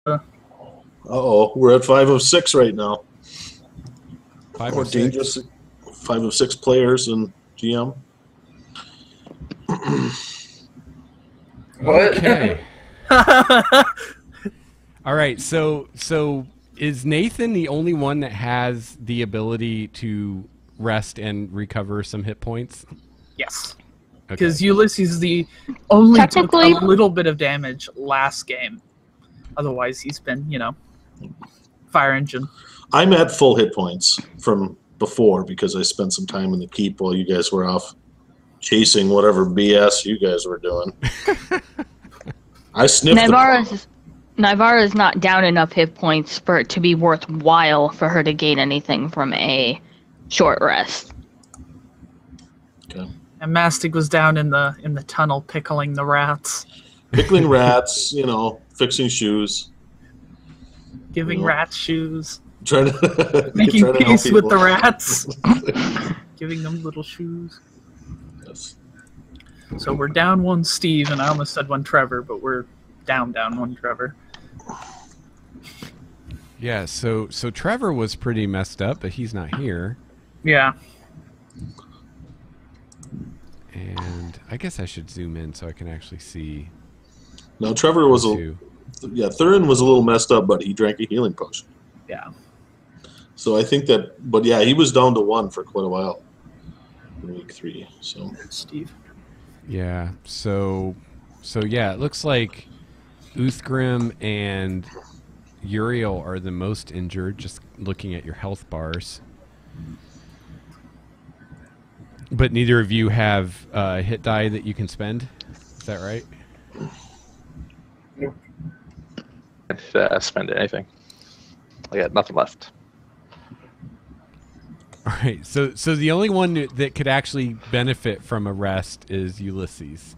Uh-oh, we're at 5 of 6 right now. Five More of six. dangerous. 5 of 6 players and GM. What? Okay. All right. So is Nathan the only one that has the ability to rest and recover some hit points? Yes. Okay. Because Ulysses the only took a Technically- little bit of damage last game. Otherwise, he's been, fire engine. I'm at full hit points from before because I spent some time in the keep while you guys were off chasing whatever BS you guys were doing. I sniffed Nivara is not down enough hit points for it to be worthwhile for her to gain anything from a short rest. Okay. And Mastic was down in the tunnel pickling the rats. Pickling rats, fixing shoes. Giving rats shoes. Trying to Making trying to help peace with the people. rats. Giving them little shoes. Yes. So we're down one Steve, and I almost said one Trevor, but we're down one Trevor. Yeah. So Trevor was pretty messed up, but he's not here. Yeah. And I guess I should zoom in so I can actually see. Now Trevor was two. Thurin was a little messed up, but he drank a healing potion. Yeah. So I think but yeah, he was down to 1 for quite a while in week 3. So Steve. Yeah. So yeah, it looks like Uthgrim and Uriel are the most injured, just looking at your health bars. But neither of you have hit die that you can spend. Is that right? Nope. Can't spend anything. I got nothing left. All right. So the only one that could actually benefit from a rest is Ulysses.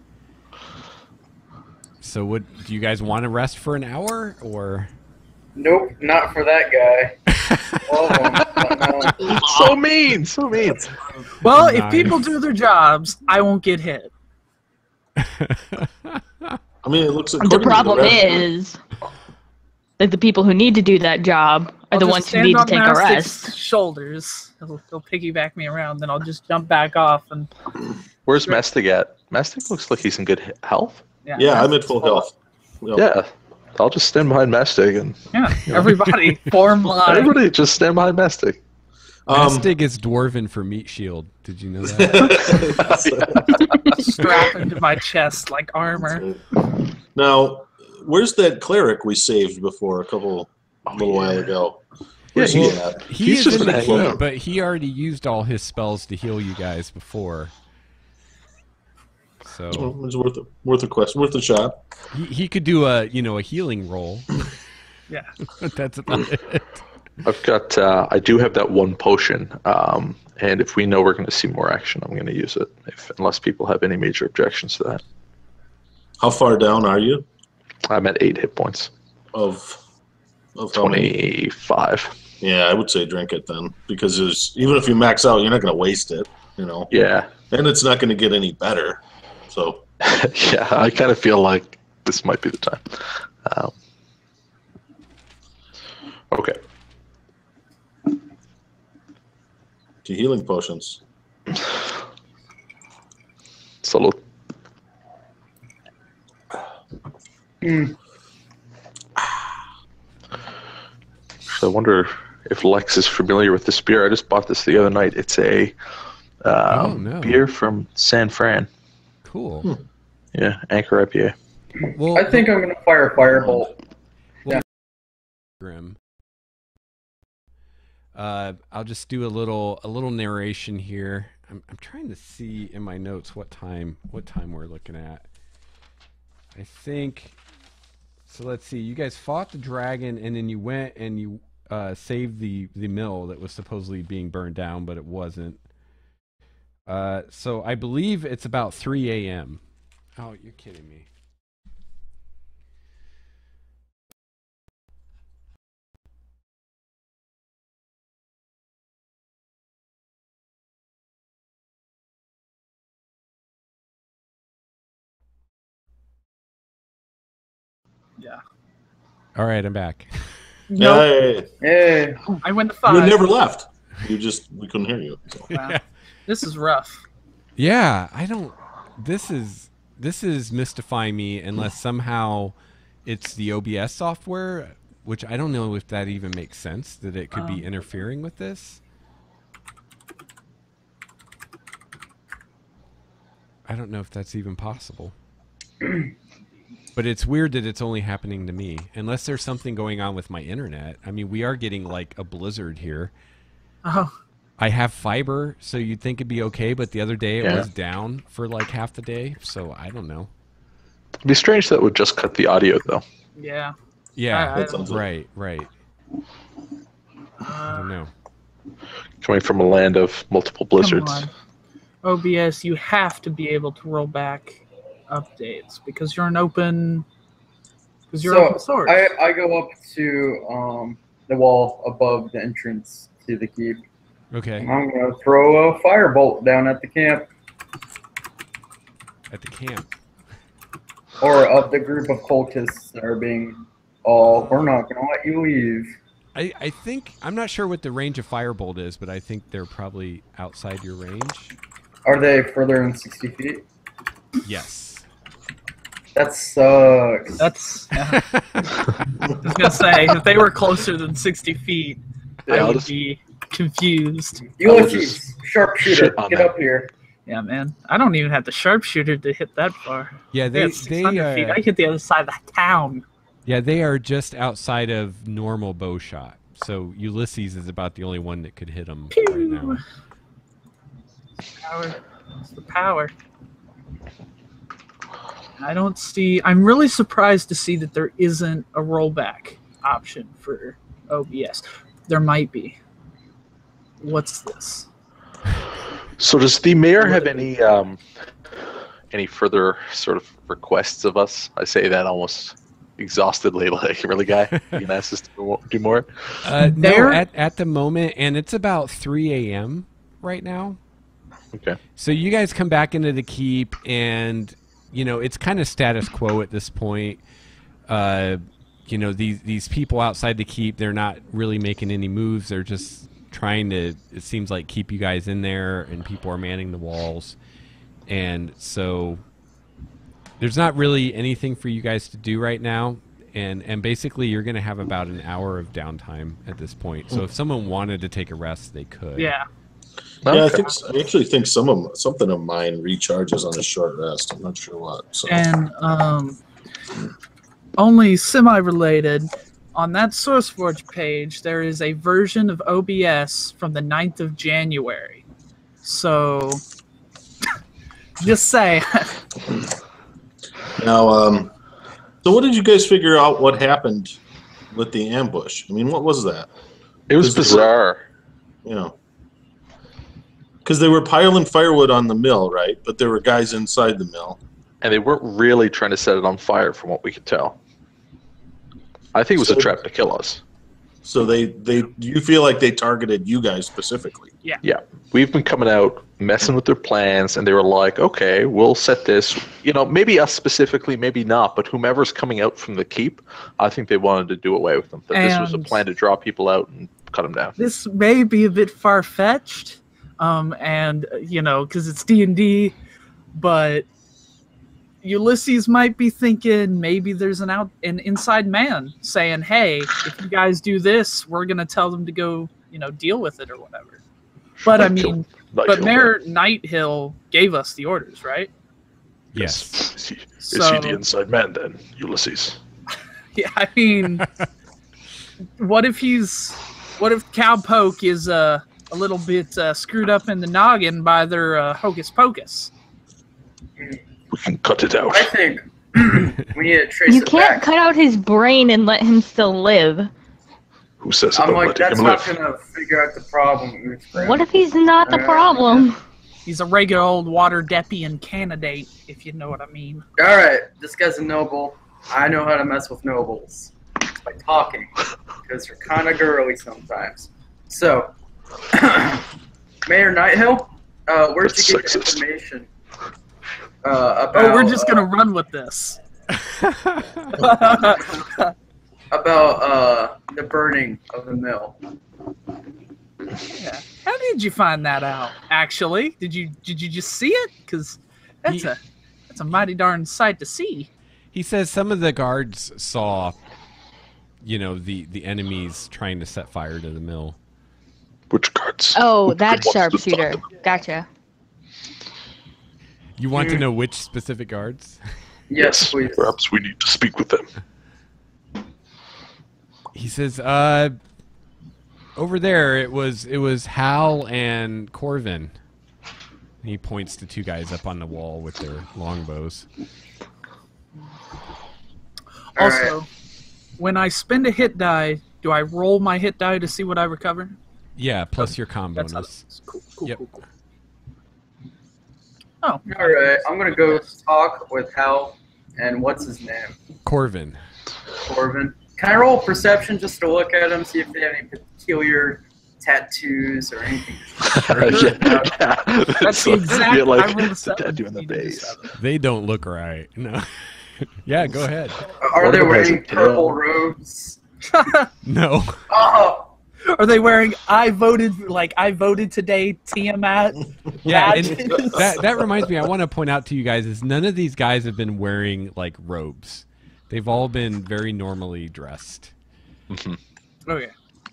So do you guys want to rest for an hour or? Nope, not for that guy. No. So mean, so mean. Well, Nice. if people do their jobs, I won't get hit. I mean, it looks. The problem is that the people who need to do that job are the I'll ones just who stand need to on take a Mastic's rest. shoulders. He'll piggyback me around, then I'll just jump back off and. Where's Mastic at? Mastic looks like he's in good health. Yeah, I'm at full health. Yep. Yeah. I'll just stand behind Mastic and Everybody form line. everybody just stand behind Mastic. Mastig is dwarven for meat shield. Did you know that? Strap into my chest like armor. Now, where's that cleric we saved before a little while ago? Where's he at? He is just in the been hanging keep, out. but he already used all his spells to heal you guys before. So Well, it's worth a question, worth a shot. he could do a healing roll. Yeah. That's about it. I've got. I do have that one potion, and if we know we're going to see more action, I'm going to use it. Unless people have any major objections to that. How far down are you? I'm at 8 hit points. Of how many? 25. Yeah, I would say drink it then, because even if you max out, you're not going to waste it. Yeah. And it's not going to get any better. So Yeah, I kind of feel like this might be the time. Okay. 2 healing potions. Salud. So I wonder if Lex is familiar with this beer. I just bought this the other night. It's a no. beer from San Fran. Cool. Yeah, Anchor IPA. Well, I think I'm going to fire a firebolt. Grim. I'll just do a little narration here. I'm trying to see in my notes what time we're looking at. I think so. Let's see. You guys fought the dragon, and then you went and you saved the mill that was supposedly being burned down, but it wasn't. So I believe it's about 3 a.m. Oh, you're kidding me. Yeah. All right, I'm back. Nope. Hey, Hey, I went to you 5. never left. We couldn't hear you. So. Wow. This is rough. Yeah, I don't. This is mystifying me unless somehow it's the OBS software, which I don't know if that even makes sense, that it could be interfering with this. I don't know if that's even possible. But it's weird that it's only happening to me, unless there's something going on with my internet. I mean, we are getting like a blizzard here. Oh, I have fiber, so you'd think it'd be okay, but the other day it Yeah. was down for like half the day, so I don't know. It'd be strange that would just cut the audio, though. yeah. Yeah, I That sounds right. I don't know. Coming from a land of multiple blizzards. Come on. OBS, you have to be able to roll back updates because you're open source. I go up to the wall above the entrance to the keep. Okay, I'm gonna throw a firebolt down at the camp, at the camp. or of the group of cultists that are being all. We're not gonna let you leave. I think, I'm not sure what the range of firebolt is, but I think they're probably outside your range. Are they further than 60 feet? Yes. That sucks. That's. I was gonna say if they were closer than 60 feet, Yeah, I I'll would just- be confused. Ulysses, sharpshooter, shit on get that. up here. Yeah, man. I don't even have the sharpshooter to hit that far. Yeah, They they had 600 feet. I hit the other side of the town. yeah, they are just outside of normal bow shot. So Ulysses is about the only one that could hit them right now. Power. It's the power. I don't see. I'm really surprised to see that there isn't a rollback option for OBS. There might be. What's this? So does the mayor have any further sort of requests of us? I say that almost exhaustedly, like, really, guy? You can ask us to do more? No, There- at the moment, and it's about 3 a.m. right now. Okay. So you guys come back into the keep, and it's kind of status quo at this point. These people outside the keep, they're not really making any moves. They're just trying to, it seems like, keep you guys in there, and people are manning the walls. And so there's not really anything for you guys to do right now. And basically you're going to have about an hour of downtime at this point. So if someone wanted to take a rest, they could. Yeah. Yeah, Okay. I actually think something of mine recharges on a short rest. I'm not sure what. So. And only semi-related, on that SourceForge page, there is a version of OBS from the 9th of January. So, just say. Now, so what did you guys figure out what happened with the ambush? I mean, what was that? It was bizarre. Because they were piling firewood on the mill, right? But there were guys inside the mill. And they weren't really trying to set it on fire from what we could tell. I think it was a trap to kill us. So you feel like they targeted you guys specifically? Yeah. We've been coming out, messing with their plans, and they were like, okay, we'll set this. Maybe us specifically, maybe not, but whomever's coming out from the keep, I think they wanted to do away with them. That this was a And- plan to draw people out and cut them down. This may be a bit far-fetched, because it's D&D, but Ulysses might be thinking maybe there's an inside man saying, hey, if you guys do this, we're going to tell them to go, deal with it or whatever. But I mean, Mayor Nighthill gave us the orders, right? Yes. Is he So, the inside man then, Ulysses? yeah, I mean, what if Cowpoke is a little bit screwed up in the noggin by their hocus pocus? We can cut it out. I think we need to trace You it can't back. cut out his brain and let him still live. Who says I'm about like, letting that's him not live? gonna figure out the problem. What if he's not the problem? He's a regular old water depian candidate, if you know what I mean. All right, this guy's a noble. I know how to mess with nobles by talking, because they're kind of girly sometimes. So, Mayor Nighthill, where'd That's you get the sexist. information about? Oh, we're just gonna run with this. about the burning of the mill. Yeah. How did you find that out? Actually, did you just see it? Because that's a mighty darn sight to see. He says some of the guards saw, the enemies trying to set fire to the mill. Which guards? Oh, Which that's ones to sharpshooter. stop them? Gotcha. You want to know which specific guards? Yes, please. Perhaps we need to speak with them. He says, over there it was Hal and Corvin. He points to two guys up on the wall with their longbows. Also, when I spend a hit die, do I roll my hit die to see what I recover? Yeah, plus your com That's how bonus. that is. Cool. Yep. Oh, All right, I'm gonna go talk with Hal and what's his name, Corvin. Corbin. Can I roll perception just to look at him, see if they have any peculiar tattoos or anything? That's the exact. You're like, I rolled a it's a 7. tattoo in the You did a base. 7. They don't look right. No. Yeah, go ahead. Are they What wearing about purple him? robes? No. Oh, Are they wearing? I voted today. Tiamat. Yeah, and badges? that reminds me. I want to point out to you guys is none of these guys have been wearing like robes. They've all been very normally dressed. Okay.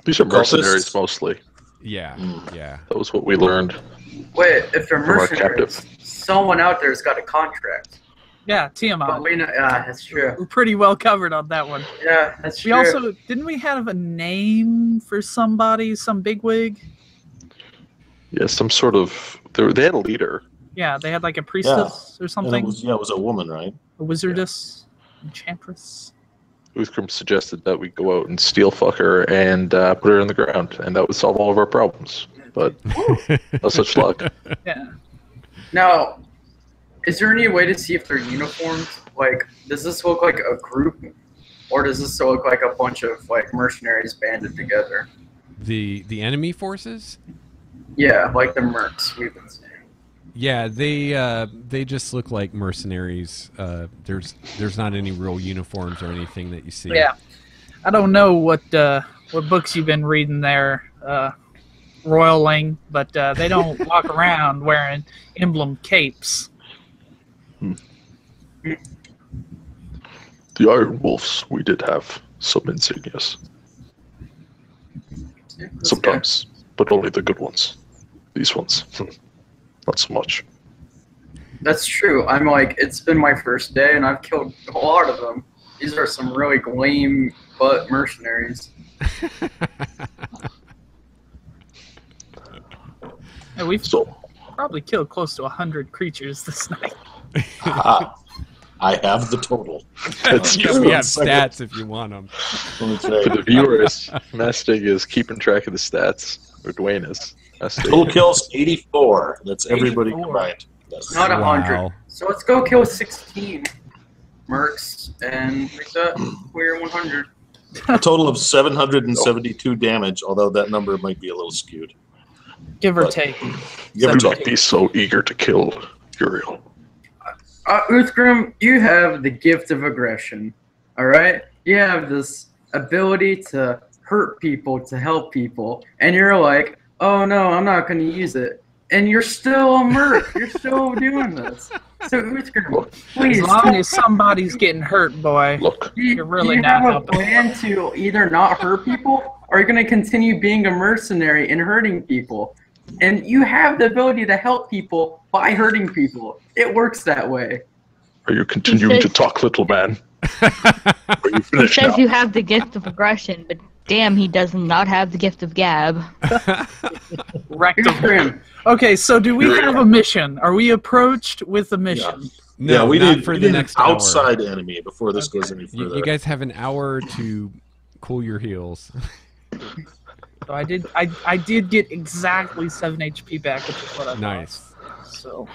These are Cultists? mercenaries mostly. Yeah, yeah. That was what we learned. wait, if they're From our mercenaries, someone out there's got a contract. Yeah, But Tiamat. we know, that's true. We're pretty well covered on that one. Yeah, that's We true. also didn't we have a name for somebody, some bigwig? Yeah, some sort of. They had a leader. Yeah, they had like a priestess or And something, it was a woman, right? a wizardess, enchantress. Uthgrim suggested that we go out and steal fuck her and put her in the ground, and that would solve all of our problems. But no such luck. Yeah. Now, is there any way to see if they're uniformed? Like, does this look like a group, or does this look like a bunch of like mercenaries banded together? The enemy forces? Yeah, like the mercs we've been seeing. Yeah, they just look like mercenaries. There's not any real uniforms or anything that you see. Yeah. I don't know what books you've been reading there, Royaling, but they don't walk around wearing emblem capes. The Iron Wolves, we did have some insignias. Sometimes, but only the good ones. These ones, not so much. That's true. I'm like, it's been my first day, and I've killed a lot of them. These are some really lame butt mercenaries. Yeah, we've So, probably killed close to 100 creatures this night. I have the total. that's Yeah, true. we have Second. stats if you want them. Let me For tell the you. viewers, Mastig is keeping track of the stats. Or Dwayne is. Total Mastig. kills 84. That's everybody 84. combined. Yes. Not 100. Wow. So let's go kill 16 mercs and make that clear 100. A total of 772 damage, although that number might be a little skewed. Give or But- take. Give or Do take. not be so eager to kill Uriel. Uthgrim, you have the gift of aggression, all right? You have this ability to hurt people, to help people, and you're like, oh no, I'm not going to use it. And you're still a merc. You're still doing this. So Uthgrim, please. As long as somebody's getting hurt, boy. Look, You're really do you not have a helping. plan to either not hurt people, or are you going to continue being a mercenary and hurting people? And you have the ability to help people by hurting people. It works that way. are you continuing says- to talk, little man? Are you He finished says now? you have the gift of aggression, but damn, he does not have the gift of gab. Rectum. Uthgrim, Okay, so do we have a mission? Are we approached with a mission? No, yeah, we not need for we the need next an hour. outside enemy before this goes any You, further. you guys have an hour to cool your heels. So I did get exactly 7 HP back, which is what I Nice. lost. So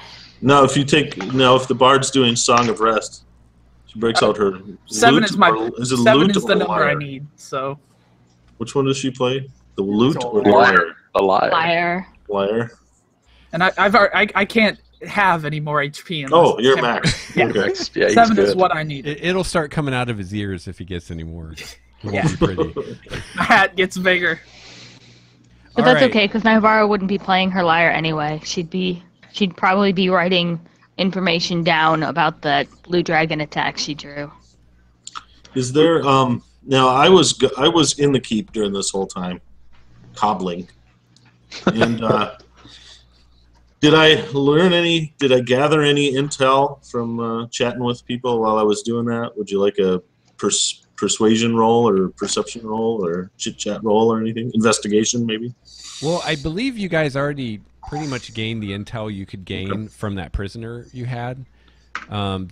if the bard's doing Song of Rest, she breaks out her 7 lute, is my or is it 7 lute is or the number I lyre? need. So Which one does she play? The lute or the Lyre. lyre? A liar. Liar. Lyre. and I can't have any more HP. unless Oh, it's you're temporary. max. Yeah. Okay. Yeah, he's 7 is good. what I need. It'll start coming out of his ears if he gets any more. It won't be pretty. The hat gets bigger. But All that's right. okay, because Navarro wouldn't be playing her lyre anyway. She'd probably be writing information down about that blue dragon attack she drew. Is there now I was in the keep during this whole time, cobbling. And did I gather any intel from chatting with people while I was doing that? Would you like a persuasion roll or perception roll or chit-chat roll or anything? Investigation, maybe? Well, I believe you guys already pretty much gained the intel you could gain from that prisoner you had.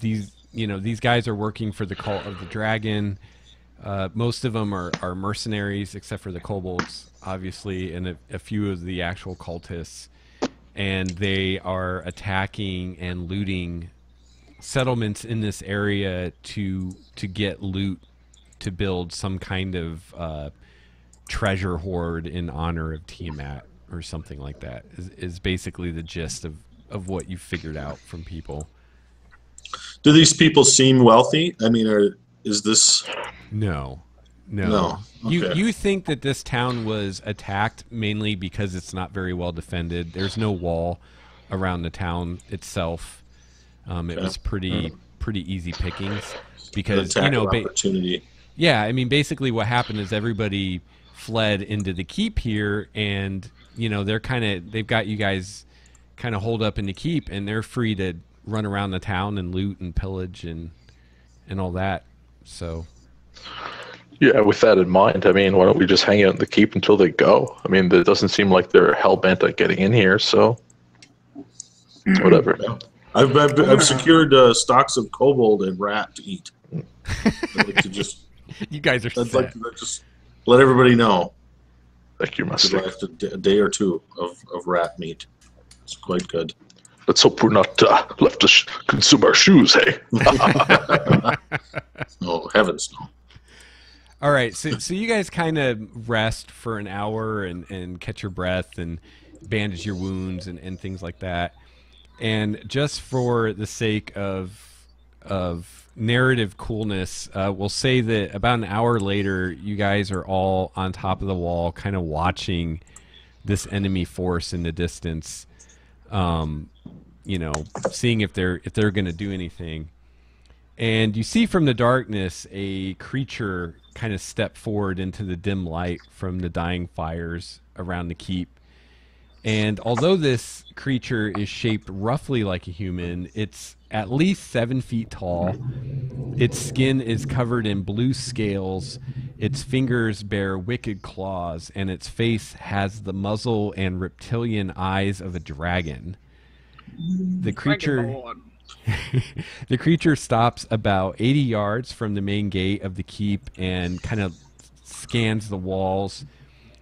These guys are working for the Cult of the Dragon. Most of them are mercenaries, except for the kobolds, obviously, and a few of the actual cultists. And they are attacking and looting settlements in this area to get loot to build some kind of treasure hoard in honor of Tiamat or something like that. Is basically the gist of what you figured out from people. Do these people seem wealthy? I mean, is this... No. Okay. You think that this town was attacked mainly because it's not very well defended. There's no wall around the town itself. It was pretty easy pickings because opportunity. Yeah, I mean, basically what happened is everybody fled into the keep here, and they've got you guys kind of holed up in the keep, and they're free to run around the town and loot and pillage and all that. So. Yeah, with that in mind, I mean, why don't we just hang out in the keep until they go? I mean, it doesn't seem like they're hell-bent on getting in here, so whatever. Yeah. I've secured stocks of kobold and rat to eat. I'd like to just... You guys are I'd set. like to just let everybody know. Thank you, I Master. left a day or two of rat meat. It's quite good. Let's hope we're not left to consume our shoes, hey? Oh, heavens no. All right, so you guys kind of rest for an hour and catch your breath and bandage your wounds and things like that. And just for the sake of narrative coolness, we'll say that about an hour later, you guys are all on top of the wall, kind of watching this enemy force in the distance, seeing if they're going to do anything. And you see from the darkness a creature kind of step forward into the dim light from the dying fires around the keep. And although this creature is shaped roughly like a human, it's at least 7 feet tall. Its skin is covered in blue scales. Its fingers bear wicked claws, and its face has the muzzle and reptilian eyes of a dragon. The creature... The creature stops about 80 yards from the main gate of the keep and kind of scans the walls.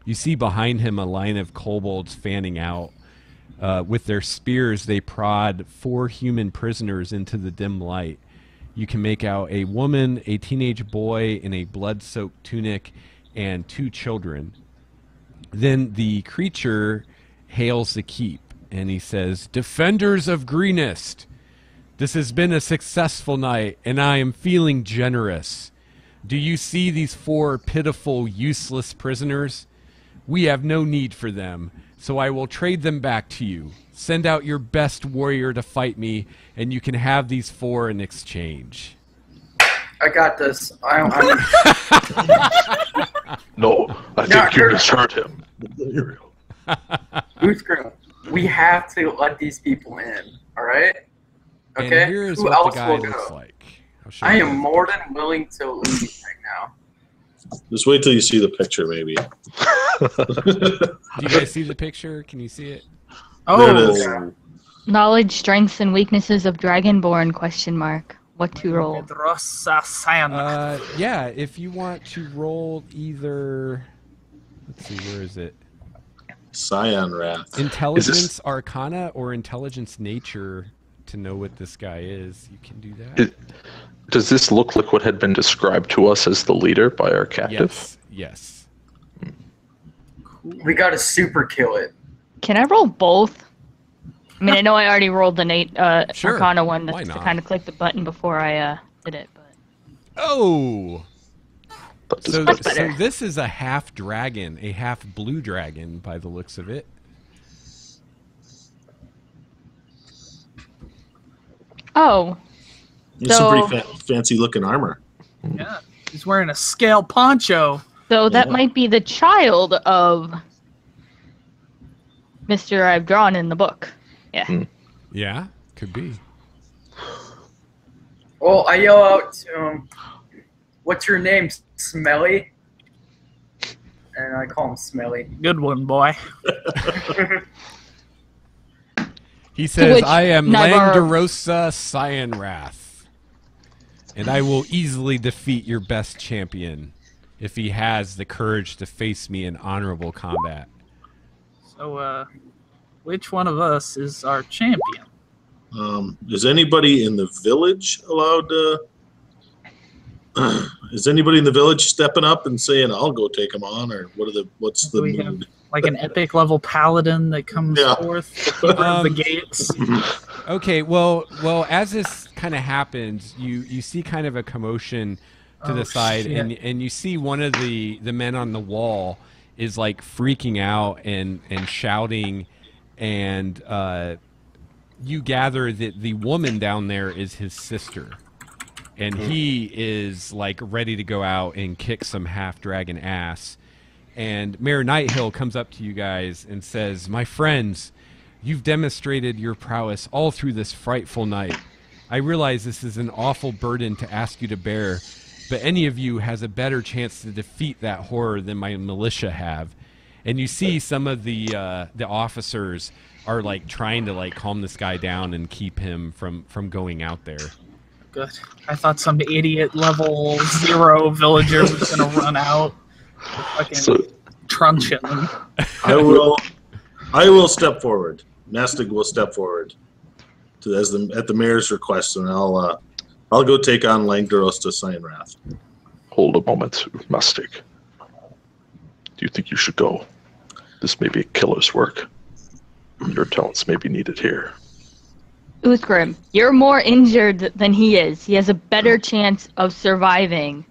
You see behind him a line of kobolds fanning out. With their spears, they prod 4 human prisoners into the dim light. You can make out a woman, a teenage boy in a blood-soaked tunic, and 2 children. Then the creature hails the keep, and he says, "Defenders of Greenest! This has been a successful night, and I am feeling generous. Do you see these 4 pitiful, useless prisoners? We have no need for them, so I will trade them back to you. Send out your best warrior to fight me, and you can have these 4 in exchange." I got this. No, I think you misheard him. Who's gonna? We have to let these people in. All right. Okay. And here's Who what else the guy will looks go? like. I'll show I you am more than willing to leave right now. Just wait till you see the picture, maybe. Do you guys see the picture? Can you see it? There it is. yeah. Knowledge, strengths, and weaknesses of Dragonborn, question mark. What to roll? Yeah, if you want to roll either... Let's see, where is it? Scion Wrath. Intelligence Arcana or Intelligence Nature to know what this guy is. You can do that. Does this look like what had been described to us as the leader by our captive? Yes. We gotta super kill it. Can I roll both? I mean, I know I already rolled the Sure. Arcana one Why to not? kind of click the button before I did it. But Oh! That is So, better. so this is a half dragon, a half blue dragon by the looks of it. Oh, It's So- some pretty fancy looking armor. Yeah, he's wearing a scale poncho. so that Yeah. might be the child of Mr. I've drawn in the book. Yeah. Yeah, could be. Well, I yell out to him, "What's your name, Smelly?" And I call him Smelly. Good one, boy. He says, which I am Navarro- Langdarosa Cyanrath, and I will easily defeat your best champion if he has the courage to face me in honorable combat. So, which one of us is our champion? Is anybody in the village allowed to? Is anybody in the village stepping up and saying, "I'll go take him on," or what's the Do we have mood? like an epic level paladin that comes Yeah. forth, the keeper of the Um, gates? Okay, well, as this kind of happens, you see kind of a commotion to Oh, the side, shit. and you see one of the men on the wall is like freaking out and shouting, and you gather that the woman down there is his sister, and he is like ready to go out and kick some half dragon ass. And Mayor Nighthill comes up to you guys and says, "My friends, you've demonstrated your prowess all through this frightful night. I realize this is an awful burden to ask you to bear, but any of you has a better chance to defeat that horror than my militia have." And you see some of the officers are like trying to like calm this guy down and keep him from going out there. Good. I thought some idiot level 0 villager was gonna run out, fucking So, truncheon them. I will step forward. Mastig will step forward at the mayor's request, and I'll go take on Langdarosta Cyanrath. hold a moment, Mastic. Do you think you should go? This may be a killer's work. Your talents may be needed here. Uthgrim, you're more injured than he is. He has a better chance of surviving.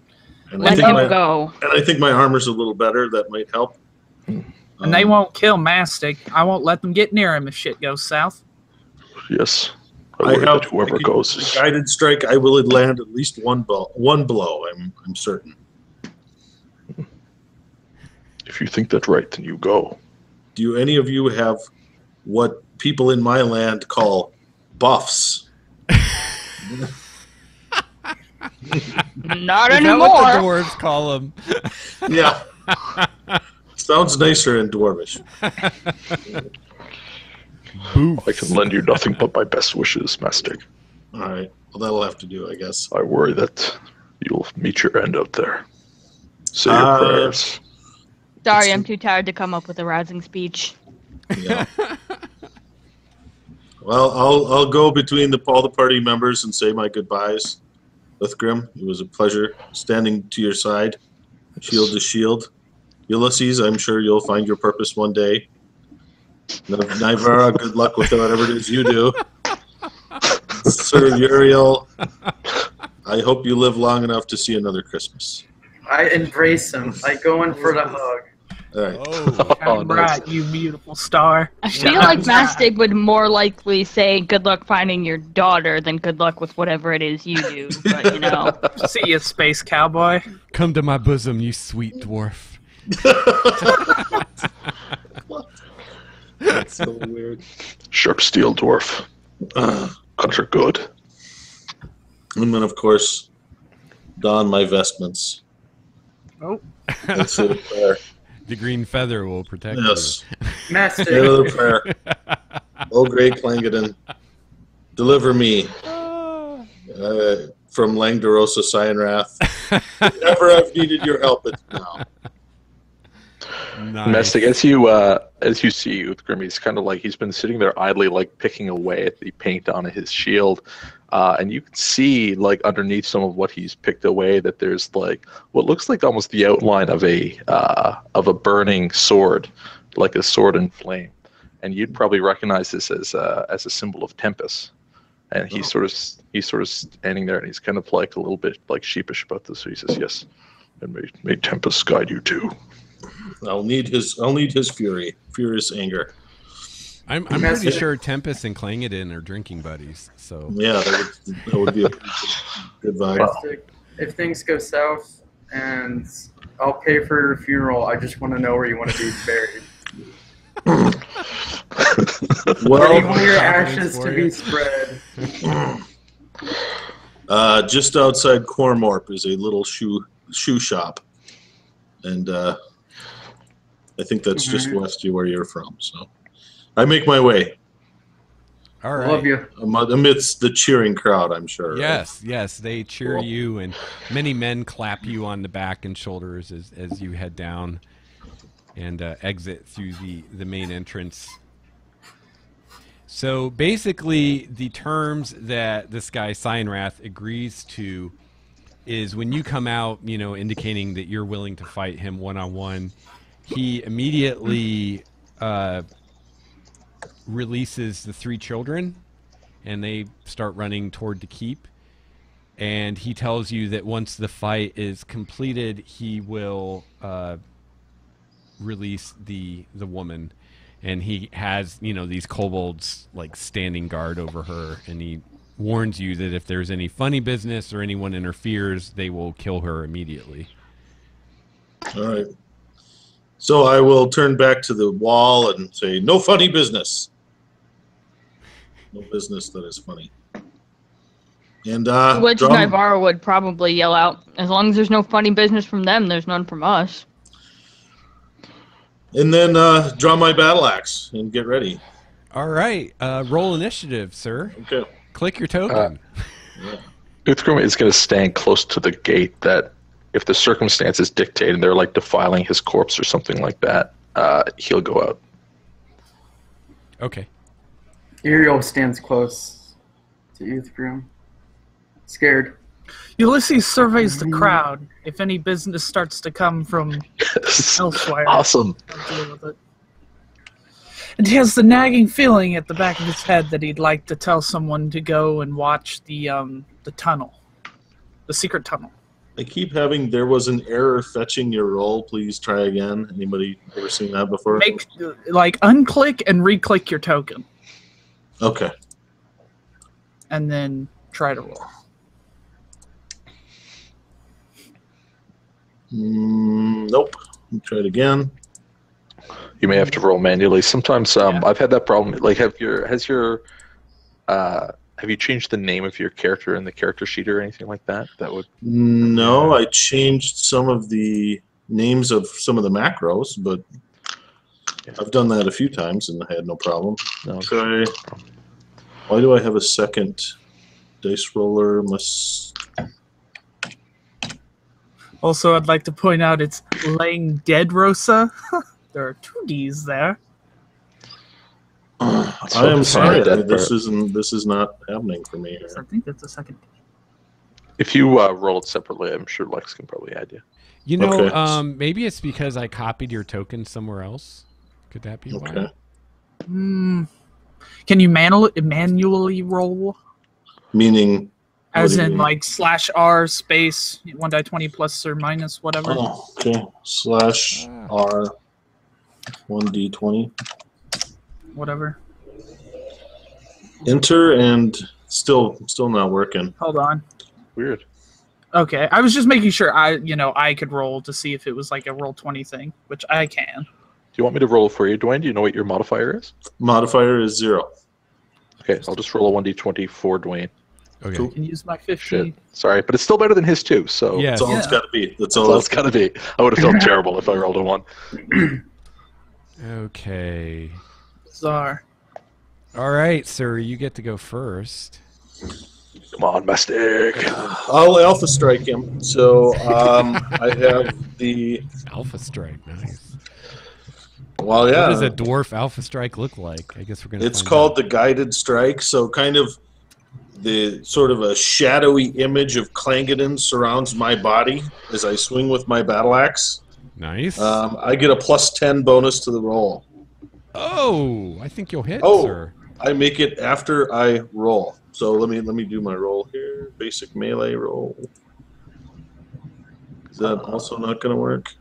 And Let him go. And I think my armor's a little better. That might help. And they won't kill Mastic. I won't let them get near him if shit goes south. Yes. I worry have that whoever goes is... guided strike. I will land at least one blow. I'm certain. If you think that's right, then you go. Do any of you have what people in my land call buffs? Not Is that what the anymore. dwarves call him? Yeah. Sounds nicer in Dwarvish. I can lend you nothing but my best wishes, Mastic. All right. Well, that'll have to do, I guess. I worry that you'll meet your end out there. Say your prayers. Sorry, I'm too tired to come up with a rousing speech. Yeah. Well, I'll go between all the party members and say my goodbyes. Uthgrim, it was a pleasure standing to your side, shield to shield. Ulysses, I'm sure you'll find your purpose one day. Naivara, good luck with whatever it is you do. Sir Uriel, I hope you live long enough to see another Christmas. I embrace him. I go in for the hug. All right. Oh, Oh, I'm nice. right, you beautiful star. I feel like Mastic would more likely say good luck finding your daughter than good luck with whatever it is you do. But, you know. See you, space cowboy. come to my bosom, you sweet dwarf. That's so weird. Sharp steel dwarf. Cuts are good. And then, of course, don my vestments. Oh, That's it, prayer. The green feather will protect Yes. Mastic. Another prayer. Oh, great Clangadin, deliver me from Langdarosa Cyanrath. Whenever I've needed your help, it's now. you. Nice. Mastic, as you see Uthgrim, he's kind of like he's been sitting there idly, like picking away at the paint on his shield, and you can see like underneath some of what he's picked away that there's like what looks like almost the outline of a burning sword, like a sword in flame, and you'd probably recognize this as a symbol of Tempest. And he's sort of standing there, and he's kind of like a little bit like sheepish about this. So he says, "Yes, And may Tempest guide you too. I'll need his furious anger. I'm pretty sure Tempest and Clangadin are drinking buddies. So Yeah, that would be a pretty good vibe. If things go south, and I'll pay for your funeral, I just want to know where you want to be buried. Where do you want your ashes to be spread? Just outside Cormorp is a little shoe shop, and I think that's just west of where you're from. So I make my way. all right. Love you. Amidst the cheering crowd, I'm sure. Yes, yes, they cheer Cool. you, and many men clap you on the back and shoulders as you head down and exit through the main entrance. So basically, the terms that this guy Cyanrath agrees to is when you come out, indicating that you're willing to fight him one-on-one, he immediately releases the 3 children, and they start running toward the keep. And he tells you that once the fight is completed, he will release the woman. And he has, these kobolds like standing guard over her, and he warns you that if there's any funny business or anyone interferes, they will kill her immediately. All right. So I will turn back to the wall and say, "No funny business. No business that is funny." And Which drum- Navarro would probably yell out, as long as there's no funny business from them, there's none from us. and then draw my battle axe and get ready. All right, roll initiative, sir. Okay. Click your token. Uthgrim is going to stand close to the gate that if the circumstances dictate and they're like defiling his corpse or something like that, he'll go out. Okay. Uriel stands close to Uthgrim. Scared. Ulysses surveys the crowd. If any business starts to come from elsewhere, Awesome. I'll deal with it. And he has the nagging feeling at the back of his head that he'd like to tell someone to go and watch the tunnel, the secret tunnel. I keep having there was an error fetching your roll. Please try again. Anybody ever seen that before? Unclick and re-click your token, Okay. and then try to roll. Nope. Let me try it again. You may have to roll manually. Sometimes I've had that problem. Like, have you changed the name of your character in the character sheet or anything like that? That would. No, I changed some of the names of some of the macros, but I've done that a few times and I had no problem. No. Try. Why do I have a second dice roller? Also, I'd like to point out it's laying dead Rosa. There are 2 Ds there. I am sorry. that This is not happening for me. I think that's a second D. If you roll it separately, I'm sure Lex can probably add you. Okay. Maybe it's because I copied your token somewhere else. Could that be why? Okay. Can you manually roll? Meaning. As what do you in, mean? like, /R space 1d20 plus or minus whatever. Oh, okay. /R 1d20. Whatever. Enter and still not working. Hold on. Weird. Okay, I was just making sure I could roll to see if it was like a roll 20 thing, which I can. Do you want me to roll for you, Dwayne? Do you know what your modifier is? Modifier is 0. Okay, so I'll just roll a 1d20 for Dwayne. Okay. Cool. I can use my 50. Shit. Sorry, but it's still better than his too. So Yes. That's all it's got to be. That's that's all all it's got to be. I would have felt terrible if I rolled a 1. Okay. Bizarre. All right, sir. You get to go first. Come on, Mastic. I'll Alpha Strike him. So I have the. Alpha Strike. Nice. Well, What yeah. does a dwarf Alpha Strike look like? I guess we're gonna. It's find called out. the Guided Strike. So kind of the sort of a shadowy image of Clangadin surrounds my body as I swing with my battle axe. Nice. I get a +10 bonus to the roll. Oh, I think you'll hit, Oh. sir. I make it after I roll. So let me do my roll here. Basic melee roll. Is that also not going to work?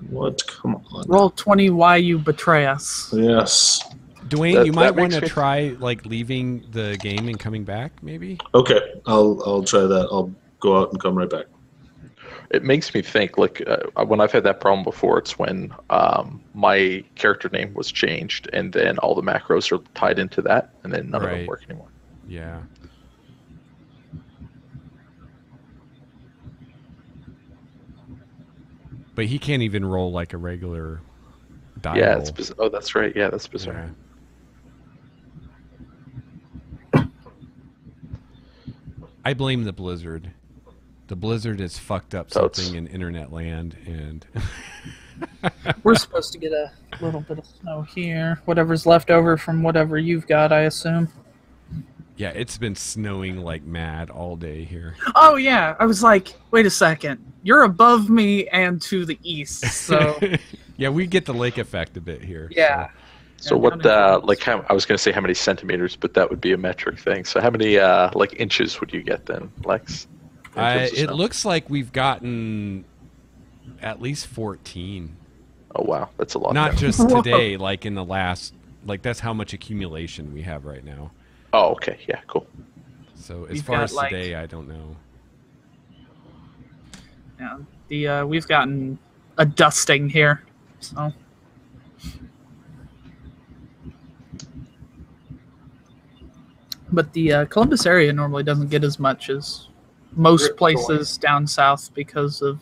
What? Come on. Roll 20 why you betray us. Yes. Dwayne, you might that want makes to me- try like leaving the game and coming back, maybe. Okay, I'll try that. I'll go out and come right back. It makes me think, like, when I've had that problem before, it's when my character name was changed, and then all the macros are tied into that, and then none of them Right. work anymore. Yeah. But he can't even roll like a regular die Yeah, roll. it's oh, that's right. Yeah, that's bizarre. Yeah. I blame the blizzard. The blizzard has fucked up Totes. something in internet land, and We're supposed to get a little bit of snow here. Whatever's left over from whatever you've got, I assume. yeah, it's been snowing like mad all day here. Oh, yeah. I was like, wait a second. You're above me and to the east. So, Yeah, we get the lake effect a bit here. yeah. So Yeah, what, down in like, I was going to say how many centimeters, but that would be a metric thing. So how many, like, inches would you get then, Lex? in terms of It snow? looks like we've gotten at least 14. Oh, wow. That's a lot. Not then. just today, like in the last, like that's how much accumulation we have right now. Oh, okay. Yeah, cool. So as We've far got, as like- today, I don't know. Yeah. We've gotten a dusting here. So, but the Columbus area normally doesn't get as much as most Rip places down south because of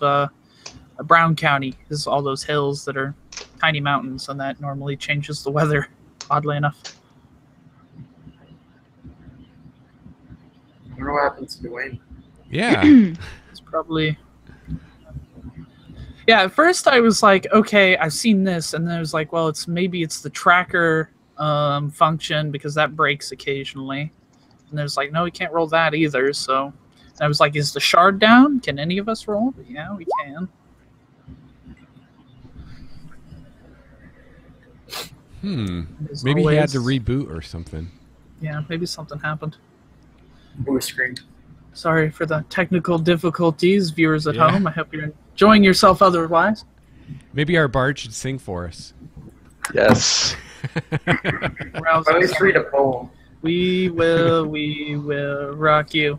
Brown County is all those hills that are tiny mountains, and that normally changes the weather, oddly enough. I wonder what happens to Dwayne. Yeah. It's probably. Yeah, at first I was like, okay, I've seen this, and then I was like, well, maybe it's the tracker function because that breaks occasionally. And there's like, no, we can't roll that either. So and I was like, is the shard down? Can any of us roll? But yeah, we can. As Maybe he had to always. reboot or something. Yeah, maybe something happened. Who screamed? Sorry for the technical difficulties, viewers at Yeah. home. I hope you're enjoying yourself otherwise. Maybe our bard should sing for us. Yes. Rouse At least us. read a poem. We will rock you.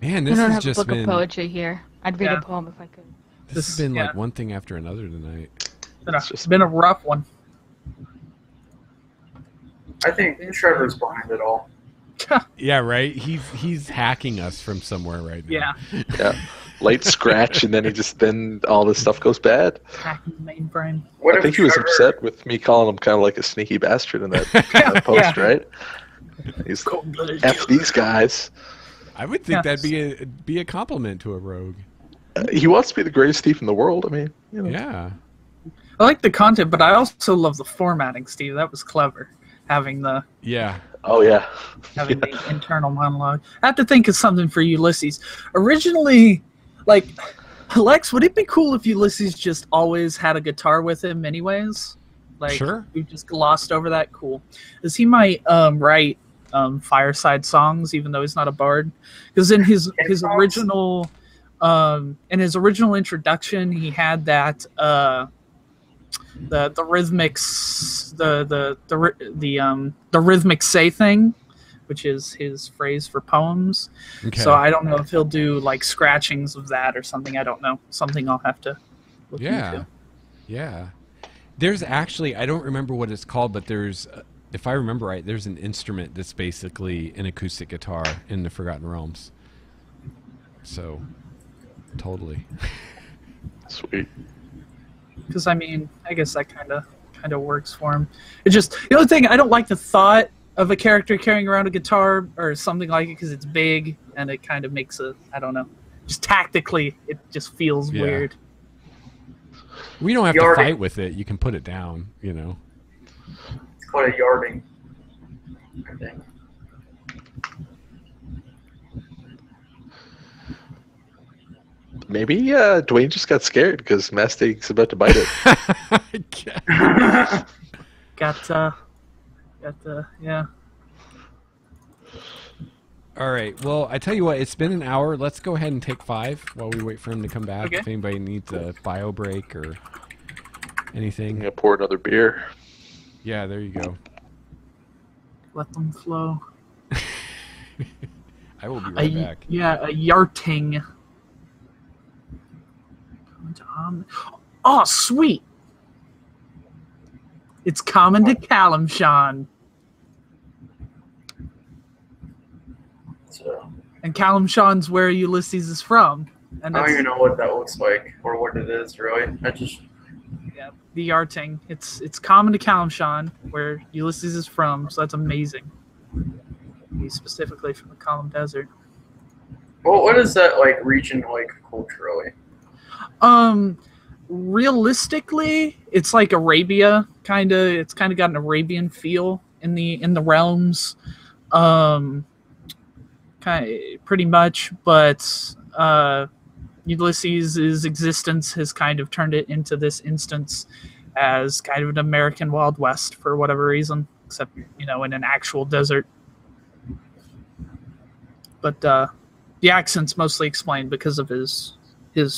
Man, I this don't has have a just book been of poetry here. I'd read Yeah. a poem if I could. this has been like yeah. one thing after another tonight. It's been a rough one. I think Trevor's behind it all. Yeah, right. He's hacking us from somewhere right now. Yeah, Yeah. Light scratch, and then all this stuff goes bad. hacking the mainframe. What I if think he was Trevor- upset with me calling him kind of like a sneaky bastard in that post, Yeah. right? He's Cold-blooded F these guys. I would think Yes. that'd be a compliment to a rogue. He wants to be the greatest thief in the world. I mean, you know. Yeah. I like the content, but I also love the formatting, Steve. That was clever. Having the Yeah. Oh yeah. the internal monologue. I have to think of something for Ulysses. Originally, like Lex, would it be cool if Ulysses just always had a guitar with him, anyways? Like, Sure. we just glossed over that. Cool, because he might write fireside songs, even though he's not a bard. Because in his original introduction, he had that the rhythmics the rhythmic say thing, which is his phrase for poems. Okay. So I don't know if he'll do like scratchings of that or something. I don't know. Something I'll have to look Yeah. into. Yeah. There's actually, I don't remember what it's called, but there's, if I remember right, there's an instrument that's basically an acoustic guitar in the Forgotten Realms. So, totally. Sweet. Because I mean, I guess that kind of works for him. It's just the only thing I don't like the thought of a character carrying around a guitar or something like it because it's big and it kind of makes I don't know. Just tactically, it just feels Yeah. weird. We don't have Yarding. to fight with it. You can put it down, you know. It's called a yarding, I think. Maybe Dwayne just got scared because Mastick's about to bite it. Got Got the yeah. All right. Well, I tell you what. It's been an hour. Let's go ahead and take 5 while we wait for him to come back. Okay. If anybody needs a bio break or anything. I'm gonna pour another beer. Yeah, there you go. Let them flow. I will be right back. Yeah, a yarting. Oh, sweet. It's common to Kalimshan. So, And Kalimshan's where Ulysses is from. And I don't that's even know what that looks like or what it is, really. I just yeah, the yarting. It's common to Kalimshan, where Ulysses is from, so that's amazing. He's specifically from the Kalim Desert. well, what is that like region like culturally? Realistically, it's like Arabia, it's kind of got an Arabian feel in the realms. Pretty much, but Ulysses' existence has kind of turned it into this instance as kind of an American Wild West for whatever reason, except, in an actual desert. But the accent's mostly explained because of his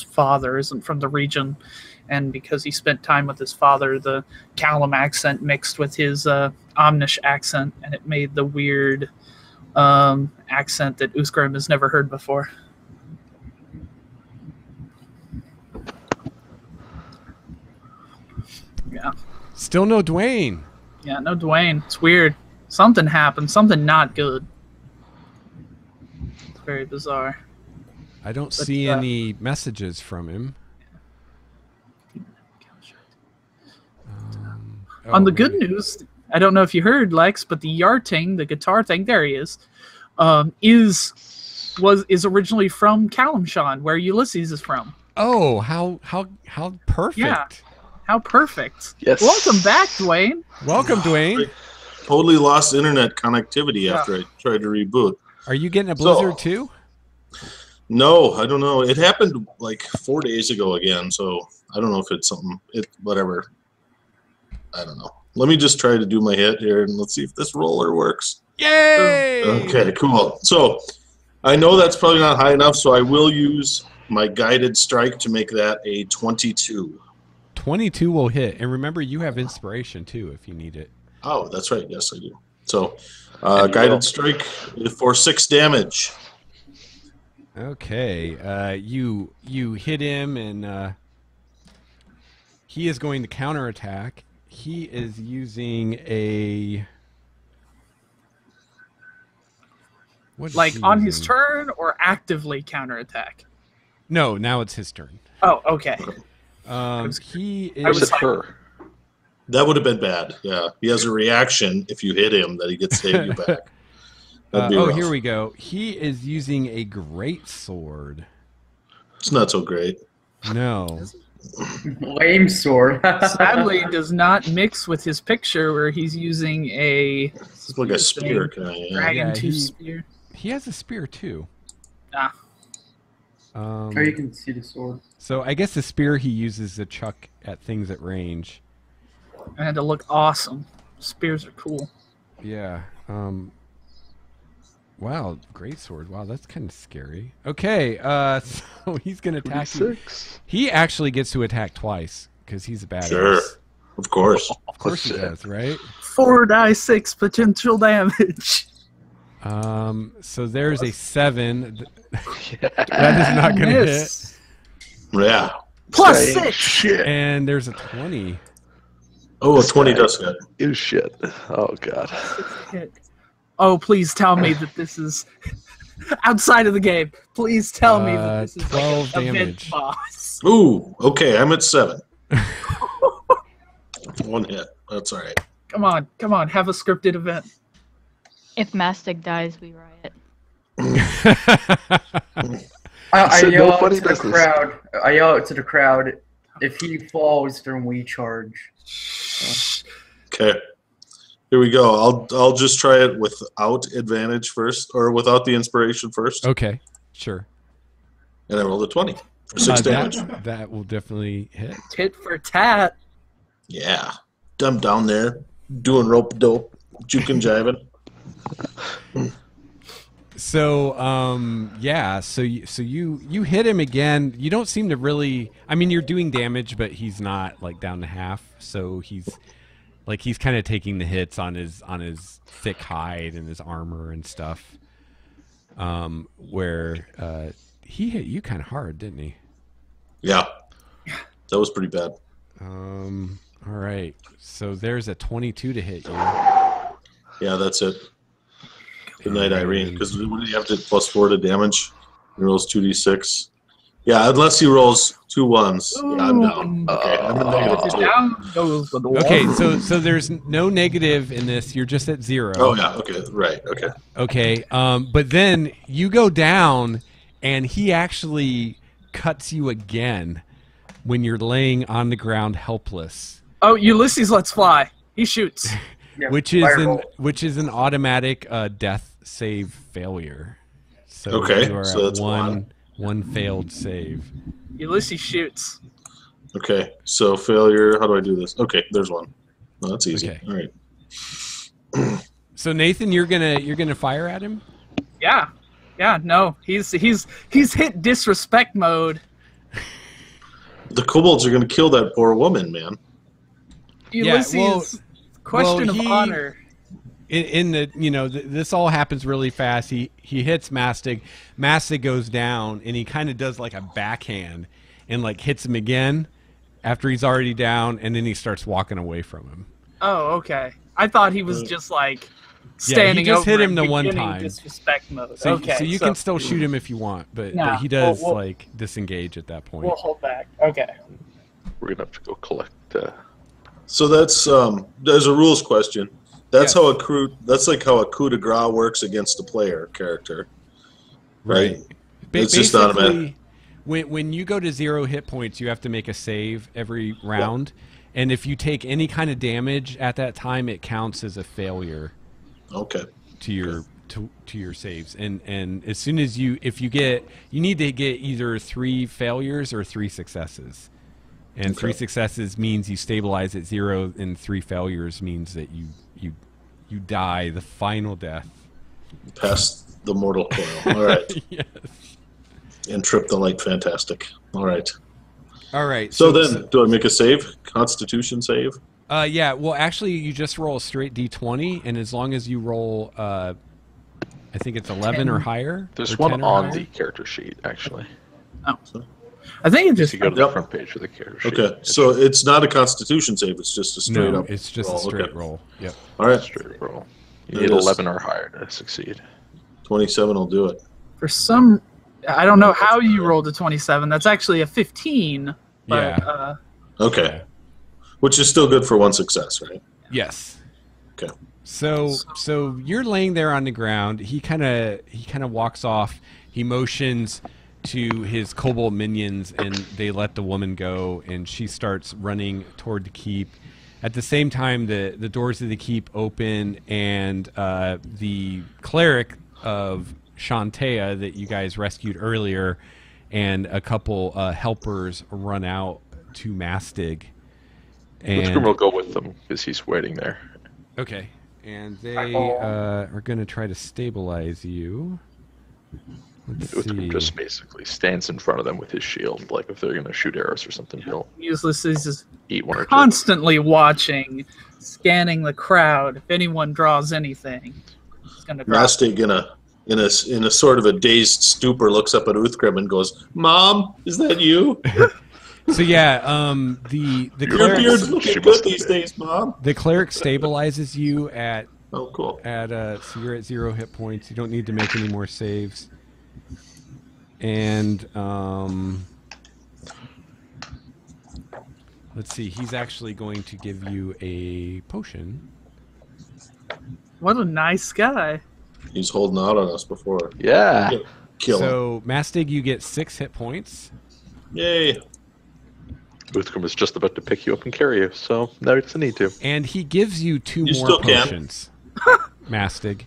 father isn't from the region, and because he spent time with his father, the Kalam accent mixed with his Omnish accent, and it made the weird accent that Uskrim has never heard before. Yeah. Still no Dwayne. Yeah, no Dwayne. It's weird. Something happened. Something not good. It's very bizarre. I don't see any messages from him. On the good news, I don't know if you heard, Lex, but the yarting, the guitar thing, there he is originally from Kalimshan, where Ulysses is from. Oh, how perfect! Yeah, how perfect! Yes. Welcome back, Dwayne. Welcome, Dwayne. Totally lost internet connectivity after I tried to reboot. Are you getting a blizzard too? No, I don't know. It happened like 4 days ago again, so I don't know if it's something. Whatever. I don't know. Let me just try to do my hit here, and let's see if this roller works. Yay! Okay, cool. So I know that's probably not high enough, so I will use my guided strike to make that a 22. 22 will hit. And remember, you have inspiration, too, if you need it. Oh, that's right. Yes, I do. So guided strike for 6 damage. Okay. You hit him, and he is going to counterattack. He is using a... Like on his turn or actively counterattack? No, now it's his turn. Oh, okay. He Where's is... it her? That would have been bad. Yeah, he has a reaction if you hit him that he gets to hit you back. Oh, here we go. He is using a great sword. It's not so great. No. Lame sword. Sadly, it does not mix with his picture where he's using a... It's like a spear kind of. Yeah. Dragon Yeah, tooth spear. He has a spear, too. Ah. Oh, you can see the sword. So I guess the spear he uses to chuck at things at range. And to look awesome. Spears are cool. Yeah. Wow, great sword. Wow, that's kind of scary. Okay, so he's going to attack you. He actually gets to attack twice because he's a badass. Sure, of course. Of course he does, right? 4d6 potential damage. So there's a 7. That is not going to hit. Miss. Yeah. Plus Dang 6. Shit. And there's a 20. Oh, a 20 does hit. Is shit. Oh god. Hit. Oh, please tell me that this is outside of the game. Please tell me that this is 12 like an event damage. boss. Ooh, okay, I'm at 7. 1 hit. That's all right. Come on, have a scripted event. If Mastic dies, we riot. I said yell no out funny to the business. crowd. I yell out to the crowd. If he falls, then we charge. Okay. Here we go. I'll just try it without advantage first, or without the inspiration first. Okay, sure. And I rolled a 20 for 6 damage. That will definitely hit. Tit for tat. Yeah. I'm down there doing rope dope. Jukin jiving. So yeah, so you hit him again. You don't seem to really. I mean, you're doing damage, but he's not like down to half. So he's kind of taking the hits on his thick hide and his armor and stuff. Where he hit you kind of hard, didn't he? Yeah, that was pretty bad. All right. So there's a 22 to hit you. Yeah, that's it. Good night, Irene. Because what do you have to +4 to damage? He rolls 2d6. Yeah, unless he rolls 2 1s. Yeah, I'm down. Okay, I'm in negative 2. Down goes the wall. Okay, so there's no negative in this. You're just at 0. Oh yeah. Okay. Right. Okay. Okay. But then you go down, and he actually cuts you again when you're laying on the ground helpless. Oh, Ulysses lets fly. He shoots. Yeah, which is an automatic death save failure. So Okay, you are so at that's one failed save. Ulysses shoots. Okay. So failure. How do I do this? Okay. There's one. No, that's easy. Okay. All right. So Nathan, you're gonna fire at him? Yeah. Yeah, no. He's hit disrespect mode. The kobolds are going to kill that poor woman, man. Ulysses question of honor. In the this all happens really fast. He hits Mastig. Mastig goes down, and he kind of does like a backhand and like hits him again after he's already down, and then he starts walking away from him. Oh, okay. I thought he was just like standing he just over hit him the and one beginning time. Disrespect mode. So, okay, so you can still shoot him if you want, but he does like disengage at that point. We'll hold back. Okay. We're gonna have to go collect. So that's there's a rules question. That's Yes. That's like how a coup de grace works against a player character, right? It's just automatic. When you go to 0 hit points, you have to make a save every round, and if you take any kind of damage at that time, it counts as a failure. Okay. To your saves, and as soon as you need to get either 3 failures or 3 successes, and 3 successes means you stabilize at 0, and 3 failures means that you die the final death. Past the mortal coil. All right. Yes. And trip the light. Fantastic. All right. All right. So then, do I make a save? Constitution save? Yeah. Well, actually, you just roll a straight D20, and as long as you roll, I think it's 11 or higher. There's or one 10 or on higher. the character sheet, actually. Oh. I think it If just you go to the front page of the character sheet. Okay. So it's not a Constitution save. It's just a straight No, up. it's just roll. a straight Okay. roll. Yep. All right. Straight roll. You There need it is. 11 or higher to succeed. 27 will do it. for some. I don't know how you rolled a 27. That's actually a 15. But, Yeah. Okay. Which is still good for 1 success, right? Yes. Okay. So you're laying there on the ground. He kind of walks off. He motions to his kobold minions, and they let the woman go, and she starts running toward the keep. At the same time, the doors of the keep open, and the cleric of Shantea that you guys rescued earlier and a couple helpers run out to Mastig. Whitcomb will go with them because he's waiting there. Okay. And they are going to try to stabilize you. Let's Whitcomb see. just basically stands in front of them with his shield. Like if they're going to shoot arrows or something, he'll Ulysses is eat one or two. constantly watching, scanning the crowd. If anyone draws anything, he's going to drop. Mastig in a sort of a dazed stupor looks up at Uthgrim and goes, "Mom, is that you? So yeah, the Your cleric beard's looking good these days, Mom." the cleric stabilizes you at Oh, cool. so you're at 0 hit points. You don't need to make any more saves. And let's see, he's actually going to give you a potion. What a nice guy. He's holding out on us before. Yeah. Kill him. So Mastig, you get 6 hit points. Yay. Whitcomb is just about to pick you up and carry you, so now he doesn't need to. And he gives you 2 You more still can. potions. Mastig.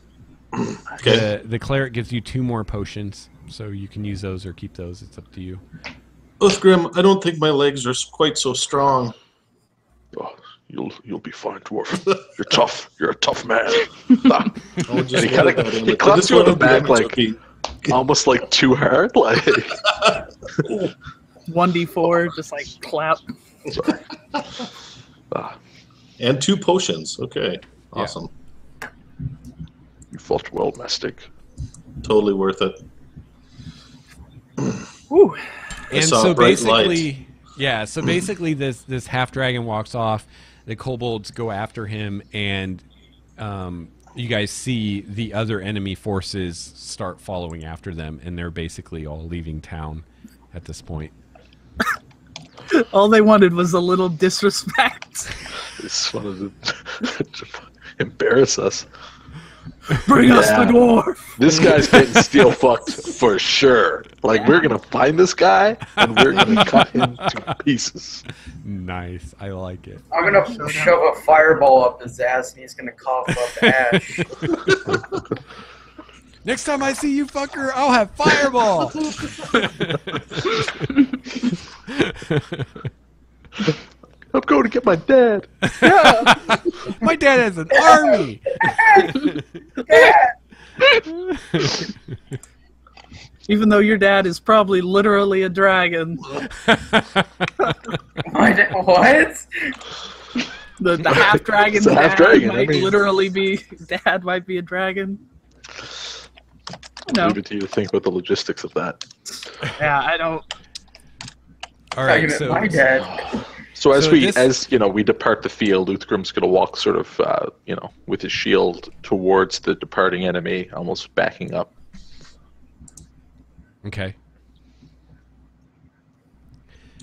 Okay. The cleric gives you 2 more potions, so you can use those or keep those. It's up to you. Uthgrim, I don't think my legs are quite so strong. Oh, You'll be fine, dwarf. You're tough. You're a tough man. I'll just And he look kinda- at him. he Like, claps this you on one the back, will be like- okay. Almost like too hard. Like 1d4, just like clap. And 2 potions. Okay, awesome. You fought well, Mastic. Totally worth it. Woo. And saw so bright light. basically, yeah. So basically, this half dragon walks off. The kobolds go after him, and you guys see the other enemy forces start following after them, and they're basically all leaving town at this point. All they wanted was a little disrespect. They just wanted to embarrass us. Bring us the Yeah. dwarf. This guy's getting steel fucked for sure. Like, we're gonna find this guy and we're gonna cut him to pieces. Nice, I like it. I'm gonna shove a fireball up his ass and he's gonna cough up ash. Next time I see you, fucker, I'll have fireball. I'm going to get my dad. My dad has an army. Even though your dad is probably literally a dragon. What? The half dragon's It's a half dad dragon, might I mean- literally be dad might be a dragon. No. Leave it to you to think about the logistics of that. Yeah, I don't. All right, Talking so about my dad. So as So we this- we depart the field, Uthgrim's going to walk sort of with his shield towards the departing enemy, almost backing up. okay.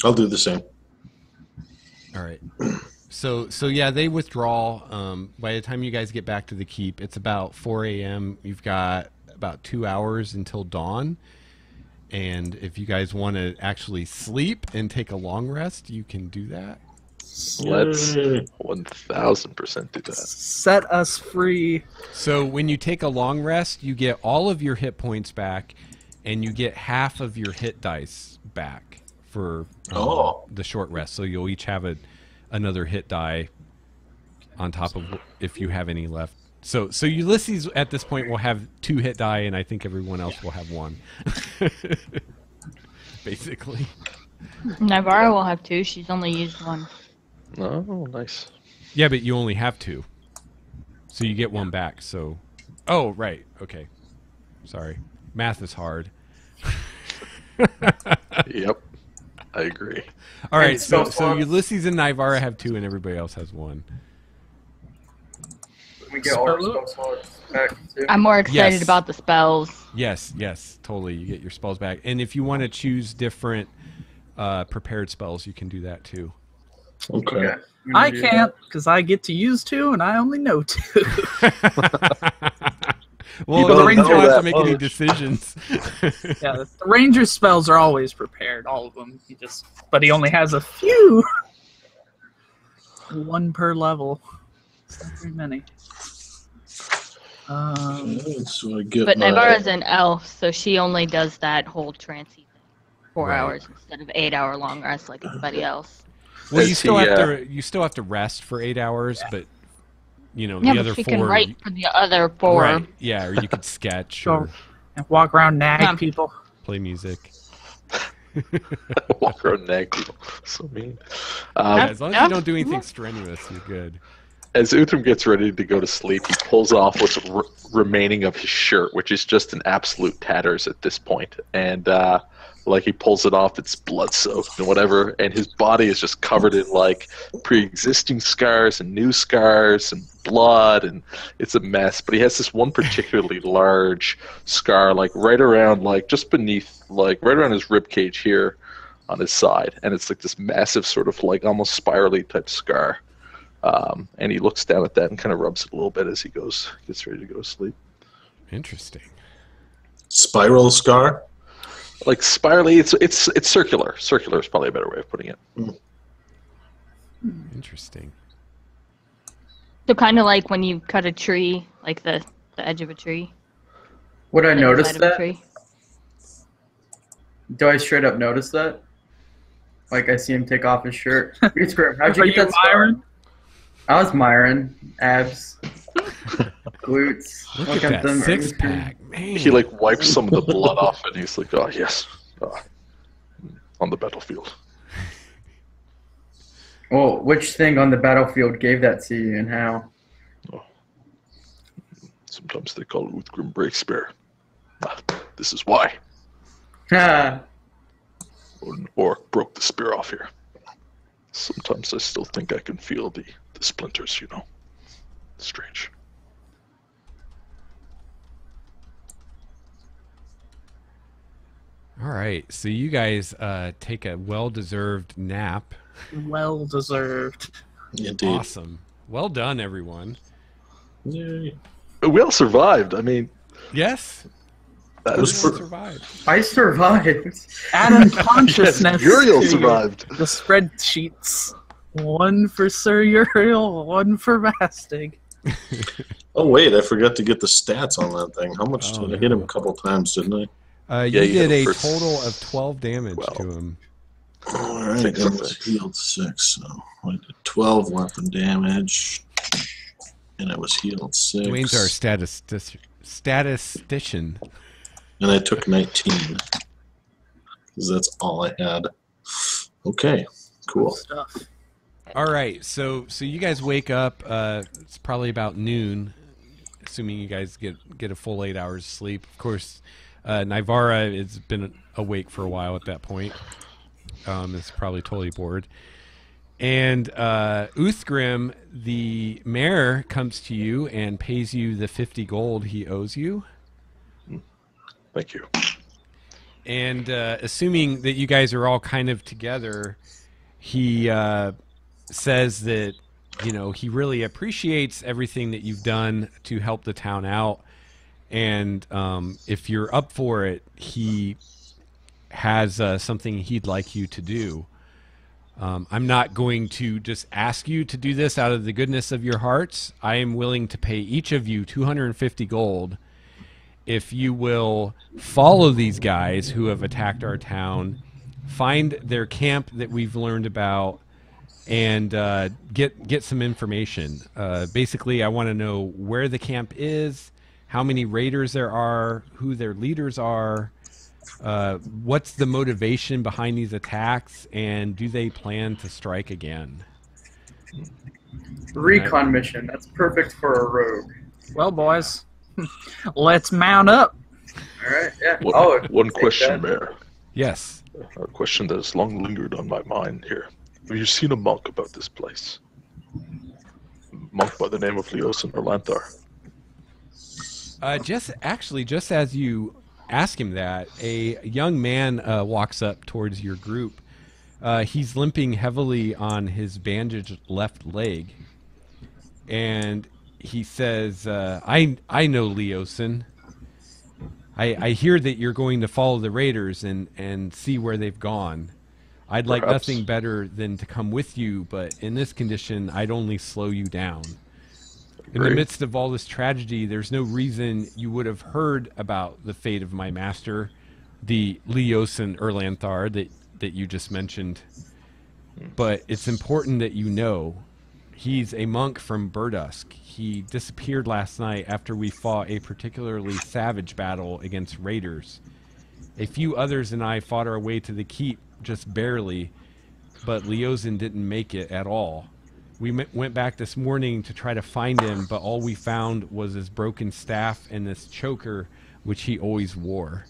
I'll do the same. All right. So yeah, they withdraw. By the time you guys get back to the keep, it's about 4 a.m. You've got about 2 hours until dawn. And if you guys want to actually sleep and take a long rest, you can do that. Let's Yay. 1000% do that. Set us free. So when you take a long rest, you get all of your hit points back, and you get half of your hit dice back for the short rest. So you'll each have another hit die on top of if you have any left. So Ulysses at this point will have 2 hit die, and I think everyone else will have 1. Basically. Navarra will have 2. She's only used 1. Oh, nice. Yeah, but you only have 2. So you get 1 back. So, oh right, okay. Sorry, math is hard. Yep, I agree. All right, And so spell Ulysses and Navarra have 2, and everybody else has 1. We get our spell slots back too. I'm more excited Yes. about the spells. Yes, totally. You get your spells back, and if you want to choose different prepared spells, you can do that too. Okay. Okay. I can't because I get to use 2 and I only know 2. Well, You you don't don't know have that to make any much. decisions. Yeah, the ranger's spells are always prepared, all of them. But he only has a few. 1 per level. It's not very many. So I get But my, Navarra's an elf, so she only does that whole trancey thing. 4 Right. hours instead of 8-hour long rest like everybody else. Well, you Is still he, have to rest for 8 hours, but Yeah, the but other she 4. can write for the other 4. Right? Yeah, or you could sketch or And walk around nag Yeah. people. play music. Walk around nag people. So mean. Yeah, as long as yeah. you don't do anything strenuous, you're good. As Uthram gets ready to go to sleep, he pulls off what's remaining of his shirt, which is just in absolute tatters at this point. And he pulls it off, it's blood-soaked and whatever, and his body is just covered in pre-existing scars and new scars and blood, and it's a mess. But he has this one particularly large scar, right around, just beneath, right around his rib cage here on his side, and it's this massive sort of almost spirally type scar. And he looks down at that and kind of rubs it a little bit as he gets ready to go to sleep. Interesting. spiral scar. Spirally, it's circular. Circular is probably a better way of putting it. Interesting. So kind of like when you cut a tree, like the edge of a tree. Would I the notice inside of a that? tree. Do I straight up notice that? I see him take off his shirt. It's great. How'd you Are get you that scar? Byron? I was Myron. Abs. Glutes. Look at that six pack, man. He like wipes some of the blood off, and he's like, "Oh yes, on the battlefield." Well, which thing on the battlefield gave that to you, and how? Oh. Sometimes they call it Uthgrim Breakspear. This is why. Ha! An orc broke the spear off here. Sometimes I still think I can feel the splinters, you know. Strange. All right, so you guys take a well-deserved nap. Well deserved. Indeed. Awesome. Well done, everyone. Yay. We all survived. I mean, Yes, that was everyone for- survived. I survived. Add consciousness. Uriel to survived. The spreadsheets. One for Sir Uriel, one for Vastig. Oh wait, I forgot to get the stats on that thing. How much Oh, did I hit him no. a couple times, didn't I? You you did hit a him for total of 12 damage 12. to him. All right, Six I of was six. healed 6, so I did 12 weapon damage, and I was healed 6. Dwayne's our statistician. And I took 19, because that's all I had. Okay, cool. Stuff. All right, so you guys wake up. It's probably about noon, assuming you guys get a full 8 hours of sleep. Of course, Nivara has been awake for a while at that point. Is probably totally bored. And Uthgrim, the mayor, comes to you and pays you the 50 gold he owes you. Thank you. And assuming that you guys are all kind of together, he says that, you know, he really appreciates everything that you've done to help the town out. And if you're up for it, he has something he'd like you to do. I'm not going to just ask you to do this out of the goodness of your hearts. I am willing to pay each of you 250 gold if you will follow these guys who have attacked our town, find their camp that we've learned about, and get some information. Basically, I want to know where the camp is, how many raiders there are, who their leaders are, what's the motivation behind these attacks, and do they plan to strike again? Recon mission. That's perfect for a rogue. Well, boys, let's mount up. All right. Yeah. One take question, that. Mayor. Yes. A question that has long lingered on my mind here. Have you seen a monk about this place? A monk by the name of Leosin or Lanthar? Just as you ask him that, a young man walks up towards your group. He's limping heavily on his bandaged left leg, and he says, I know Leosin. I hear that you're going to follow the raiders and see where they've gone. I'd like Perhaps. nothing better than to come with you, but in this condition, I'd only slow you down. In the Great. midst of all this tragedy, there's no reason you would have heard about the fate of my master, the Leosin Erlanthar that you just mentioned. But it's important that you know he's a monk from Burdusk. He disappeared last night after we fought a particularly savage battle against raiders. A few others and I fought our way to the keep just barely, but Leosin didn't make it at all. We went back this morning to try to find him, but all we found was his broken staff and this choker, which he always wore.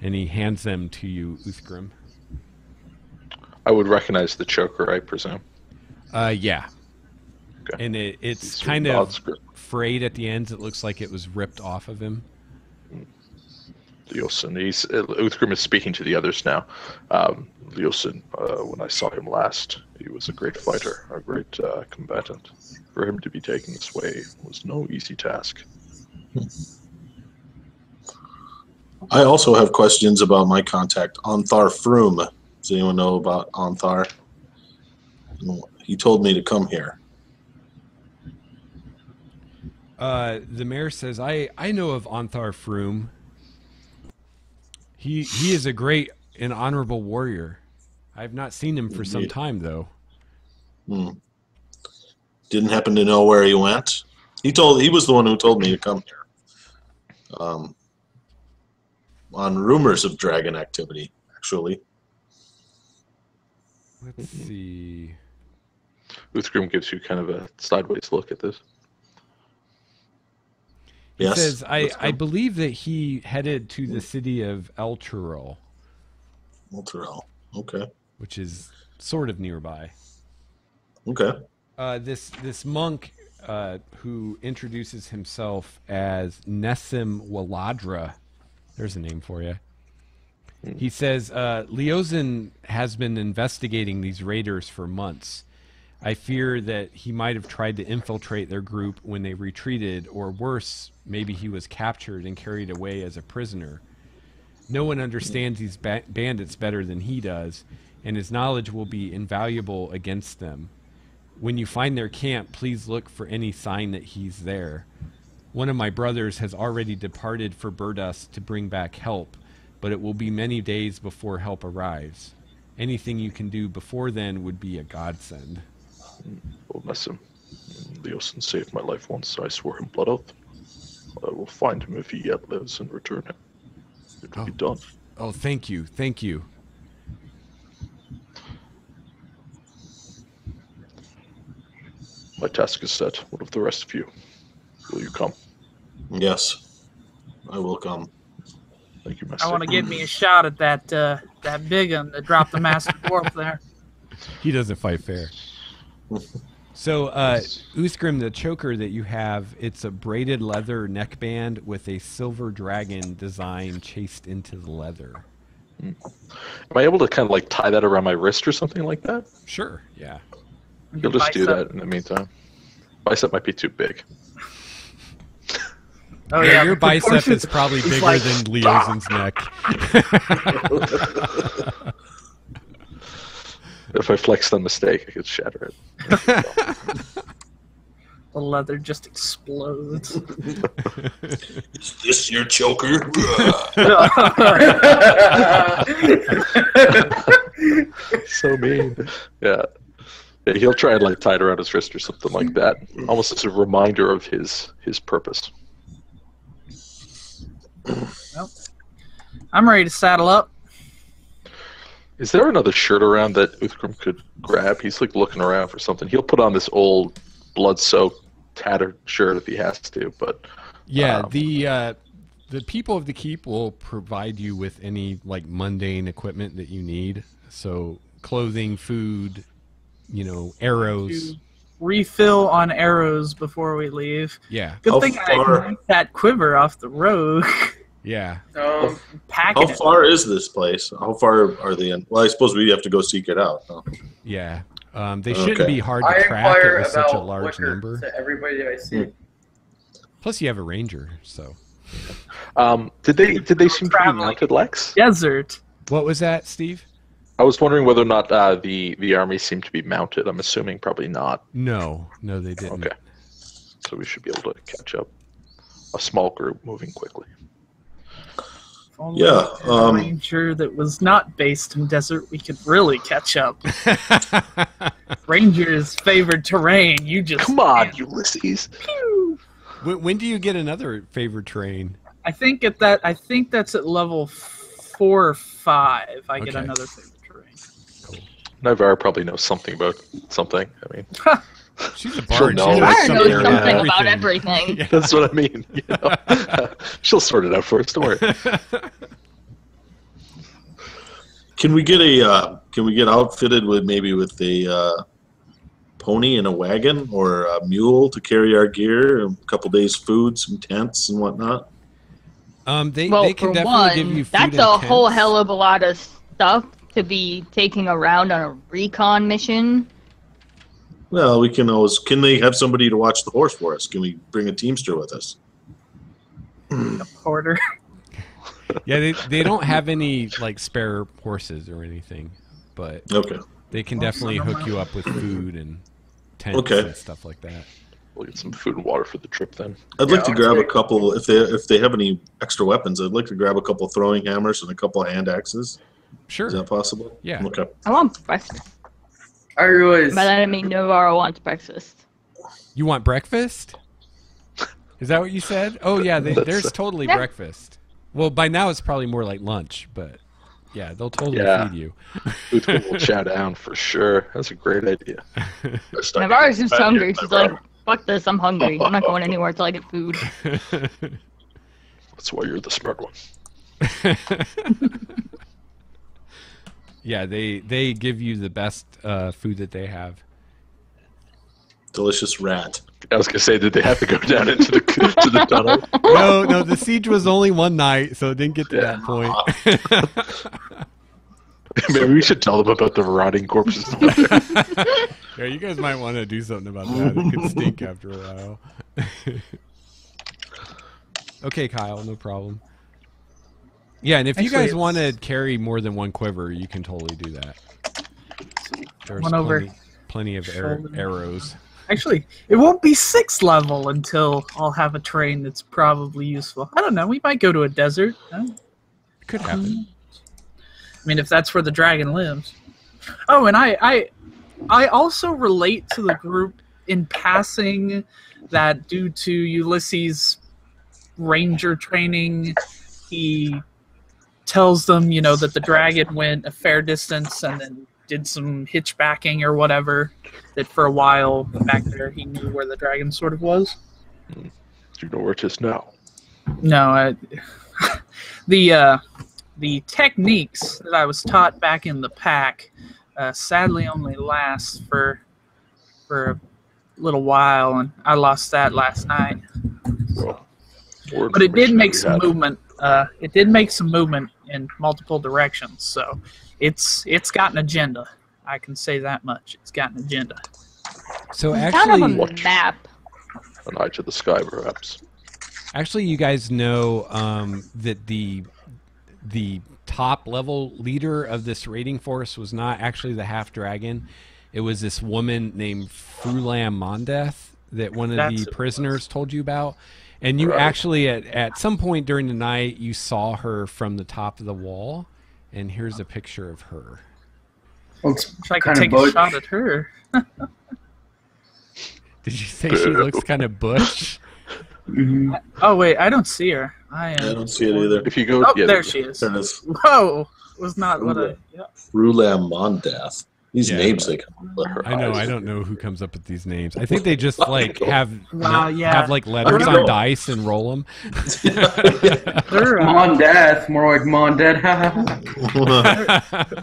And he hands them to you, Uthgrim. I would recognize the choker, I presume. Yeah. Okay. And it's He's kind nods of gr- frayed at the ends. It looks like it was ripped off of him. Leosin. Uthgrim is speaking to the others now. Leosin, when I saw him last, he was a great fighter, a great combatant. For him to be taken this way was no easy task. I also have questions about my contact, Onthar Froome. Does anyone know about Onthar? He told me to come here. The mayor says, I know of Onthar Froome. He is a great and honorable warrior. I have not seen him for some Indeed. time, though. Hmm. didn't happen to know where he went. He was the one who told me to come here. On rumors of dragon activity, actually. Let's see. Uthgrim gives you kind of a sideways look at this. He Yes. says, I believe that he headed to the city of El Turel, Montreal. Okay. which is sort of nearby. Okay. This monk who introduces himself as Nessim Waladra, there's a name for you. He says, Leozen has been investigating these raiders for months. I fear that he might have tried to infiltrate their group when they retreated, or worse, maybe he was captured and carried away as a prisoner. No one understands these bandits better than he does, and his knowledge will be invaluable against them. When you find their camp, please look for any sign that he's there. One of my brothers has already departed for Burdus to bring back help, but it will be many days before help arrives. Anything you can do before then would be a godsend. Well, Nessim, Leosin saved my life once, so I swore him blood oath. I will find him if he yet lives and return him. It will be done. Oh, thank you. Thank you. My task is set. What of the rest of you? Will you come? Yes. I will come. Thank you, Master. I want to get me a shot at that big one that dropped the master dwarf there. He doesn't fight fair. So, Uthgrim, the choker that you have, it's a braided leather neckband with a silver dragon design chased into the leather. Am I able to kind of like tie that around my wrist or something like that? Sure, yeah. You'll just do that in the meantime. Bicep might be too big. Oh Yeah, yeah, your the bicep proportions- is probably it's bigger like- than Leozin's neck. If I flex the mistake, I could shatter it. The leather just explodes. Is this your choker? So mean. Yeah. Yeah, he'll try and like tie it around his wrist or something like that, almost as a reminder of his purpose. Well, I'm ready to saddle up. Is there another shirt around that Uthgrim could grab? He's like looking around for something. He'll put on this old, blood-soaked, tattered shirt if he has to. But Yeah, the people of the keep will provide you with any like mundane equipment that you need. So clothing, food, arrows. To refill on arrows before we leave. Yeah, Good How thing I far- moved that quiver off the road. yeah. Packing How it. far is this place? How far are they in? Well, I suppose we have to go seek it out. Huh? Yeah. They shouldn't Okay. be hard I to track it inquire with such a about large liquor number. to everybody I see. Plus, you have a ranger. So, did they seem to be Traveling. mounted, Lex? Desert. what was that, Steve? I was wondering whether or not the army seemed to be mounted. I'm assuming probably not. No, they didn't. Okay. So we should be able to catch up. A small group moving quickly. If only Yeah, we had a ranger that was not based in desert, we could really catch up. Ranger's favored terrain. You just Come on, Ulysses. When do you get another favorite terrain? I think that's at level 4 or 5. I get Okay. another favorite terrain. Navarre probably knows something about something. I mean, She's a bard. know. She Navarre Navarre knows something something about about everything. Yeah. that's what I mean. She'll sort it out for us. Don't worry. Can we get outfitted with a pony and a wagon or a mule to carry our gear, a couple days food, some tents and whatnot? They Well, can for definitely give you one, food that's and a whole tents. hell of a lot of stuff to be taking around on a recon mission. Well, can they have somebody to watch the horse for us? Can we bring a teamster with us? Porter. Yeah, they don't have any like spare horses or anything, but Okay. they can I'll definitely send 'em hook you up with food and tents Okay. and stuff like that. We'll get some food and water for the trip then. I'd like Yeah, to I'll grab a take- couple if they have any extra weapons. I'd like to grab a couple throwing hammers and a couple of hand axes. Sure. Is that possible? Yeah. Okay. I want breakfast. I realize By that I mean Navarro wants breakfast. You want breakfast? Is that what you said? Oh yeah, there's totally Yeah. breakfast. Well, by now it's probably more like lunch, but yeah, they'll totally Yeah. feed you. Food will chow down for sure. That's a great idea. Navarro's just hungry. She's like, fuck this, I'm hungry. I'm not going anywhere till I get food. That's why you're the smart one. Yeah, they give you the best food that they have. Delicious rat. I was gonna say, did they have to go down into the to the tunnel? No, the siege was only one night, so it didn't get to that point. Maybe we should tell them about the rotting corpses. Yeah, you guys might want to do something about that. It could stink after a while. Okay, Kyle, no problem. Yeah, and if you Actually, guys want to carry more than one quiver, you can totally do that. There's One over plenty of shoulder. arrows. Actually, it won't be 6th level until I'll have a train that's probably useful. I don't know. We might go to a desert. Huh? It could happen. I mean, if that's where the dragon lives. Oh, and I also relate to the group in passing that due to Ulysses' ranger training, he tells them, that the dragon went a fair distance and then did some hitchbacking or whatever, that for a while back there he knew where the dragon sort of was. Do you know where it is now? No, the techniques that I was taught back in the pack sadly only last for a little while, and I lost that last night. Well, more But it did information make we some have. movement. It did make some movement in multiple directions, so it's got an agenda. I can say that much. It's got an agenda. So It's kind of actually, a map. An eye to the sky, perhaps. actually, you guys know that the top level leader of this raiding force was not actually the half dragon. It was this woman named Frulam Mondeth that one of That's the who it prisoners told you about. And you Right. actually, at some point during the night, you saw her from the top of the wall. And here's a picture of her. Looks Wish I could kind of take a butch. shot at her. Did you say she looks kind of butch? Mhm. Oh wait, I don't see her. I don't see it either. If you go, Oh, yeah, there she is. There it is. Whoa, was not what I. Yeah. Rulam Mondath. These Yeah. names they come up with. her I know. eyes. I don't know who comes up with these names. I think they just like have Wow, yeah. have like letters I don't know. on dice and roll them. They're, Mondath, more like Mondead.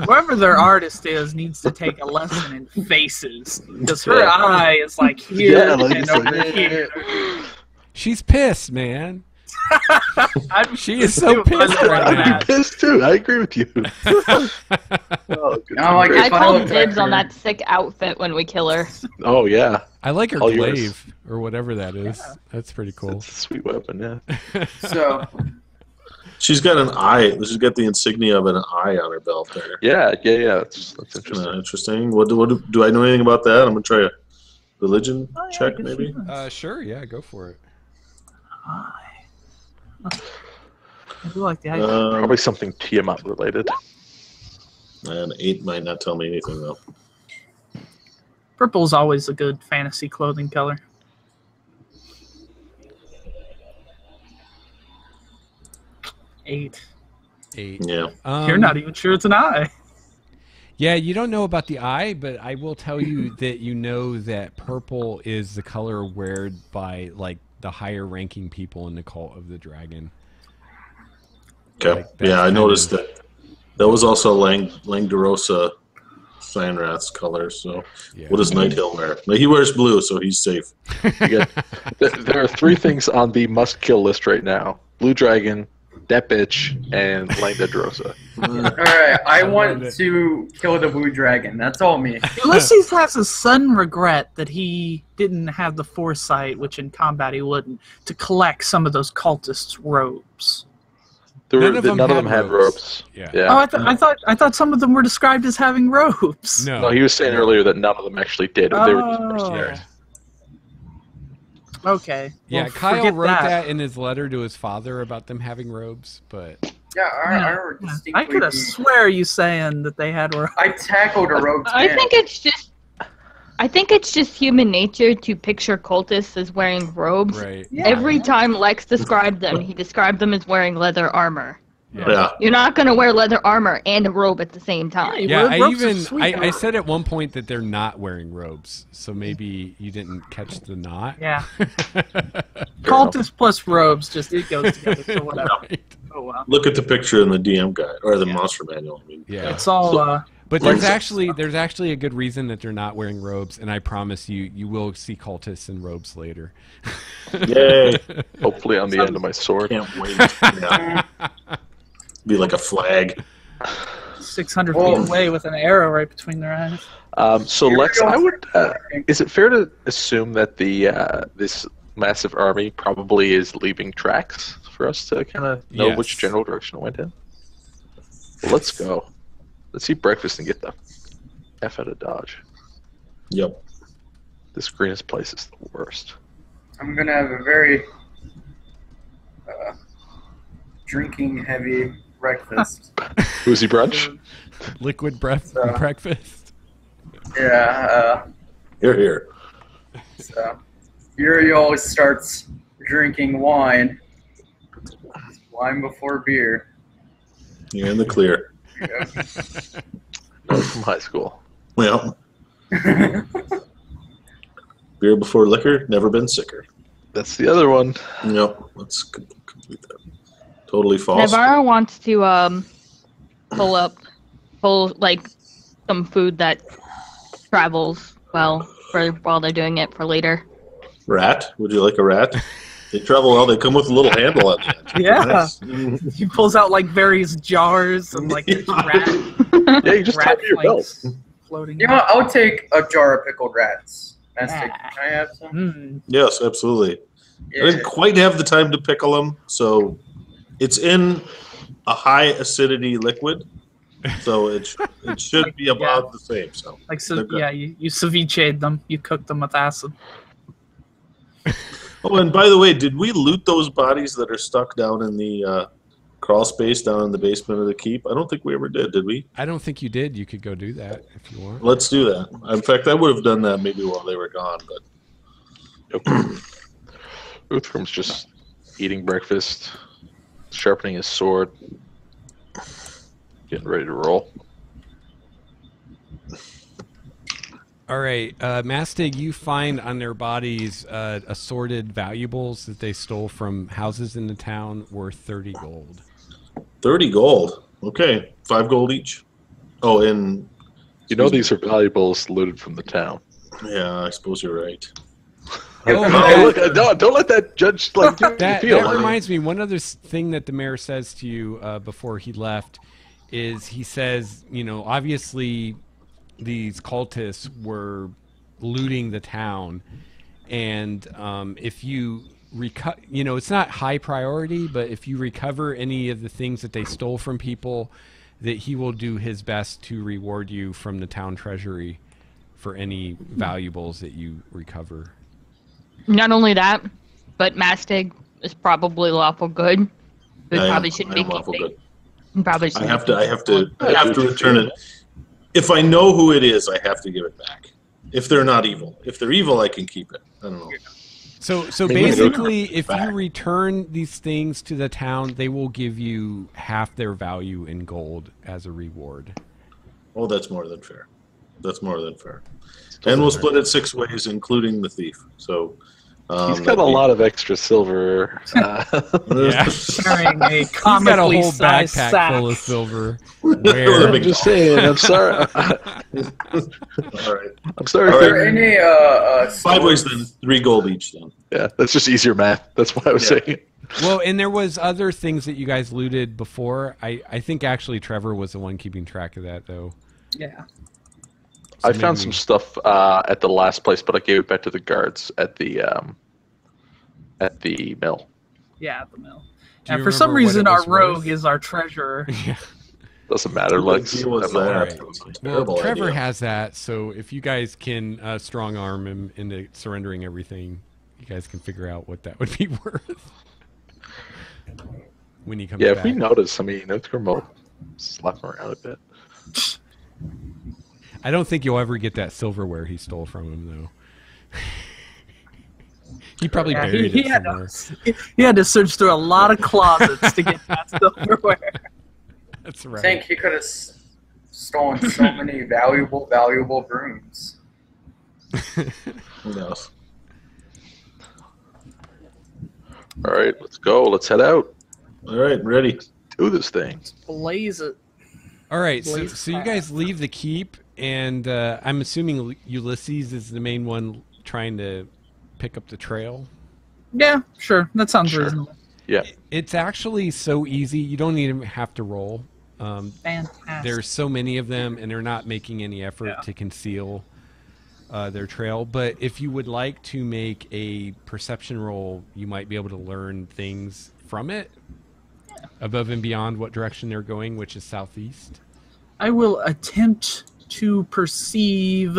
whoever their artist is needs to take a lesson in faces, because her Yeah. eye is like here Yeah, like and it's over like- here. She's pissed, man. I'm She is so pissed right I'd now. be pissed too. I agree with you. Oh, good. I like I If I called looked dibs at on her- that sick outfit when we kill her. Oh yeah, I like her All yours. glaive or whatever that is. That's pretty cool. it's a sweet weapon. Yeah. So, She's got an eye. She's got the insignia of an eye on her belt there. Yeah. That's interesting. Interesting. What do I know anything about that? I'm gonna try a religion Oh, yeah, check, I guess maybe. she does. Sure, yeah, go for it. I do like the idea. Probably something Tiamat related. An 8 might not tell me anything though. Purple's always a good fantasy clothing color. Eight. 8. Yeah. You're not even sure it's an eye. Yeah, you don't know about the eye, but I will tell you that you know that purple is the color worn by like the higher ranking people in the cult of the dragon. Okay. Like, that's Yeah, I kind noticed of- that. That was also Langdorosa Cyanrath's color. So, Yeah. what does Nighthill wear? Well, he wears blue, so he's safe. You there are 3 things on the must-kill list right now: Blue Dragon, that bitch, and Langda Drosa. alright, I love want it. to kill the blue dragon. That's all me. Ulysses has a sudden regret that he didn't have the foresight, which in combat he wouldn't, to collect some of those cultists' robes. None of them None of had them had ropes. ropes. Yeah. Oh, I thought some of them were described as having robes. No. No, he was saying earlier that none of them actually did. They were just Oh. mercenaries. Okay. Yeah, Well, Kyle forget wrote that in his letter to his father about them having robes, but Yeah, I Yeah. remember I distinctly. could have swear you saying that they had robes. I tackled a rogue I tan. think it's just I think it's just human nature to picture cultists as wearing robes. Right. Yeah. Every time Lex described them, he described them as wearing leather armor. Yeah. You're not going to wear leather armor and a robe at the same time. Yeah, Robes are sweet. I said at one point that they're not wearing robes, so maybe you didn't catch the knot. Yeah. Cultist plus robes, just it goes together. So whatever. Right. Oh wow. Look at the picture in the DM guide or the monster manual. I mean, Yeah. It's all. But there's actually a good reason that they're not wearing robes, and I promise you will see cultists in robes later. Yay! Hopefully on the end of my sword. Can't wait. Yeah. Be like a flag. 600 Whoa. feet away with an arrow right between their eyes. So Here Lex, we go. I would. Is it fair to assume that the this massive army probably is leaving tracks for us to kind of know Yes. which general direction it went in? Well, let's go. Let's eat breakfast and get the F out of Dodge. Yep. This greenest place is the worst. I'm gonna have a very drinking heavy breakfast. Boozy brunch? Liquid breath So- breakfast. Yeah. Here. So Yuri always starts drinking wine. Wine before beer. You're in the clear. Yeah. From high school. Well, beer before liquor, never been sicker. That's the other one. Yep. Let's complete that. Totally false. Navarro wants to pull like some food that travels well for while they're doing it for later. Rat? Would you like a rat? They travel well. They come with a little handle on the end. Yeah. Nice. He pulls out like various jars and like there's rat, Yeah, you just tie rat it to your belt. flakes floating. You know what? I'll take a jar of pickled rats. Mastic, Ah. can I have some? Mm. Yes, absolutely. I Yeah. didn't quite have the time to pickle them, so it's in a high acidity liquid, so it should be about the same. So Like so, They're good. yeah. You ceviche'd them. You cooked them with acid. Oh, and by the way, did we loot those bodies that are stuck down in the crawl space down in the basement of the keep? I don't think we ever did we? I don't think you did. You could go do that if you want. Let's do that. In fact, I would have done that maybe while they were gone, but Uthram's just eating breakfast, sharpening his sword, getting ready to roll. All right, Mastig, you find on their bodies assorted valuables that they stole from houses in the town worth 30 gold. 30 gold. Okay, 5 gold each. Oh, and You know these are valuables looted from the town. yeah, I suppose you're right. Oh, Hey, look, don't let that judge like do That you feel. reminds me, one other thing that the mayor says to you before he left is he says, you know, obviously these cultists were looting the town, and if you you know, it's not high priority, but if you recover any of the things that they stole from people, that he will do his best to reward you from the town treasury for any valuables that you recover. Not only that, but Mastig is probably lawful good. Who I am- probably shouldn't I be am lawful keeping. good. Probably I shouldn't have be to. I have to. keeping. I have to return it. If I know who it is, I have to give it back. If they're not evil. If they're evil, I can keep it. I don't know. So Maybe basically, if you back. return these things to the town, they will give you half their value in gold as a reward. Oh, that's more than fair. That's more than fair. And we'll split it 6 ways, including the thief. So He's got a lot of extra silver. Yeah. Carrying a He's got a comically whole sized backpack sack. full of silver. With Where- a big- I'm just saying. I'm sorry. All right. I'm sorry. All Are right. there any 5 ways then. 3 gold each then. Yeah, that's just easier math. That's what I was Yeah. saying. Well, and there was other things that you guys looted before. I think actually Trevor was the one keeping track of that, though. Yeah. So I found maybe- some stuff at the last place, but I gave it back to the guards at the mill. Yeah, at the mill. Do And you for some remember what reason, it our was rogue worth? is our treasurer. Yeah. Doesn't matter. What Lex. deal was I'm not that? happy. That was a Well, terrible Trevor idea. has that, so if you guys can strong arm him into surrendering everything, you guys can figure out what that would be worth when he comes Yeah, back. if we notice, I mean, Uthram will slap him around a bit. I don't think you'll ever get that silverware he stole from him, though. He probably buried it somewhere. He had to search through a lot of closets to get that silverware. That's right. I think he could have stolen so many valuable brooms. Who knows? All right, let's go. Let's head out. All right, ready. Do this thing. Blaze it. All right, so Blaze you guys fast. leave the keep, and I'm assuming Ulysses is the main one trying to pick up the trail. Yeah, sure. That sounds Sure. reasonable. Yeah. It's actually so easy. You don't even have to roll. Fantastic. There's so many of them, and they're not making any effort Yeah. to conceal their trail. But if you would like to make a perception roll, you might be able to learn things from it above and beyond what direction they're going, which is southeast. I will attempt to perceive,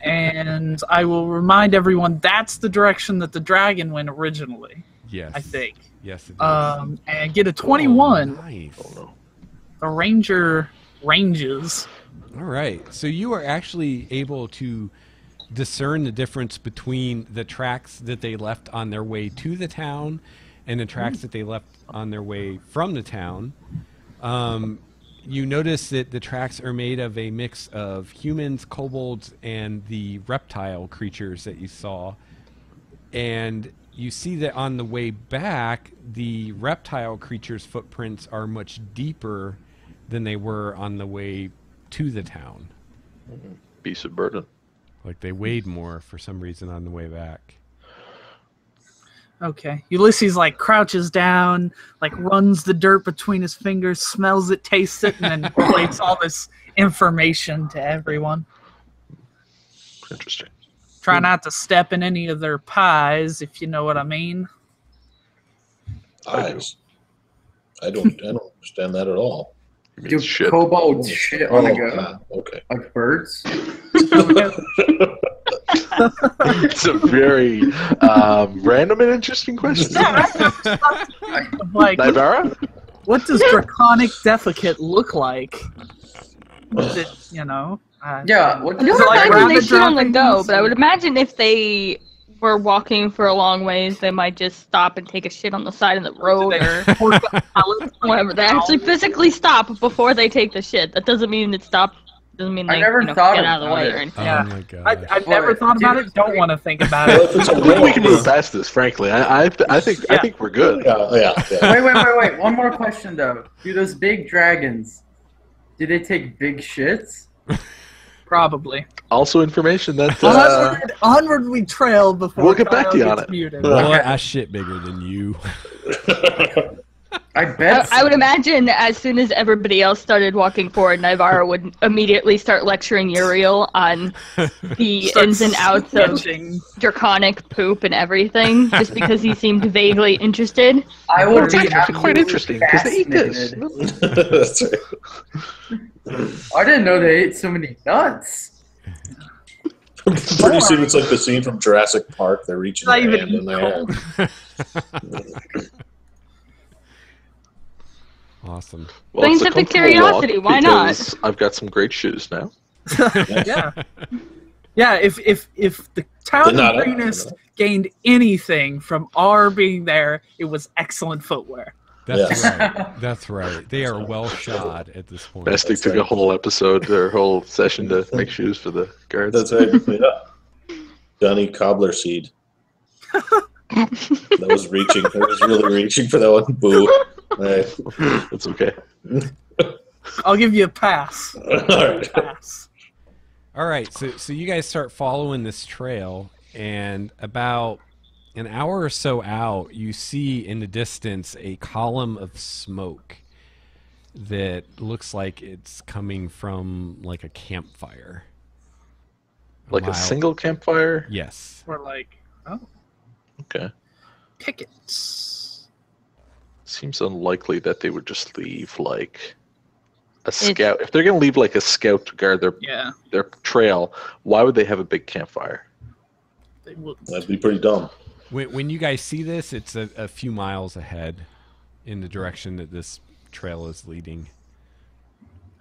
and I will remind everyone that's the direction that the dragon went originally, Yes. I think. Yes, it is. And get a 21. Oh, nice. Oh no. The ranger ranges. All right. So you are actually able to discern the difference between the tracks that they left on their way to the town and the tracks that they left on their way from the town. You notice that the tracks are made of a mix of humans, kobolds, and the reptile creatures that you saw. And you see that on the way back, the reptile creatures' footprints are much deeper than they were on the way to the town. Beast of burden. Like they weighed more for some reason on the way back. Okay. Ulysses like crouches down, like runs the dirt between his fingers, smells it, tastes it, and then relates all this information to everyone. Interesting. Try not to step in any of their pies, if you know what I mean. Eyes. I don't understand that at all. It Do means shit. kobolds shit on the go? Okay. Like birds? It's a very random and interesting question. Like, Nivara? what does draconic defecate look like? Is it, you know? Yeah, what I don't Is it like imagine they rabbit shoot on the go, droppings? but I would imagine if they were walking for a long ways, they might just stop and take a shit on the side of the road or Pork pellets, like whatever. They actually physically stop before they take the shit. That doesn't mean it stopped. Doesn't mean I they never get thought out of the about way it. or anything. Yeah. Oh my god. I've never thought about it. Don't want to think about Well, it. if it's a I think we can wolf, move past this, frankly. I think we're good. yeah. Wait. One more question, though. Do those big dragons, do they take big shits? Probably. Also information that 100 we trailed before We'll get back to you Kyle on gets it. muted. Boy, I shit bigger than you. I bet. I would imagine as soon as everybody else started walking forward, Nivara would immediately start lecturing Uriel on the Start ins and outs of sketching. draconic poop and everything, just because he seemed vaguely interested. I will It's be actually quite interesting because they eat this. fascinated. That's right. I didn't know they ate so many nuts. Pretty soon it's like the scene from Jurassic Park. They're reaching Not their even hand in their cold. hand. Awesome. Well, it's a Scientific comfortable walk curiosity, why not? because I've got some great shoes now. Yeah. Yeah, if the town They're not of Greenest gained anything from our being there, it was excellent footwear. That's Yes. right. That's right. They are well shod at this point. Basti took a whole episode or whole session to make shoes for the guards. That's right. Yeah. Johnny Cobbler Seed. That was reaching. I was really reaching for that one. Boo. Right. That's okay. I'll give you a pass. All right. Pass. All right, so you guys start following this trail, and about an hour or so out, you see in the distance a column of smoke that looks like it's coming from like a campfire. Like a mile- single campfire? Yes. We're like, oh, Okay. pickets. Seems unlikely that they would just leave like a scout. If they're going to leave like a scout to guard Yeah, their trail, why would they have a big campfire? they will. That'd be pretty dumb. When you guys see this, it's a few miles ahead in the direction that this trail is leading.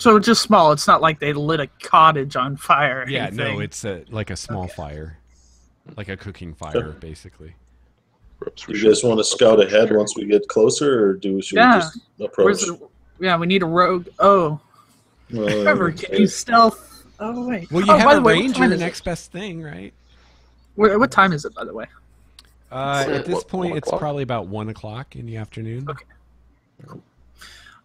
So it's just small. It's not like they lit a cottage on fire. Or Yeah, anything. no, it's like a small fire, like a cooking fire, basically. Perhaps Do we you guys should- want to scout ahead once we get closer, or should we Yeah. just approach? Yeah, we need a rogue. Oh, Trevor, can you stealth? Oh wait. Well, you oh, by have the a way, what ranger, time is it? next best thing, right? What time is it, by the way? At this What, point, 1 it's o'clock? probably about 1 o'clock in the afternoon. Okay.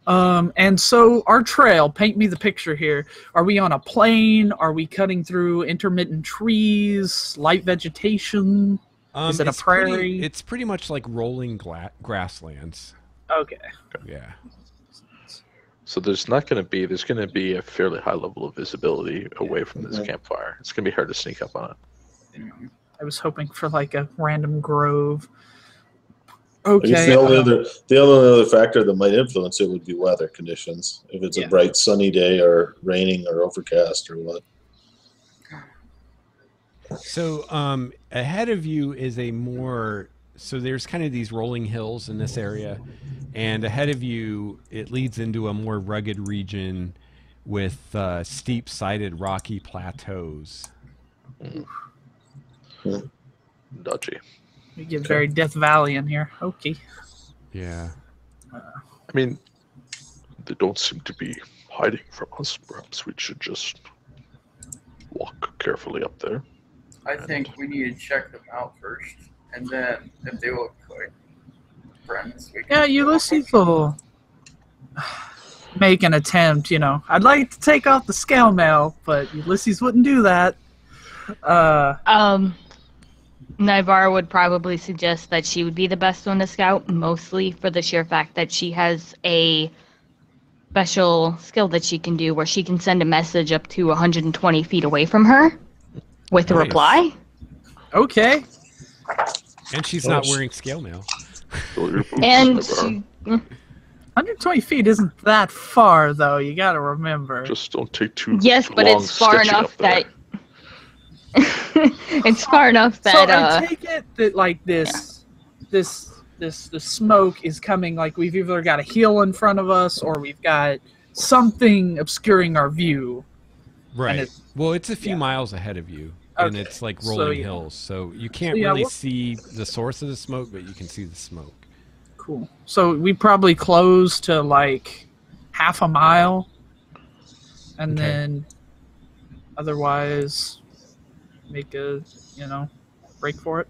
And so our trail, paint me the picture here. Are we on a plain? Are we cutting through intermittent trees, light vegetation? Is it a it's pretty- prairie? it's pretty much like rolling grasslands. Okay. Yeah. So there's going to be a fairly high level of visibility away from this campfire. It's going to be hard to sneak up on it. I was hoping for like a random grove. I guess Okay. the only other factor that might influence it would be weather conditions. If it's Yeah. a bright sunny day or raining or overcast or what. So ahead of you is so there's kind of these rolling hills in this area, and ahead of you it leads into a more rugged region with steep-sided rocky plateaus. Dodgy. We get very Death Valley in here. Okay. Yeah. I mean, they don't seem to be hiding from us. Perhaps we should just walk carefully up there. I think we need to check them out first, and then if they look like friends, we can. Yeah, Ulysses will make an attempt, you know. I'd like to take off the scale mail, but Ulysses wouldn't do that. Naivara would probably suggest that she would be the best one to scout, mostly for the sheer fact that she has a special skill that she can do where she can send a message up to 120 feet away from her with a Nice. reply. Okay. And she's not wearing scale mail. Fill your boots, And Navarro. she, 120 feet isn't that far, though. You got to remember. Just don't take too yes, too but long it's far sketching enough up there. that it's far enough So that I take it that like this smoke is coming. Like we've either got a hill in front of us, or we've got something obscuring our view. Right. Well, it's a few miles ahead of you, and Okay. it's like So, rolling yeah. hills, so you can't So, yeah, really what- see the source of the smoke, but you can see the smoke. Cool. So we probably close to like half a mile, and Okay. then otherwise make a break for it.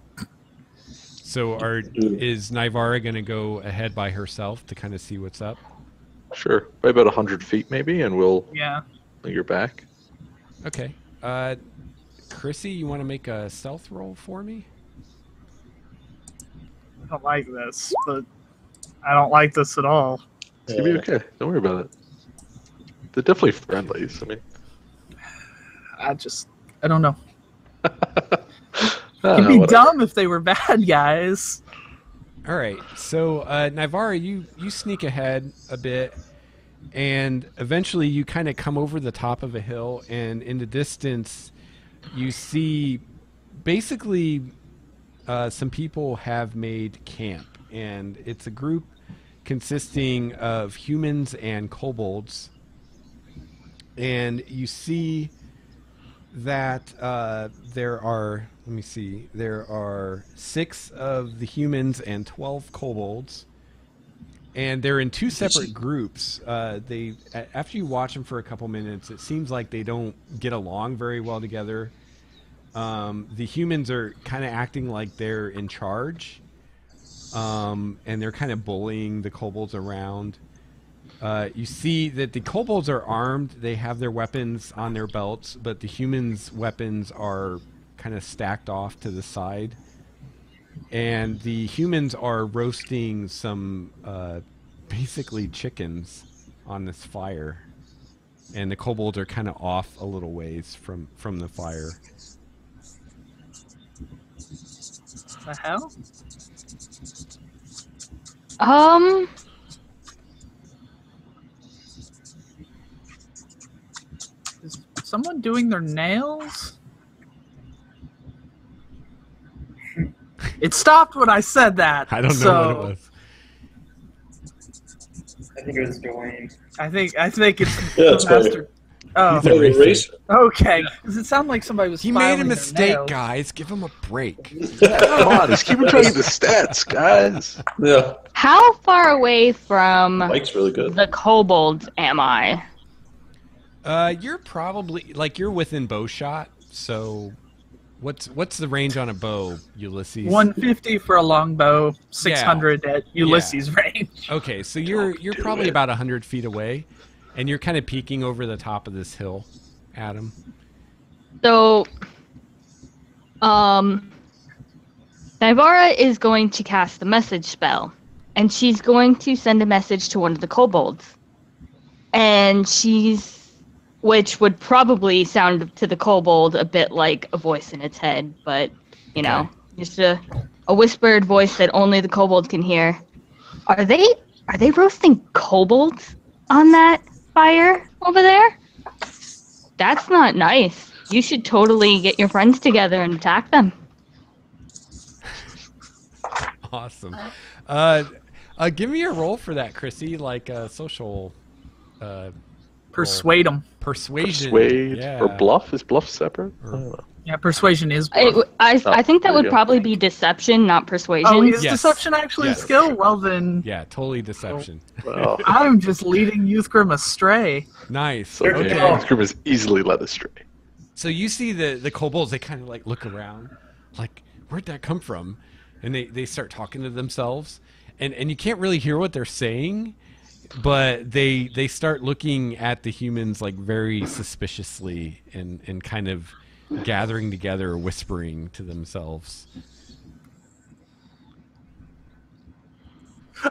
So is Naivara going to go ahead by herself to kind of see what's up? Sure, by about 100 feet maybe, and we'll Yeah. linger back. Okay. Chrissy, you want to make a stealth roll for me? I don't like this, but I don't like this at all. It's gonna be okay. Don't worry about it. They're definitely friendlies. I mean, I don't know. I don't It'd know, be whatever. dumb if they were bad guys. All right. So, Naivara, you sneak ahead a bit, and eventually you kind of come over the top of a hill, and in the distance, you see basically some people have made camp, and it's a group consisting of humans and kobolds, and you see that there are 6 of the humans and 12 kobolds, and they're in 2 separate groups. After you watch them for a couple minutes, it seems like they don't get along very well together. The humans are kind of acting like they're in charge, and they're kind of bullying the kobolds around. You see that the kobolds are armed. They have their weapons on their belts, but the humans' weapons are kind of stacked off to the side. And the humans are roasting some basically chickens on this fire. And the kobolds are kind of off a little ways from the fire. The hell? Is someone doing their nails? It stopped when I said that. I don't know so what it was. I think it was Dwayne. I think it's Yeah, it's the master. Oh, He's a racer. Racer. okay. Does it sound like somebody was? He made filing a their mistake, nails? guys. Give him a break. Yeah, come on, just keep telling you the stats, guys. Yeah, How far away from Mike's really good. the kobolds am I? You're probably you're within bow shot. So, what's the range on a bow, Ulysses? 150 for a longbow, 600 at Ulysses' range. Okay, so you're probably about 100 feet away, and you're kind of peeking over the top of this hill, Adam. So, Nivara is going to cast the message spell, and she's going to send a message to one of the kobolds. And which would probably sound to the kobold a bit like a voice in its head, but, you know, just a whispered voice that only the kobold can hear. Are they roasting kobolds on that fire over there? That's not nice. You should totally get your friends together and attack them. Awesome. Give me a roll for that, Chrissy, like a social Persuade them. persuasion. Persuade Yeah. or bluff? Is bluff separate? I don't know. Yeah, persuasion is. I think that there would you go. probably be deception, not persuasion. Oh, is Yes. deception actually Yes. a skill? Well then, Yeah, totally deception. Well, I'm just leading Youthgrim astray. Nice. There you Okay. go. Grim is easily led astray. So you see the kobolds, they kind of like look around, like, where'd that come from? And they start talking to themselves. And you can't really hear what they're saying, but they start looking at the humans like very suspiciously and kind of gathering together, whispering to themselves.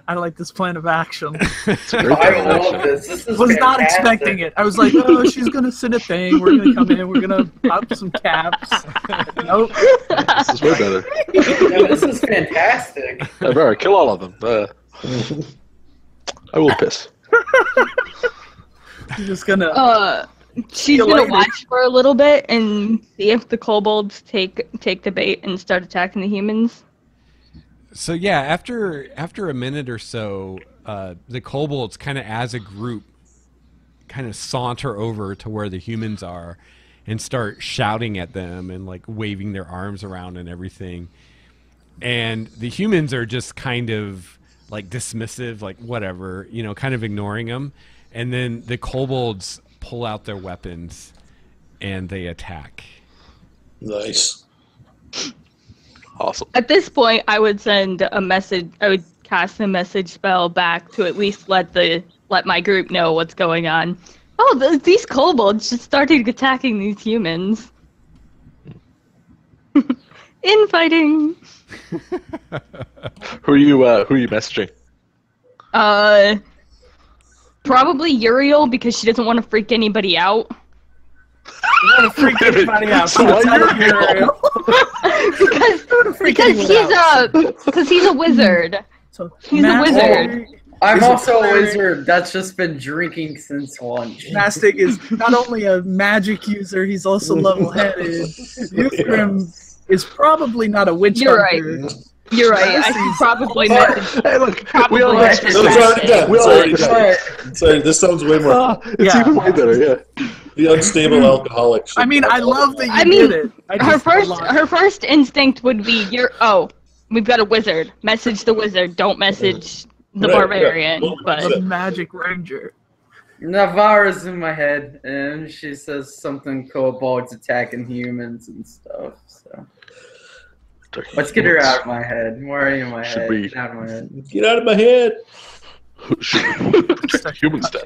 I like this plan of action. I love this. This is Was not fantastic. expecting it. I was like, oh, she's gonna send a thing. We're gonna come in. We're gonna pop some caps. Nope. This is way better. No, this is fantastic. Alright, kill all of them. I will piss. She's just gonna. She's you gonna later. watch for a little bit and see if the kobolds take the bait and start attacking the humans. So yeah, after a minute or so, the kobolds kind of as a group kind of saunter over to where the humans are and start shouting at them and like waving their arms around and everything. And the humans are just kind of like dismissive, like whatever, you know, kind of ignoring them. And then the kobolds pull out their weapons and they attack. Nice. Awesome. At this point, I would send a message. I would cast a message spell back to at least let my group know what's going on. Oh, these kobolds just started attacking these humans. Infighting. Who are you messaging? Probably Uriel because she doesn't want to freak anybody out. I'm gonna freak everybody out. So why Uriel? because he's a wizard. So He's a wizard. I'm Is it also a cleric? wizard that's just been drinking since lunch. Mastic is not only a magic user, he's also level-headed. Youthgrim is probably not a witch You're hunter. You're right. I should probably But- message. Hey, look, Probably we all right. No, it's already done. We It's all already like done. But Sorry, this sounds way more. It's Yeah. even way better, yeah. The unstable alcoholic. I mean, I love that you I mean, did it. I Her just- first instinct would be we've got a wizard. Message the wizard. Don't message the Right, barbarian. yeah. But the magic ranger. Navarra's in my head, and she says something kobolds attacking humans and stuff. So let's get her out of my head. Where are you in my Should head? we- Get out of my head. Get out of my head. Human stuff.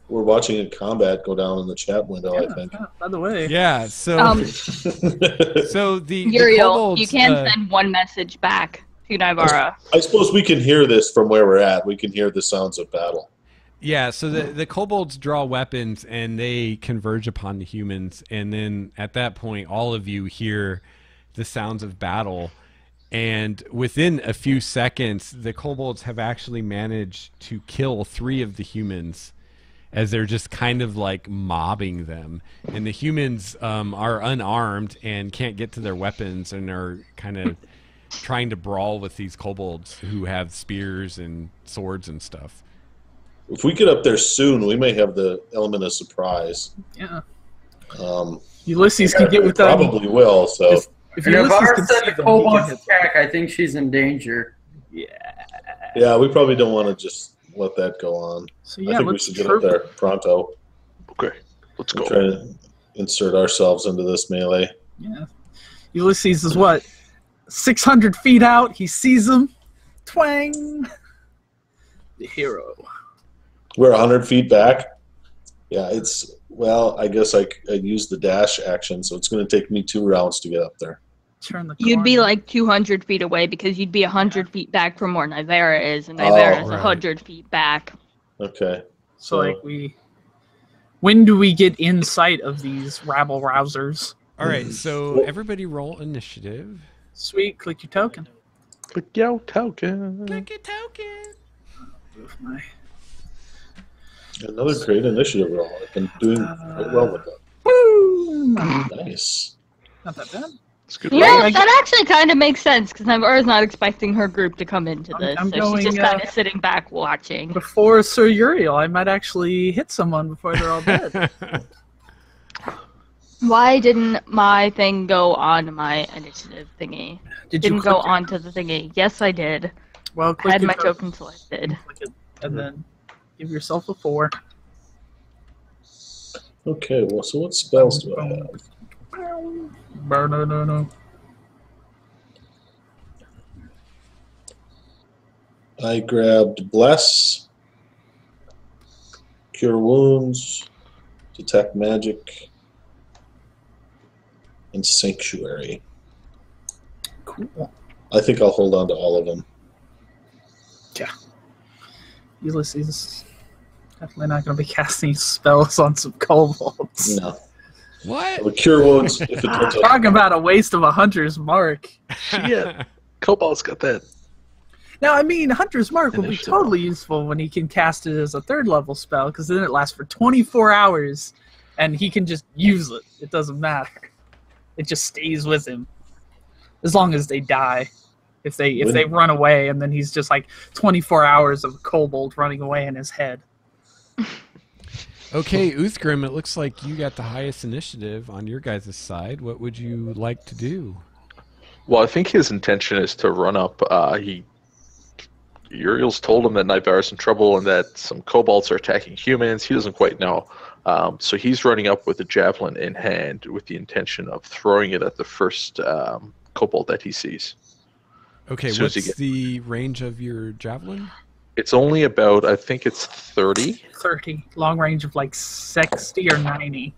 We're watching a combat go down in the chat window, I think. By the way, Yeah, so so the Uriel, kobolds, you can send one message back to Nivara. I suppose we can hear this from where we're at. We can hear the sounds of battle. Yeah, so the kobolds draw weapons and they converge upon the humans, and then at that point, all of you hear the sounds of battle. And within a few seconds, the kobolds have actually managed to kill 3 of the humans as they're just kind of like mobbing them. And the humans are unarmed and can't get to their weapons and are kind of trying to brawl with these kobolds who have spears and swords and stuff. If we get up there soon, we may have the element of surprise. Yeah. Um, Ulysses can get with that. Probably will. So If If Ulysses Navarre can said see the them, he can kobolds hit. attack, I think she's in danger. yeah, we probably don't want to just let that go on. So I yeah, think we let's should get up there pronto. Okay, let's We'll go. try to insert ourselves into this melee. Yeah. Ulysses is what? 600 feet out. He sees them. Twang. The hero. We're 100 feet back. Yeah, it's well. I guess I'd use the dash action, so it's going to take me 2 rounds to get up there. Turn the You'd be corner. like 200 feet away because you'd be 100 feet back from where Nivera is, and Nivera is right. 100 feet back. Okay. So like when do we get in sight of these rabble rousers? All right, so everybody roll initiative. Sweet, click your token. Click your token. Click your token. Move my- Another great initiative roll. I've been doing quite well with that. Woo! Nice. Not that bad. It's good. You roll. know, that actually kind of makes sense because Nivera's not expecting her group to come into this, I'm so going, she's just kind of sitting back watching. Before Sir Uriel, I might actually hit someone before they're all dead. Why didn't my thing go on my initiative thingy? Didn't go click your- onto the thingy. Yes, I did. Well, I click had your my token, token selected. click it, and then give yourself a 4. Okay. Well, so what spells do I have? No. I grabbed Bless, Cure Wounds, Detect Magic, and Sanctuary. Cool. I think I'll hold on to all of them. Ulysses is definitely not going to be casting spells on some kobolds. No. What? But Cure Wounds, if it turns out. Talking about a waste of a hunter's mark. Shit. Cobalt's got that. Now, I mean, hunter's mark will be Initiative. totally useful when he can cast it as a 3rd level spell, because then it lasts for 24 hours, and he can just use it. It doesn't matter. It just stays with him, as long as they die. If they run away, and then he's just like 24 hours of kobold running away in his head. Okay, Uthgrim, it looks like you got the highest initiative on your guys' side. What would you like to do? Well, I think his intention is to run up. Uriel's told him that Nivera's in trouble and that some kobolds are attacking humans. He doesn't quite know. So he's running up with a javelin in hand with the intention of throwing it at the first kobold that he sees. Okay, Soon as he what's the range of your javelin? It's only about, I think it's 30, 30. Long range of like 60 or 90.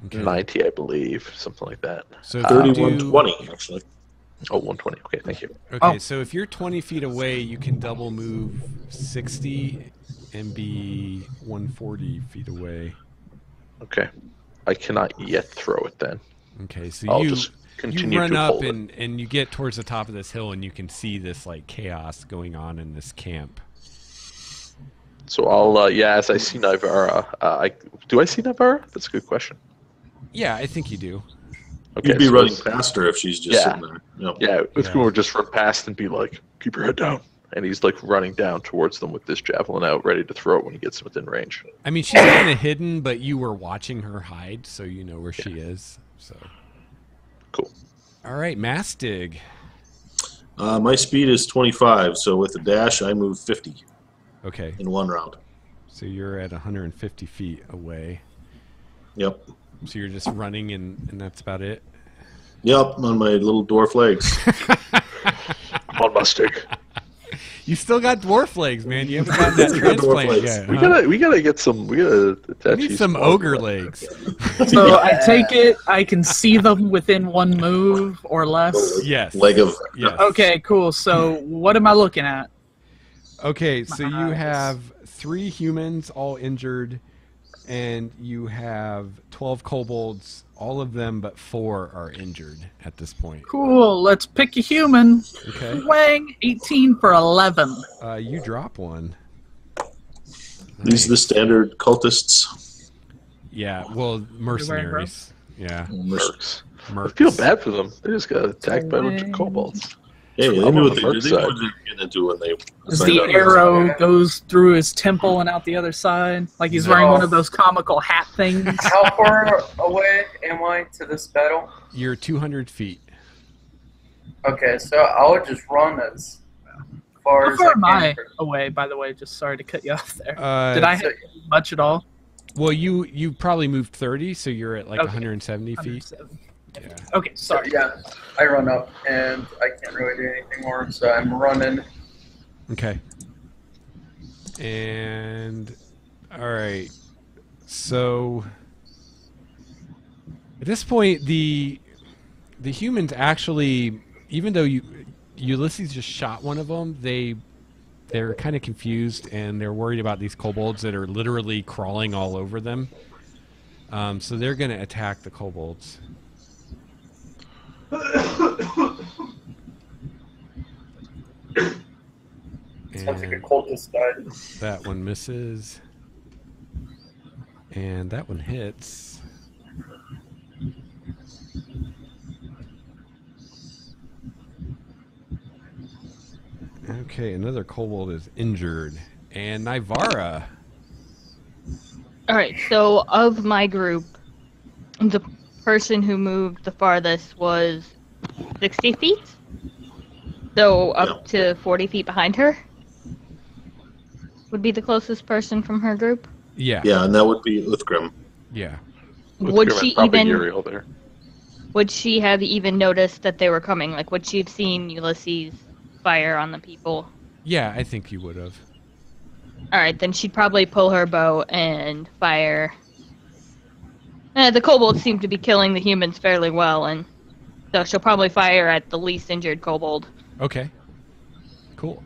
Okay. 90, I believe, something like that. So if you 31, do- 20, actually. Oh, 120. Okay, thank you. Okay, Oh. so if you're 20 feet away, you can double move 60 and be 140 feet away. Okay. I cannot yet throw it then. Okay, so I'll you just continue run to up hold it. and you get towards the top of this hill and you can see this like chaos going on in this camp. So I'll, as I see Nivera, do I see Nivera? That's a good question. Yeah, I think you do. Okay, You'd be so running it's- past her if she's just Yeah. sitting there. Yep. Yeah, it's Yeah. going to just run past and be like, keep your head down. And he's like running down towards them with this javelin out, ready to throw it when he gets within range. I mean, she's kind of hidden, but you were watching her hide, so you know where she is. So, Cool. all right, Mastig. My speed is 25, so with a dash, I move 50 Okay, in 1 round. so you're at 150 feet away. Yep. So you're just running, and that's about it. Yep, on my little dwarf legs. Come on, Mustang. You still got dwarf legs, man. You haven't gotten that Still got dwarf transplant legs. yet. We huh? gotta get some. We gotta You attach need these some more. ogre legs. So I take it I can see them within 1 move or less. Yes. Leg of. Yes. Okay, cool. So what am I looking at? Okay, so you Nice. have 3 humans all injured, and you have 12 kobolds. All of them but 4 are injured at this point. Cool. Let's pick a human. Okay. Wang, 18 for 11. You drop one. These are the standard cultists. Yeah, well, mercenaries. Yeah, Mercs. I mercs. feel bad for them. They just got attacked by a bunch of kobolds. Hey, they I'm knew on what the they merc did. They knew side. what they were going to do when they As signed the up. arrow goes through his temple and out the other side, like he's wearing one of those comical hat things. How far away am I to this battle? You're 200 feet. Okay, so I would just run as far How as far am I I can. away, by the way? Just sorry to cut you off there. Uh, Did I hit much at all? Well, you probably moved 30, so you're at like Okay. 170 feet. 107. Yeah. Okay, So sorry. yeah, I run up and I can't really do anything more, so I'm running. Okay. And all right. So at this point, the humans actually, even though Ulysses just shot one of them, they're kind of confused and they're worried about these kobolds that are literally crawling all over them. So they're going to attack the kobolds. Sounds like a And cultist died. that one misses. And that one hits. Okay, another kobold is injured. And Nivara. All right, so of my group, the person who moved the farthest was 60 feet. So up to 40 feet behind her would be the closest person from her group. Yeah. Yeah, and that would be Uthgrim. Yeah. Would she probably even Uriel there. would she have even noticed that they were coming? Like, would she have seen Ulysses fire on the people? Yeah, I think you would have. All right, then she'd probably pull her bow and fire. The kobolds seem to be killing the humans fairly well, and so she'll probably fire at the least injured kobold. Okay. Cool.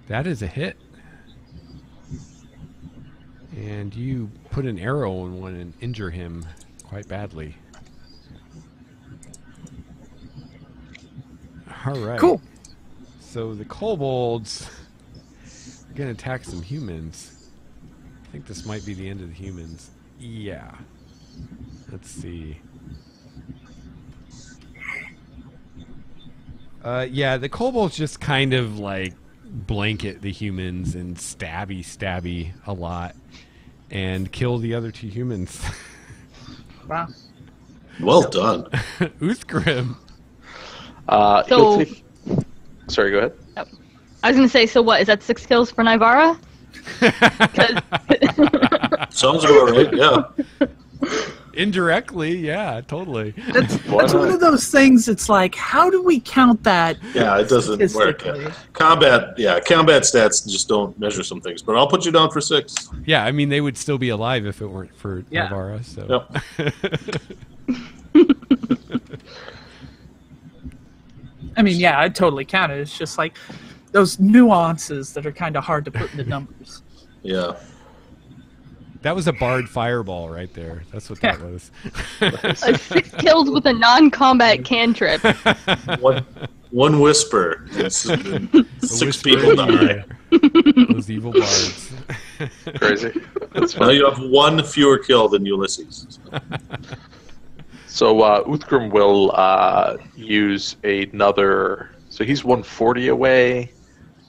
That is a hit. And you put an arrow in one and injure him quite badly. All right. Cool. So the kobolds are going to attack some humans. I think this might be the end of the humans. Yeah. Let's see. Yeah, the kobolds just kind of like blanket the humans and stabby a lot and kill the other two humans. Wow. Well done. Uthgrim. So- Sorry, go ahead. I was gonna say, so what? Is that 6 kills for Nivara? 'Cause- Sounds about right, yeah. Indirectly, yeah, totally. That's one of those things. It's like, how do we count that? Yeah, it doesn't work. statistically? Combat stats just don't measure some things. But I'll put you down for 6. Yeah, I mean, they would still be alive if it weren't for Yeah. Nivara, so. Yep. I mean, yeah, I'd totally count it. It's just like those nuances that are kind of hard to put into numbers. Yeah. That was a barred fireball right there. That's what that was. 6 kills with a non-combat cantrip. One whisper. And 6 whisper people in the die. Those evil bards. Crazy. That's Now funny. you have 1 fewer kill than Ulysses. So Uthgrim will use another. So he's 140 away.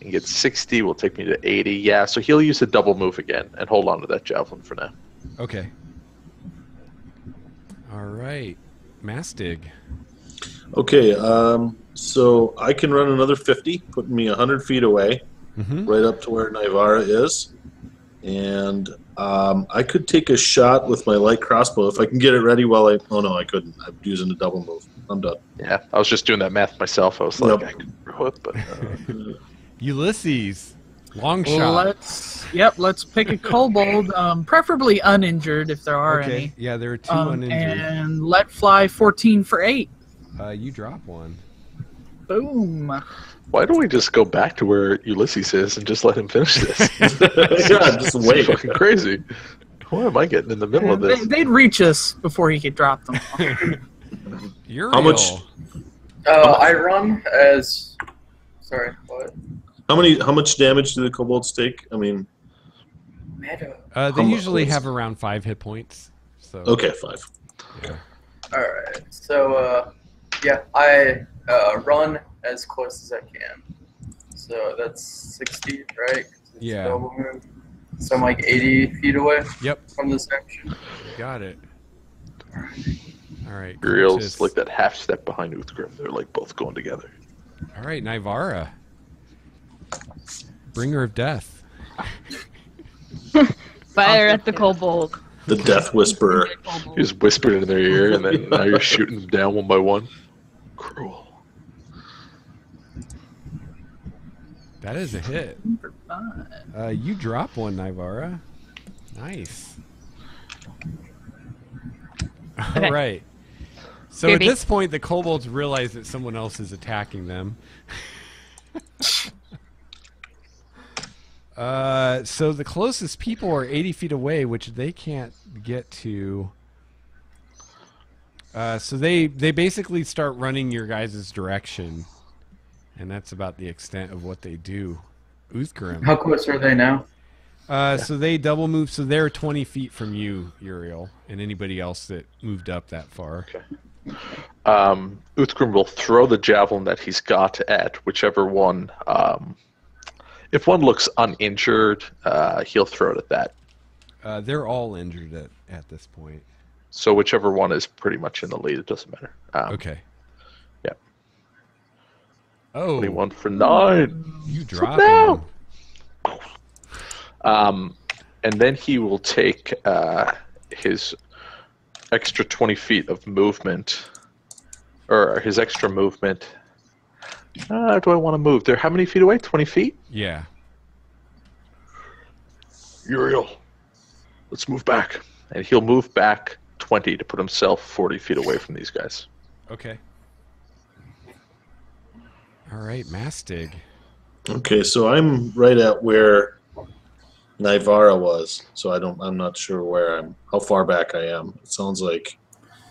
And gets 60. Will take me to 80. Yeah. So he'll use a double move again and hold on to that javelin for now. Okay. All right. Mastig. Okay, so I can run another 50, putting me 100 feet away, right up to where Nivara is. And I could take a shot with my light crossbow if I can get it ready while I... Oh, no, I couldn't. I'm using a double move. I'm done. Yeah. I was just doing that math myself. I was like, Yep. I could throw it, but Ulysses. Long shot. Let's pick a kobold, preferably uninjured if there are Okay. any. Yeah, there are 2 uninjured. And let fly 14 for 8. You drop one. Boom. why don't we just go back to where Ulysses is and just let him finish this? Yeah, just wait. It's fucking crazy. Why am I getting in the middle of this? They'd reach us before he could drop them. You're How much- I run as. Sorry, what? How much damage do the kobolds take? I mean, They usually have around 5 hit points. So okay, 5. Yeah. All right. So yeah, I run as close as I can. So that's 60, right? It's Yeah. double move. So I'm like 80 feet away Yep. from this section. Got it. All right. Uriel's Cultist. like that half step behind Uthgrim. They're like both going together. All right, Nivara. Bringer of death. Fire at the kobold. The Death Whisperer. You just whispered in their ear, and then now you're shooting them down one by one. Cruel. That is a hit. For fun. You drop one, Nivara. Nice. Okay. All right. So Baby. at this point, the kobolds realize that someone else is attacking them. So the closest people are 80 feet away, which they can't get to. So they basically start running your guys' direction. And that's about the extent of what they do. Uthgrim. How close are they now? So they double move, so they're 20 feet from you, Uriel, and anybody else that moved up that far. Okay. Uthgrim will throw the javelin that he's got at whichever one. If one looks uninjured, he'll throw it at that. They're all injured at this point. So whichever one is pretty much in the lead, it doesn't matter. Okay. Yeah. Oh, 21 for 9. you drop down. him. And then he will take his extra 20 feet of movement, or his extra movement. Do I want to move? They're how many feet away? 20 feet? Yeah. Uriel, let's move back. And he'll move back 20 to put himself 40 feet away from these guys. Okay. All right, Mastig. Okay, so I'm right at where Nivara was, so I'm not sure how far back I am. It sounds like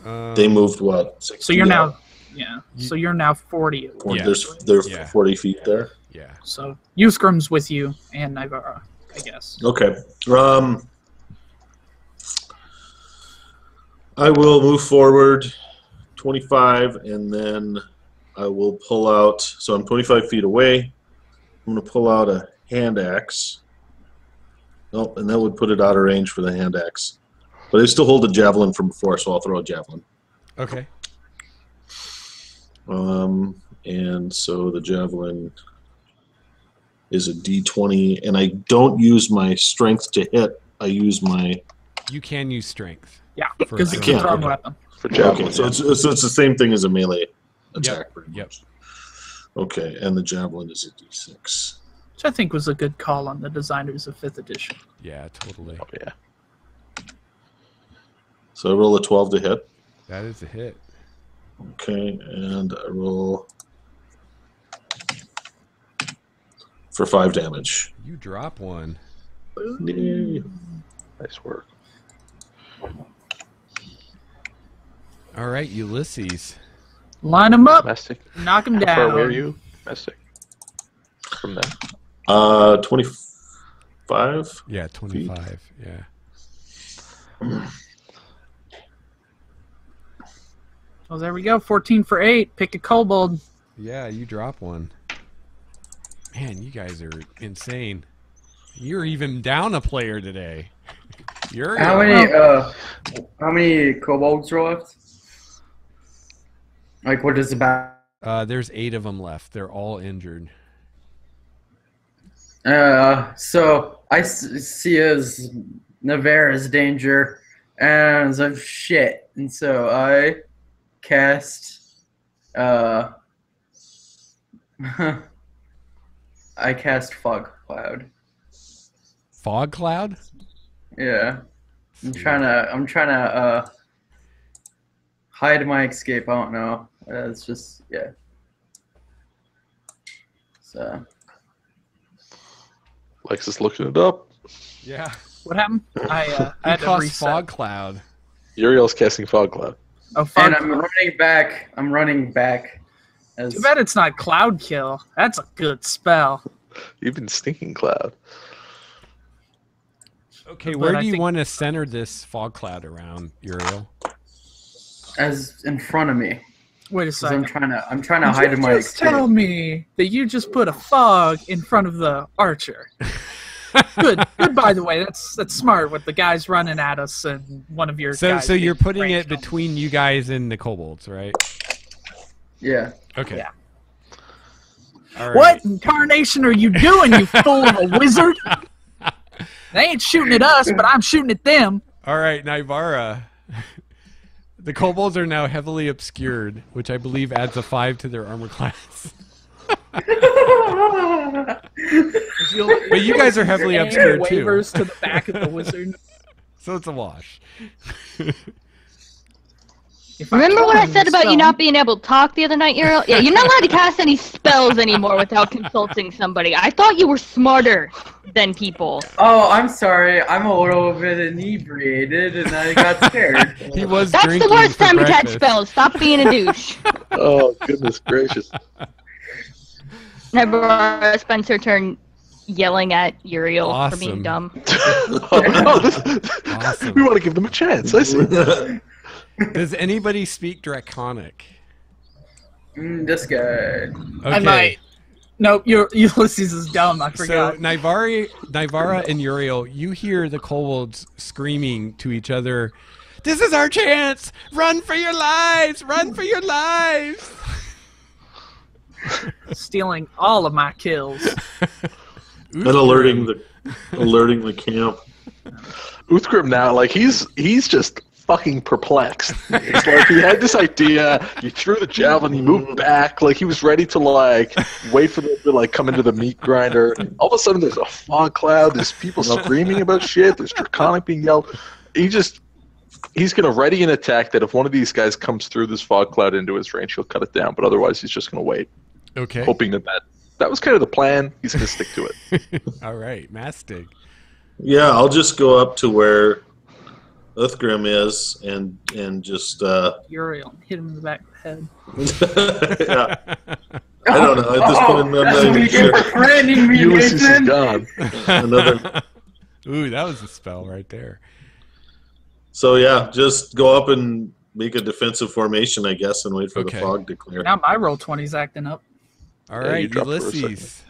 they moved what? 60 So you're out? now, yeah. So you're now 40. Yeah. There's Yeah. 40 feet there. Yeah. So Uthgrim's with you and Nivara, I guess. Okay. I will move forward 25, and then I will pull out. So I'm 25 feet away. I'm going to pull out a hand axe. Oh, and that would put it out of range for the hand axe. But I still hold a javelin from before, so I'll throw a javelin. Okay. And so the javelin is a D20, and I don't use my strength to hit. I use my... You can use strength. Yeah, For because a it's javelin. a thrown Okay. weapon. For javelin. Okay, so it's the same thing as a melee attack, pretty Yep. much. Okay, and the javelin is a D6. Which I think was a good call on the designers of 5th edition. Yeah, totally. Oh, yeah. So I roll a 12 to hit. That is a hit. Okay, and I roll for 5 damage. You drop one. Yay. Nice work. All right, Ulysses. Line them up, Domestic. knock them How far down. away are you? Domestic. From them. 25. Yeah, 25. Yeah. Oh, there we go. 14 for 8. Pick a kobold. Yeah, you drop one. Man, you guys are insane. You're even down a player today. You're How many kobolds are left? Like, what is about? There's 8 of them left. They're all injured. So I see as Navara's danger, and so shit, and so I cast. I cast Fog Cloud. Fog cloud? Yeah, I'm trying to hide my escape. I don't know. It's just yeah. So. Lex is looking it up. Yeah. What happened? I You had to cost reset. fog cloud. Uriel's casting Fog Cloud. Oh, fog And I'm cloud. running back. As Too bad it's not cloud kill. That's a good spell. Even Stinking Cloud. Okay, But where I do you think- want to center this fog cloud around, Uriel? As in front of me. Wait a 'Cause second. I'm trying to hide Did in you my just tell escape. me that you just put a fog in front of the archer? Good. By the way, that's smart with the guys running at us and one of your guys. So you're being putting it ranged on. between you guys and the kobolds, right? Yeah. Okay. Yeah. All right. What in tarnation are you doing, you fool of a wizard? They ain't shooting at us, but I'm shooting at them. All right, Naivara. The kobolds are now heavily obscured, which I believe adds a 5 to their armor class. But you guys are heavily Any obscured too, wavers to the back of the wizard. so it's a wash. If I Remember kill what I him said with about you stone- not being able to talk the other night, Uriel? Yeah, you're not allowed to cast any spells anymore without consulting somebody. I thought you were smarter than people. Oh, I'm sorry. I'm a little bit inebriated and I got scared. He was That's the drinking worst for time to catch breakfast. spells. Stop being a douche. Oh, goodness gracious. Never spends her turn yelling at Uriel for Awesome. being dumb. Awesome. We want to give them a chance. I see. Does anybody speak Draconic? This guy. Okay. I might. Nope, Ulysses is dumb. I So forgot. Naivara and Uriel, you hear the kobolds screaming to each other, "This is our chance! Run for your lives! Run for your lives!" Stealing all of my kills. And alerting the camp. Uthgrim now, like he's just fucking perplexed. It's like he had this idea, you threw the javelin, he moved back, like he was ready to like wait for them to like come into the meat grinder. All of a sudden there's a fog cloud, there's people screaming about shit, there's Draconic being yelled. He's gonna ready an attack that if one of these guys comes through this fog cloud into his range, he'll cut it down, but otherwise he's just gonna wait. Okay. Hoping that was kind of the plan. He's gonna stick to it. All right, Mastig. Yeah, I'll just go up to where Uthgrim is and just Uriel, hit him in the back of the head. yeah. I don't know. At this point, I'm not That's what even you sure. get for threatening me, Ulysses is Nathan. gone. Another. Ooh, that was a spell right there. So yeah, just go up and make a defensive formation, I guess, and wait for Okay. the fog to clear. Now my roll 20's acting up. All Yeah, right, you dropped for a Ulysses.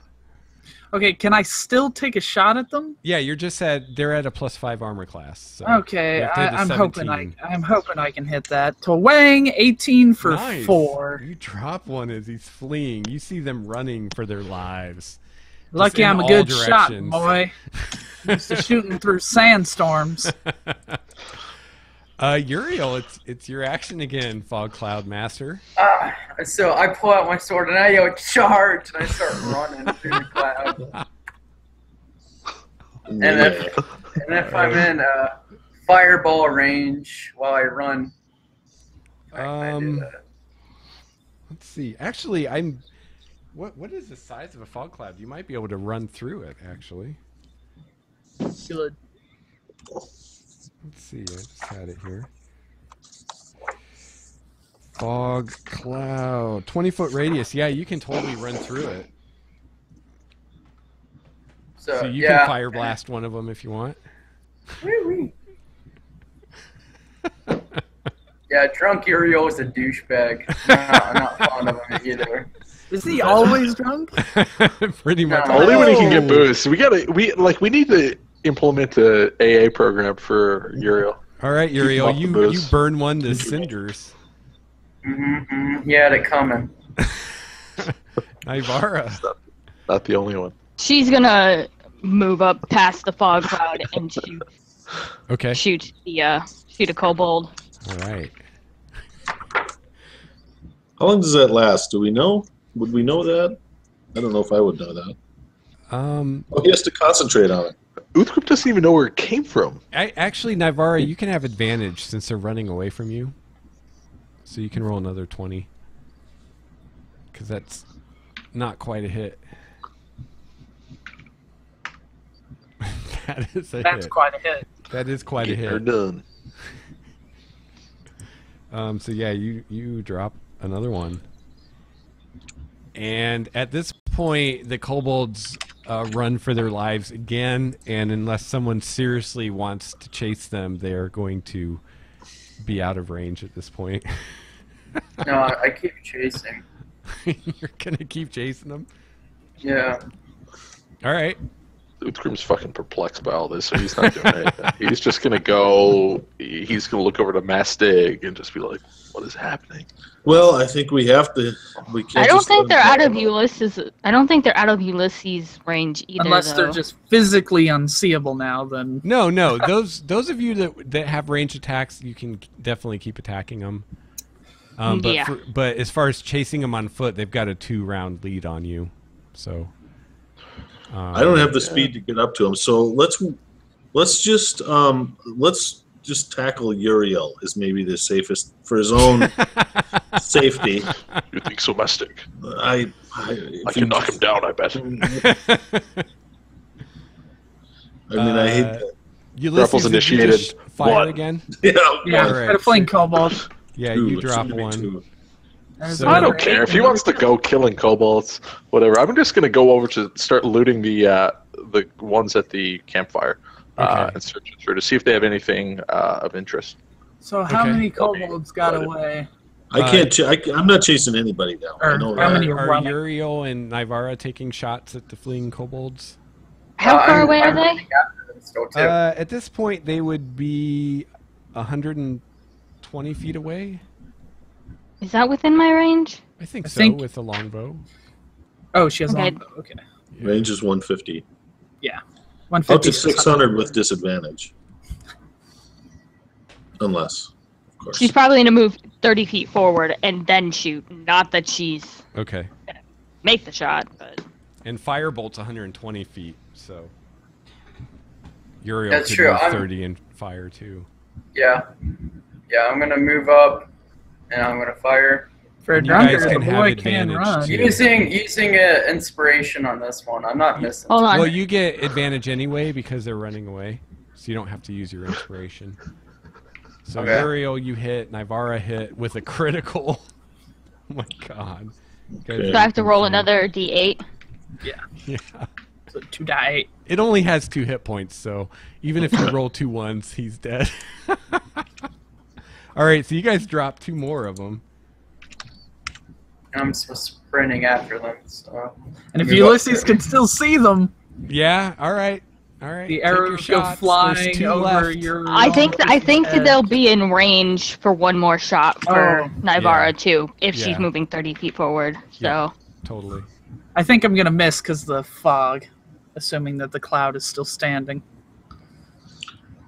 Okay, can I still take a shot at them? Yeah, you're just they're at a +5 armor class. So Okay, you have to hit a I'm hoping 17. I'm hoping I can hit that. To Wang, 18 for Nice. 4. You drop one as he's fleeing. You see them running for their lives. Lucky in I'm a all good shot, directions. boy. Used to shooting through sandstorms. Uriel, it's your action again, Fog Cloud Master. So I pull out my sword and I yell, "Charge!" and I start running through the cloud. And if I'm in fireball range while I run, I do that. Let's see. Actually, what is the size of a fog cloud? You might be able to run through it. Actually, Good. let's see. I just had it here. Fog cloud, 20-foot radius. Yeah, you can totally run through it. So you yeah. can fire blast one of them if you want. Wee-wee. Yeah, drunk Uriel is a douchebag. I'm not fond of him either. Is he always drunk? Pretty much. No. Only when he can get boost. We need to implement the AA program for Uriel. All right, Uriel, off the you booze. burn one to cinders. Mm-hmm. Yeah, they're coming. Naivara. Not the only one. She's gonna move up past the fog cloud and Okay. shoot a kobold. All right. How long does that last? Do we know? Would we know that? I don't know if I would know that. Oh, he has to concentrate on it. Uthgrim doesn't even know where it came from. Actually, Naivara, you can have advantage since they're running away from you. So you can roll another 20. Because that's not quite a hit. That is a That's hit. quite a hit. That is quite a Get her hit. done. So yeah, you drop another one. And at this point, the kobolds run for their lives again, and unless someone seriously wants to chase them, they are going to be out of range at this point. No, I keep chasing. You're gonna keep chasing them? Yeah. All right. Uthgrim's fucking perplexed by all this, so he's not doing anything. He's just gonna go. He's gonna look over to Mastig and just be like, "What is happening?" Well, I think we have to. We can't. I don't just think let they're them out of go. Ulysses. I don't think they're out of Ulysses' range either. Unless they're though. just physically unseeable now, then No. Those of you that have range attacks, you can definitely keep attacking them. But Yeah. but as far as chasing them on foot, they've got a 2-round lead on you. So. I don't have the speed to get up to him, so let's just tackle Uriel as maybe the safest for his own safety. You think so, Mastig? I can knock him down, I bet. I mean, I hate that. Ulysses, did you initiated. just fire One. again? yeah, All right. got a flame cobalt. Yeah, Two, you it's drop gonna be one. two. There's So- I another don't care. If he 8. wants to go killing kobolds, whatever. I'm just gonna go over to start looting the ones at the campfire Okay. and search through to see if they have anything of interest. So how Okay. many kobolds got But- away? I can't. I'm not chasing anybody now. I Or know how that. many- Are running? Uriel and Nivara taking shots at the fleeing kobolds? How far away are I'm they? running after them still, too. At this point, they would be 120 feet away. Is that within my range? I think I so, think- with a longbow. Oh, she has Okay. longbow. Okay. Range is 150. Yeah. Up 150. to 600 with disadvantage. Unless, of course. She's probably gonna move 30 feet forward and then shoot. Not that she's Okay. make the shot, but And Firebolt's 120 feet, so Uriel That's could true, move I'm- 30 and fire too. Yeah. Yeah, I'm gonna move up, and I'm gonna fire. For a And you guys drunkard, can the have boy can advantage, run. too. Using inspiration on this one. I'm not missing. hold on. Well, you get advantage anyway because they're running away, so you don't have to use your inspiration. So Okay. Uriel, you hit. Nivara hit with a critical. Oh my god. You guys Okay. So I have to roll insane. another D8. Yeah. So 2 die 8. It only has 2 hit points, so even if you roll 2 ones, he's dead. All right, so you guys drop 2 more of them. I'm sprinting after them. So. And if Move up Ulysses there. can still see them, Yeah. All right. All right. the take your arrows go shots. There's flying 2 over left. your. I think head. they'll be in range for one more shot for Oh. Nivara Yeah. too, if Yeah. she's moving 30 feet forward. So Yeah. Totally. I think I'm gonna miss because the fog, assuming that the cloud is still standing.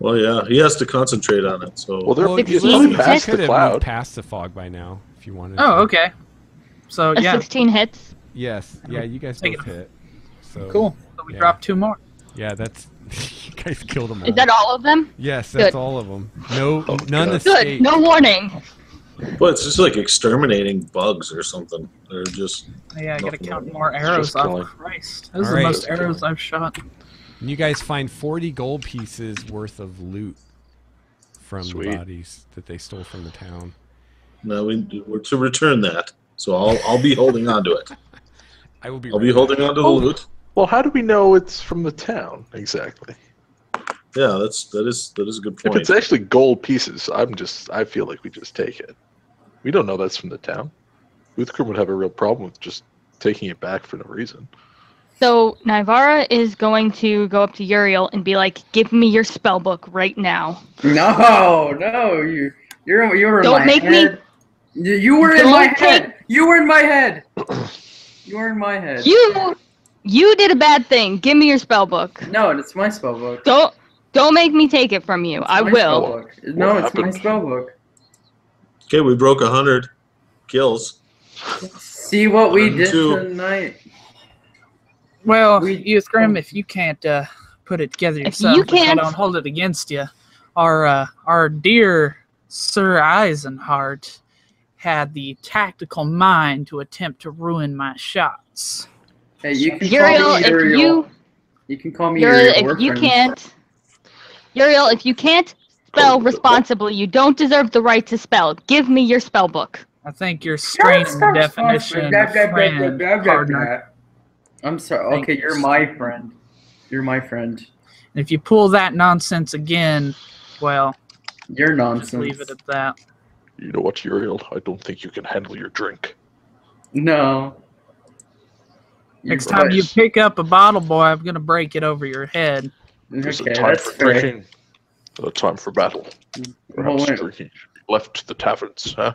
Well, yeah, he has to concentrate on it. So Well, they're Well, it's 16 probably hits. past could the have cloud. moved past the fog by now if you wanted. Oh, to. okay. So a yeah, 16 hits. Yes. Yeah. You guys Take both hit. So cool. So we Yeah. dropped 2 more. Yeah. That's. You guys killed them all. Is that all of them? Yes. That's Good. all of them. No. Oh, None God. escaped. Good. No warning. well, it's just like exterminating bugs or something. They're just Yeah, I gotta Nothing count wrong. more arrows just off. killing. Christ, those are Alright. the most arrows I've shot. And you guys find 40 gold pieces worth of loot from Sweet. the bodies that they stole from the town. no. We're to return that. So I'll be holding on to it. I will be. I'll be right holding back. on to the loot. Well, how do we know it's from the town exactly? Yeah, that is a good If point. it's actually gold pieces, I feel like we just take it. We don't know that's from the town. Uthgrim would have a real problem with just taking it back for no reason. So Nivara is going to go up to Uriel and be like, "Give me your spell book right now." No, you were Don't in my make me- head. You were in Don't my take- head. You were in my head. You were in my head. You did a bad thing. Give me your spell book. No, it's my spell book. Don't make me take it from you. I My will. spell book. No, What it's my happened? spell book. Okay, we broke 100 kills. See what we did 102. tonight. Well, We- Uthgrim, if you can't put it together If yourself, you which I can't- don't hold it against you. Our dear Sir Eisenhart had the tactical mind to attempt to ruin my shots. Hey, you can Uriel, call me if Uriel. You can call me Uriel, Uriel. if you can't, Uriel, if you can't spell responsibly, you don't deserve the right to spell. Give me your spell book. I think you're straining the definition of friend, partner. I'm sorry. Thank Okay, you. you're my friend. You're my friend. And if you pull that nonsense again, well, You're just leave nonsense. it at that. You know what, Uriel? I don't think you can handle your drink. No. Next time you pick up a bottle, boy, I'm gonna break it over your head. There's Okay, a time that's for fair. drinking, and a time for battle. Perhaps Well, drinking should be left to the taverns, huh?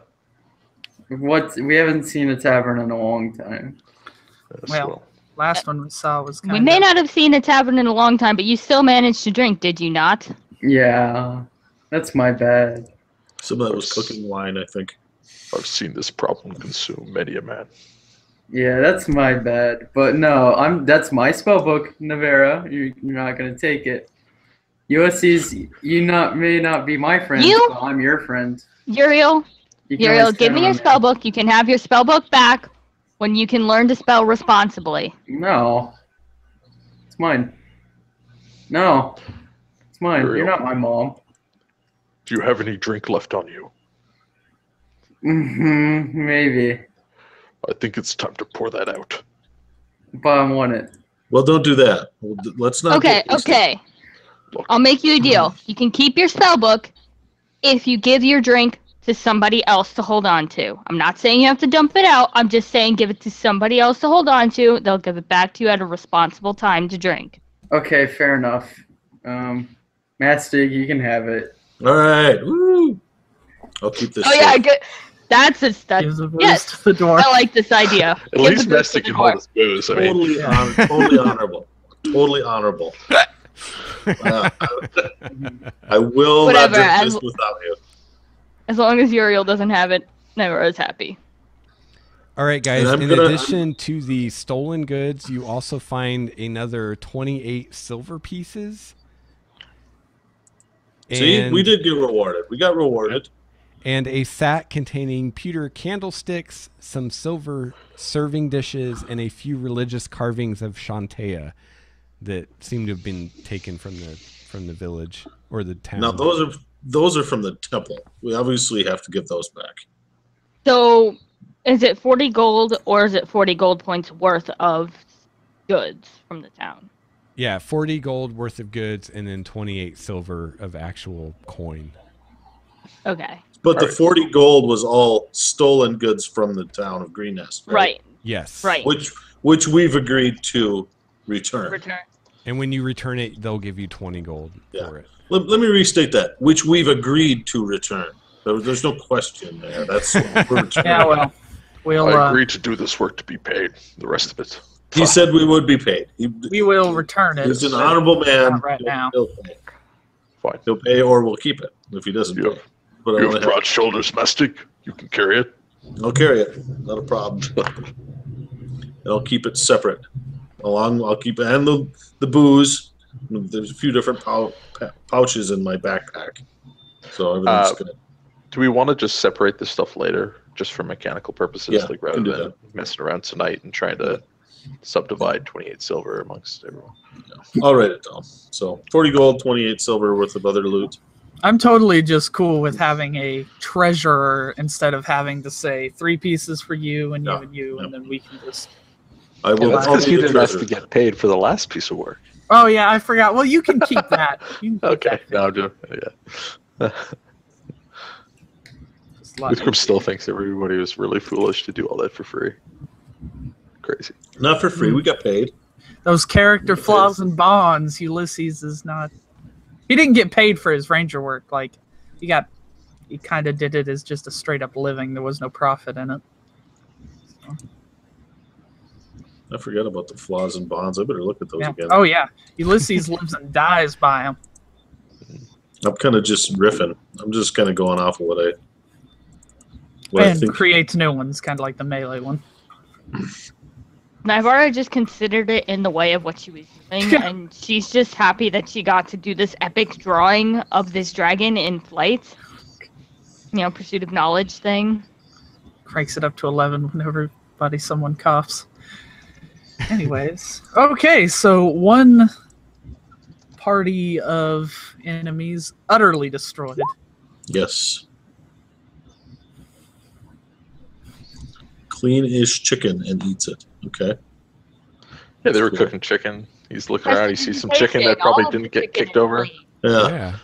we haven't seen a tavern in a long time. Yes, Well, last one we saw was kind We of. may not have seen a tavern in a long time, but you still managed to drink, did you not? Yeah, that's my bad. Some of that was cooking wine, I think. I've seen this problem consume many a man. Yeah, that's my bad. But no, that's my spell book, Navera. You're not gonna take it. Ulysses, may not be my friend, You- but I'm your friend. Uriel, You can Uriel, always give count me your on spell book. You can have your spell book back when you can learn to spell responsibly. No, it's mine. No, it's mine. Uriel. You're not my mom. Do you have any drink left on you? Maybe, I think it's time to pour that out. but I want it. Well, don't do that. Let's not. Okay, get wasted. okay. Look, I'll make you a deal. You can keep your spell book if you give your drink to somebody else to hold on to. I'm not saying you have to dump it out. I'm just saying give it to somebody else to hold on to. They'll give it back to you at a responsible time to drink. Okay, fair enough. Mastig, you can have it. All right. Woo. I'll keep this. Oh yeah, safe. good. That's a Gives a boost yes. to the door. I like this idea. At Give least the boost to Mestic the can hold door. his booze. I mean, Totally honorable. Totally honorable. I will Whatever, not do as- this without you. As long as Uriel doesn't have it, never is happy. All right, guys. And I'm In gonna- addition to the stolen goods, you also find another 28 silver pieces. See, we did get rewarded. We got rewarded. And a sack containing pewter candlesticks, some silver serving dishes, and a few religious carvings of Shantea that seem to have been taken from the village or the town. Now those are from the temple. We obviously have to give those back. So, is it 40 gold or is it 40 gold points worth of goods from the town? Yeah, 40 gold worth of goods and then 28 silver of actual coin. Okay. But the Alright. 40 gold was all stolen goods from the town of Greenest, Right. Yes. Right. Which we've agreed to return. Return. And when you return it, they'll give you 20 gold Yeah. for it. Let me restate that. Which we've agreed to return. There's no question there. That's what we're returning. Yeah, well, we'll I agreed to do this work to be paid. The rest of it. He said we would be paid. we will return it. He's an honorable man. Not right now. He'll pay. Fine. He'll pay, or we'll keep it if he doesn't You pay. But I You only have have, broad shoulders, Mestic. You can carry it. I'll carry it. Not a problem. And I'll keep it separate. I'll keep it, and the booze. There's a few different pouches in my backpack, so everything's good. Do we want to just separate this stuff later, just for mechanical purposes, Yeah, like can rather do than messing around tonight and trying to subdivide 28 silver amongst everyone? I'll write it down. So 40 gold, 28 silver worth of other loot. I'm totally just cool with having a treasurer instead of having to say 3 pieces for you and you Yeah, and you, yeah. and then we can just. I will. That's I'll because be you the didn't ask to treasurer. get paid for the last piece of work. Oh yeah, I forgot. Well, you can keep that. You can keep Okay, that. now I'm doing yeah. Just let This me- group still thinks everybody was really foolish to do all that for free. Crazy. Not for free. We got paid. Those character flaws and bonds. Ulysses is not. He didn't get paid for his ranger work. Like he kind of did it as just a straight up living. There was no profit in it. I forgot about the flaws and bonds. I better look at those Yeah. again. Oh yeah, Ulysses lives and dies by them. I'm kind of just riffing. I'm just kind of going off of what I And think. creates new ones, kind of like the melee one. Nivara just considered it in the way of what she was doing, and she's just happy that she got to do this epic drawing of this dragon in flight. You know, pursuit of knowledge thing. Cranks it up to 11 whenever someone coughs. Anyways, okay, so one party of enemies utterly destroyed. Yes. Clean-ish chicken and eats it. Okay. Yeah, they were Cool. cooking chicken. He's looking around. He sees some chicken that probably didn't get kicked over. Yeah. Yeah.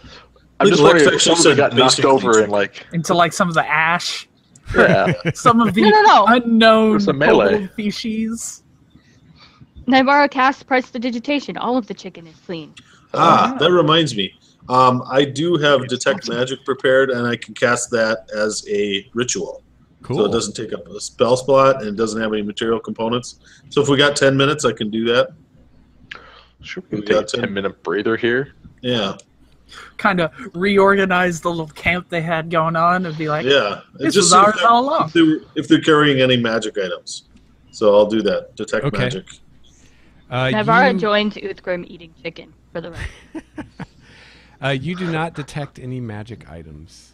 I'm just Lex wondering if actually some of them said got knocked basically over and chicken. like, Into like some of the ash, yeah. some of the No. unknown There's a melee. kobold species. Navarro cast prestidigitation. All of the chicken is clean. Ah, that reminds me. I do have detect magic prepared, and I can cast that as a ritual. Cool. So it doesn't take up a spell slot, and it doesn't have any material components. So if we got 10 minutes, I can do that. Sure, we We can got take a 10. 10-minute breather here. Yeah, Kind of reorganize the little camp they had going on and be like, yeah. this Just was see ours if all along. if they're carrying any magic items. So I'll do that. Detect Okay. magic. Navarro joins Uthgrim eating chicken for the rest. You do not detect any magic items.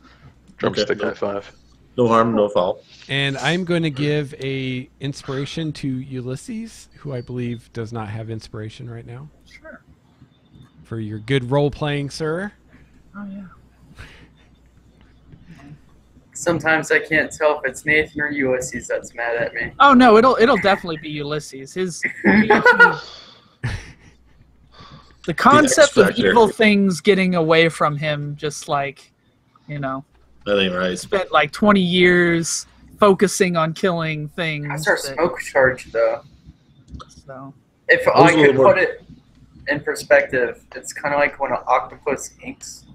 Drumstick Okay. high five. No harm, no foul. And I'm going to give a inspiration to Ulysses, who I believe does not have inspiration right now. Sure. For your good role playing, sir. Oh yeah. Sometimes I can't tell if it's Nathan or Ulysses that's mad at me. Oh no, it'll definitely be Ulysses. The concept of X-Factor. evil things getting away from him, just like, you know, That ain't right. spent like 20 years focusing on killing things. That's our that- smoke charge, though. So If was I a little could more- put it in perspective, it's kind of like when an octopus inks.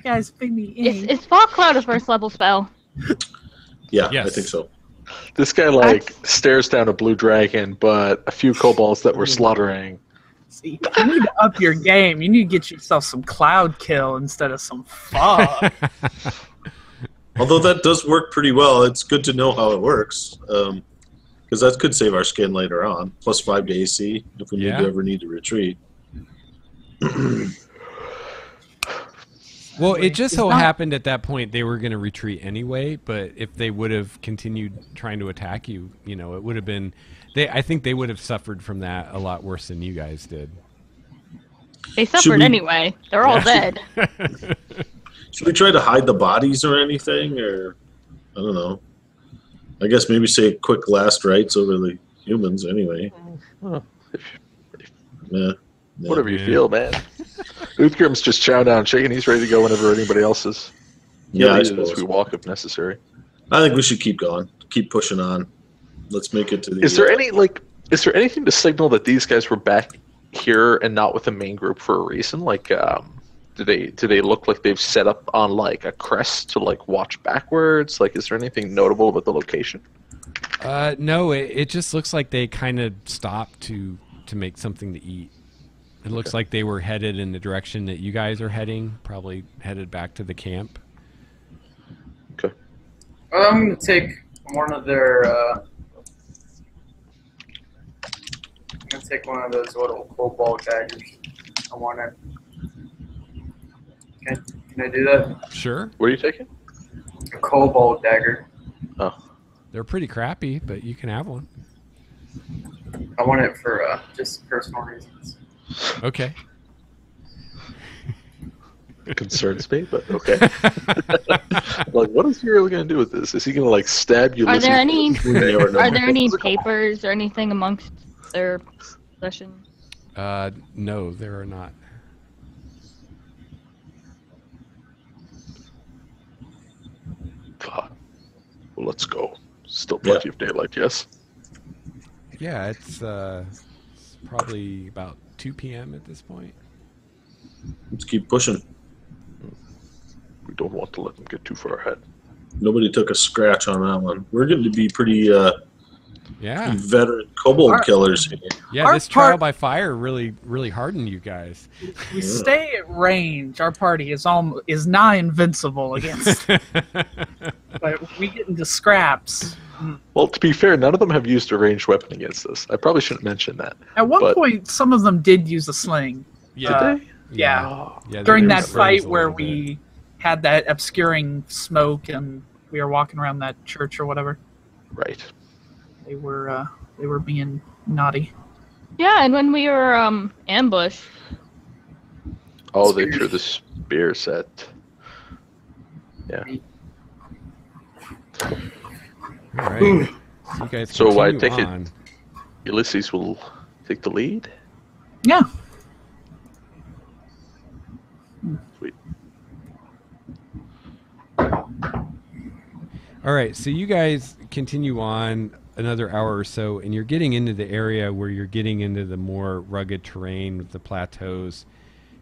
guys, big me ink. Is Fog Cloud a first level spell? Yeah, Yes. I think so. This guy like stares down a blue dragon, but a few kobolds that were slaughtering. See, you need to up your game. You need to get yourself some cloud kill instead of some fog. Although that does work pretty well. It's good to know how it works. Because that could save our skin later on. Plus 5 to AC if we Yeah. ever need to retreat. Well, it just It's so not- happened at that point they were going to retreat anyway, but if they would have continued trying to attack you, you know, it would have been... I think they would have suffered from that a lot worse than you guys did. They suffered we- anyway. They're all dead. Should we try to hide the bodies or anything? Or, I don't know. I guess maybe say quick last rites over the humans anyway. Well, Yeah. whatever you Yeah. feel, man. Uthgrim's just chowing down chicken. He's ready to go whenever anybody else is. Yeah, I He'll eat it as suppose. we walk if necessary. I think we should keep going. Keep pushing on. Let's make it to the... Is there anything to signal that these guys were back here and not with the main group for a reason? Like, do they look like they've set up on like a crest to like watch backwards? Like, is there anything notable about the location? No, it just looks like they kind of stopped to make something to eat. It looks like they were headed in the direction that you guys are heading, probably headed back to the camp. Okay. Well, I'm going to take one of their... I'm going to take one of those little cobalt daggers. I want it. Can I do that? Sure. What are you taking? A cobalt dagger. Oh, They're pretty crappy, but you can have one. I want it for just personal reasons. Okay. concerns me, but okay. Like, what is he really going to do with this? Is he going to like stab you? Are there any never know. are there any papers or anything amongst their possessions? No, there are not. God. Well, let's go. Still plenty of daylight, yes. Yeah, it's probably about 2 p.m. at this point. Let's keep pushing. We don't want to let them get too far ahead. Nobody took a scratch on that one. We're going to be pretty Yeah, veteran kobold killers here. yeah. Our This trial part- by fire really hardened you guys. We stay at range. Our party is nigh invincible against. But we get into scraps. Well, to be fair, none of them have used a ranged weapon against us. I probably shouldn't mention that. At one But- point, some of them did use a sling. Yeah, Did they? Yeah. Oh, yeah. During there that was fight a where little bit. we had that obscuring smoke and we were walking around that church or whatever, right. they were being naughty. Yeah, and when we were ambushed, Oh, they threw the spear set. Yeah. All right. You guys So I continue take it- on. Ulysses will take the lead. Yeah. Sweet. All right, so you guys continue on another hour or so, and you're getting into the area where you're getting into the more rugged terrain with the plateaus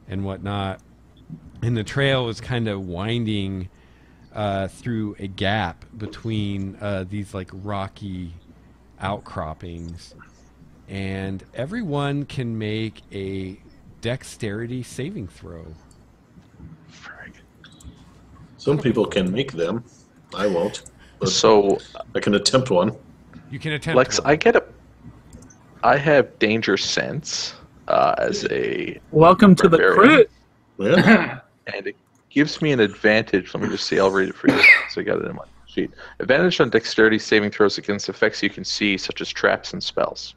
and whatnot. And the trail is kind of winding through a gap between these like rocky outcroppings. And everyone can make a dexterity saving throw. Frag. Some people can make them. I won't. But So, I can attempt one. You can attempt Lex, one. I have danger sense as a Welcome to the Barbarian. crit. Yeah. and it gives me an advantage. Let me just see. I'll read it for you. So I got it in my sheet. Advantage on dexterity saving throws against effects you can see, such as traps and spells.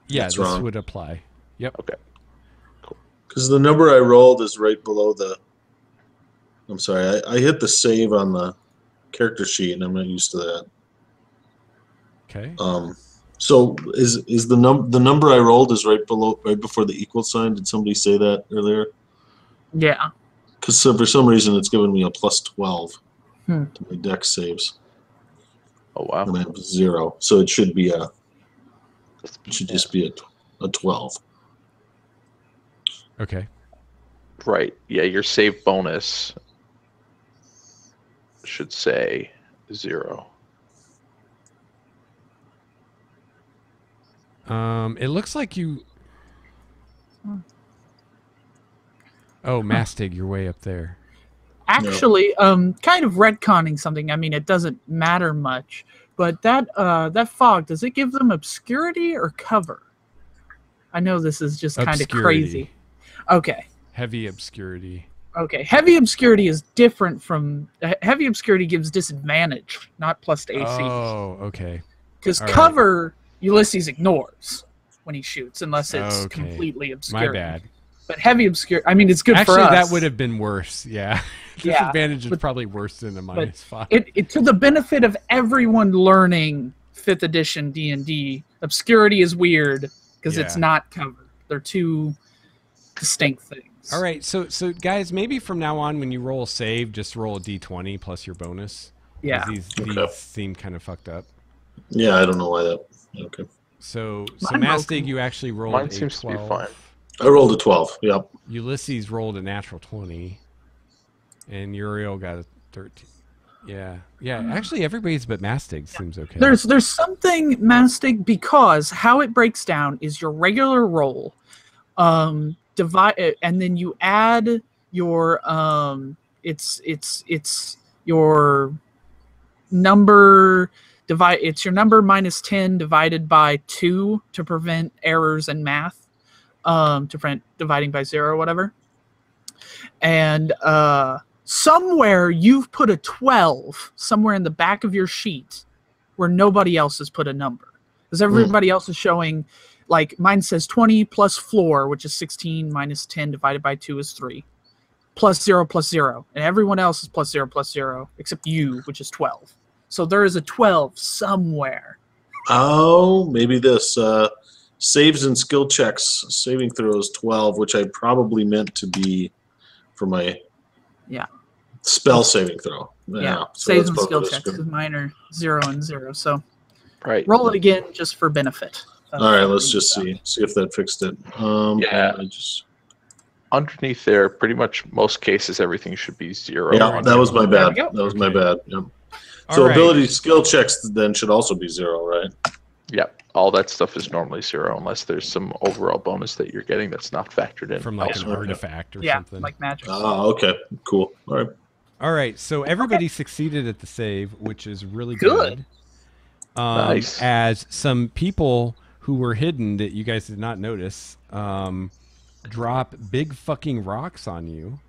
Yeah, That's this wrong. would apply. Yep. Okay. Because the number I rolled is right below the. I'm sorry, I hit the save on the character sheet, and I'm not used to that. Okay. So is the number I rolled is right before the equal sign? Did somebody say that earlier? Yeah. Because for some reason it's given me a plus 12 Hmm. to my dex saves, Oh wow. and I have 0, so it should be it Yeah. should just be a 12. Okay. Right. Yeah, your save bonus should say 0. It looks like you. Oh, Mastig, you're way up there. Actually, kind of retconning something. I mean, it doesn't matter much, but that fog, does it give them obscurity or cover? I know this is just kind of Obscurity. crazy. Okay. Heavy obscurity. Okay. Heavy obscurity is different from heavy obscurity gives disadvantage, not plus to AC. Oh, okay. Because all right. cover Ulysses ignores when he shoots, unless it's Okay. completely obscure. My bad. But heavy obscure, I mean, it's good Actually, for us. that would have been worse. Yeah. Yeah, Disadvantage is but- probably worse than a -5. It to the benefit of everyone learning 5th edition D&D, obscurity is weird because it's Yeah. not covered. They're two distinct things. All right, so guys, maybe from now on, when you roll a save, just roll a d20 plus your bonus. 'Cause Yeah. These Okay. seem kind of fucked up. Yeah, I don't know why that. Okay, So Mine Mastig, broke. you actually rolled Mine a seems to be 12. fine. I rolled a 12. Yep. Ulysses rolled a natural 20, and Uriel got a 13. Yeah. Actually, everybody's but Mastig seems okay. There's something Mastic, because how it breaks down is your regular roll, divide, and then you add your it's your number divide. It's your number minus 10 divided by 2 to prevent errors in math, to prevent dividing by 0 or whatever. And somewhere you've put a 12 somewhere in the back of your sheet where nobody else has put a number, because everybody else is showing, like mine says 20 plus floor, which is 16, minus 10 divided by 2 is 3, plus 0, and everyone else is plus 0 except you, which is 12. So there is a 12 somewhere. Oh, maybe this saves and skill checks saving throws 12, which I probably meant to be for my spell saving throw. Yeah, so saves that's and skill probably checks good. because mine are 0 and 0. So Right. roll it again just for benefit. All right, let's just see if that fixed it. Yeah. I just Underneath there, pretty much most cases, everything should be 0. yeah, that was my There we bad. go. That was my Okay. bad. Yep. All So right. ability skill checks then should also be 0, right? Yep. All that stuff is normally 0 unless there's some overall bonus that you're getting that's not factored in. from like an elsewhere. artifact or Yeah, something. like magic. Ah, okay, cool. All right. All right, so everybody succeeded at the save, which is really Good. good. Nice. As some people who were hidden that you guys did not notice drop big fucking rocks on you.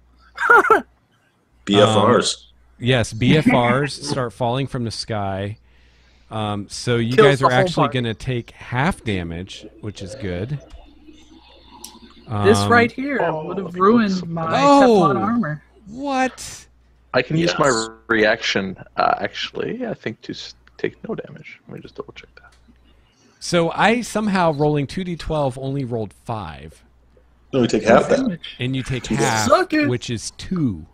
BFRs. Yes, BFRs start falling from the sky. So you Kills guys the are whole actually party. going to take half damage, which is good. This right here would have ruined my Teflon armor. What? I can use Yes. my reaction, actually, I think, to take no damage. Let me just double check that. So I somehow rolling 2d12 only rolled 5. No, we take half that. And you take half, Suck it. which is 2.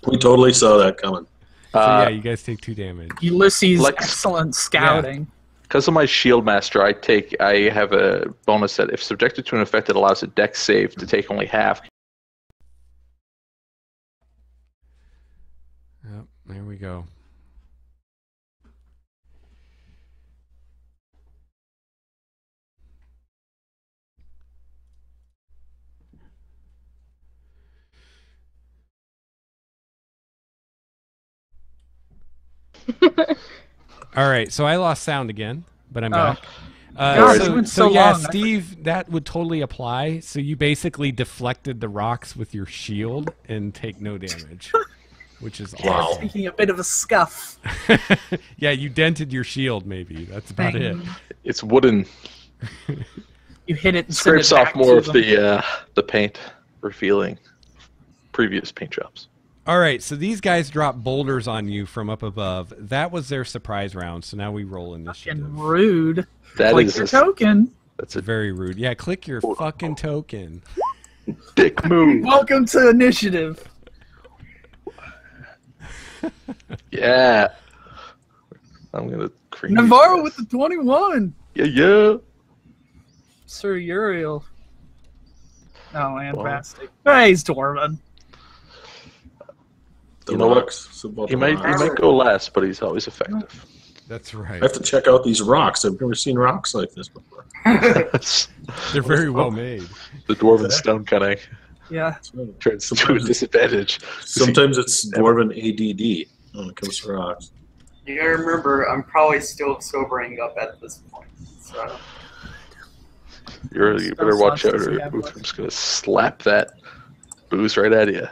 We totally saw that coming. So yeah, you guys take 2 damage. Ulysses, Like- excellent scouting. Because of my shield master, I have a bonus that if subjected to an effect that allows a dex save to take only half. Yep, there we go. All right, so I lost sound again, but I'm back. God, it's been so yeah, long. Steve, that would totally apply. So you basically deflected the rocks with your shield and take no damage, which is awesome. Taking a bit of a scuff. Yeah, you dented your shield, maybe. That's about it. It's wooden. You hit it and Scrapes send it off back more to of them. the paint, revealing previous paint jobs. All right, so these guys drop boulders on you from up above. That was their surprise round, so now we roll initiative. Fucking rude. That Click is your a- token. That's a Very rude. Yeah, click your fucking token. dick move. Welcome to initiative. Yeah. I'm gonna cream. these Navarro guys. with the 21. Yeah. Sir Uriel. No, Antastic. Hey, he's Dwarven. The You know what? rocks. It's about He the might rocks. go last, but he's always effective. That's I right. have to check out these rocks. I've never seen rocks like this before. That's They're very well made. the dwarven stone cutting Yeah. turns to a disadvantage. Sometimes it's dwarven ADD when it comes to rocks. You gotta remember, I'm probably still sobering up at this point. So You better watch out, or I'm just gonna slap that booze right out of you.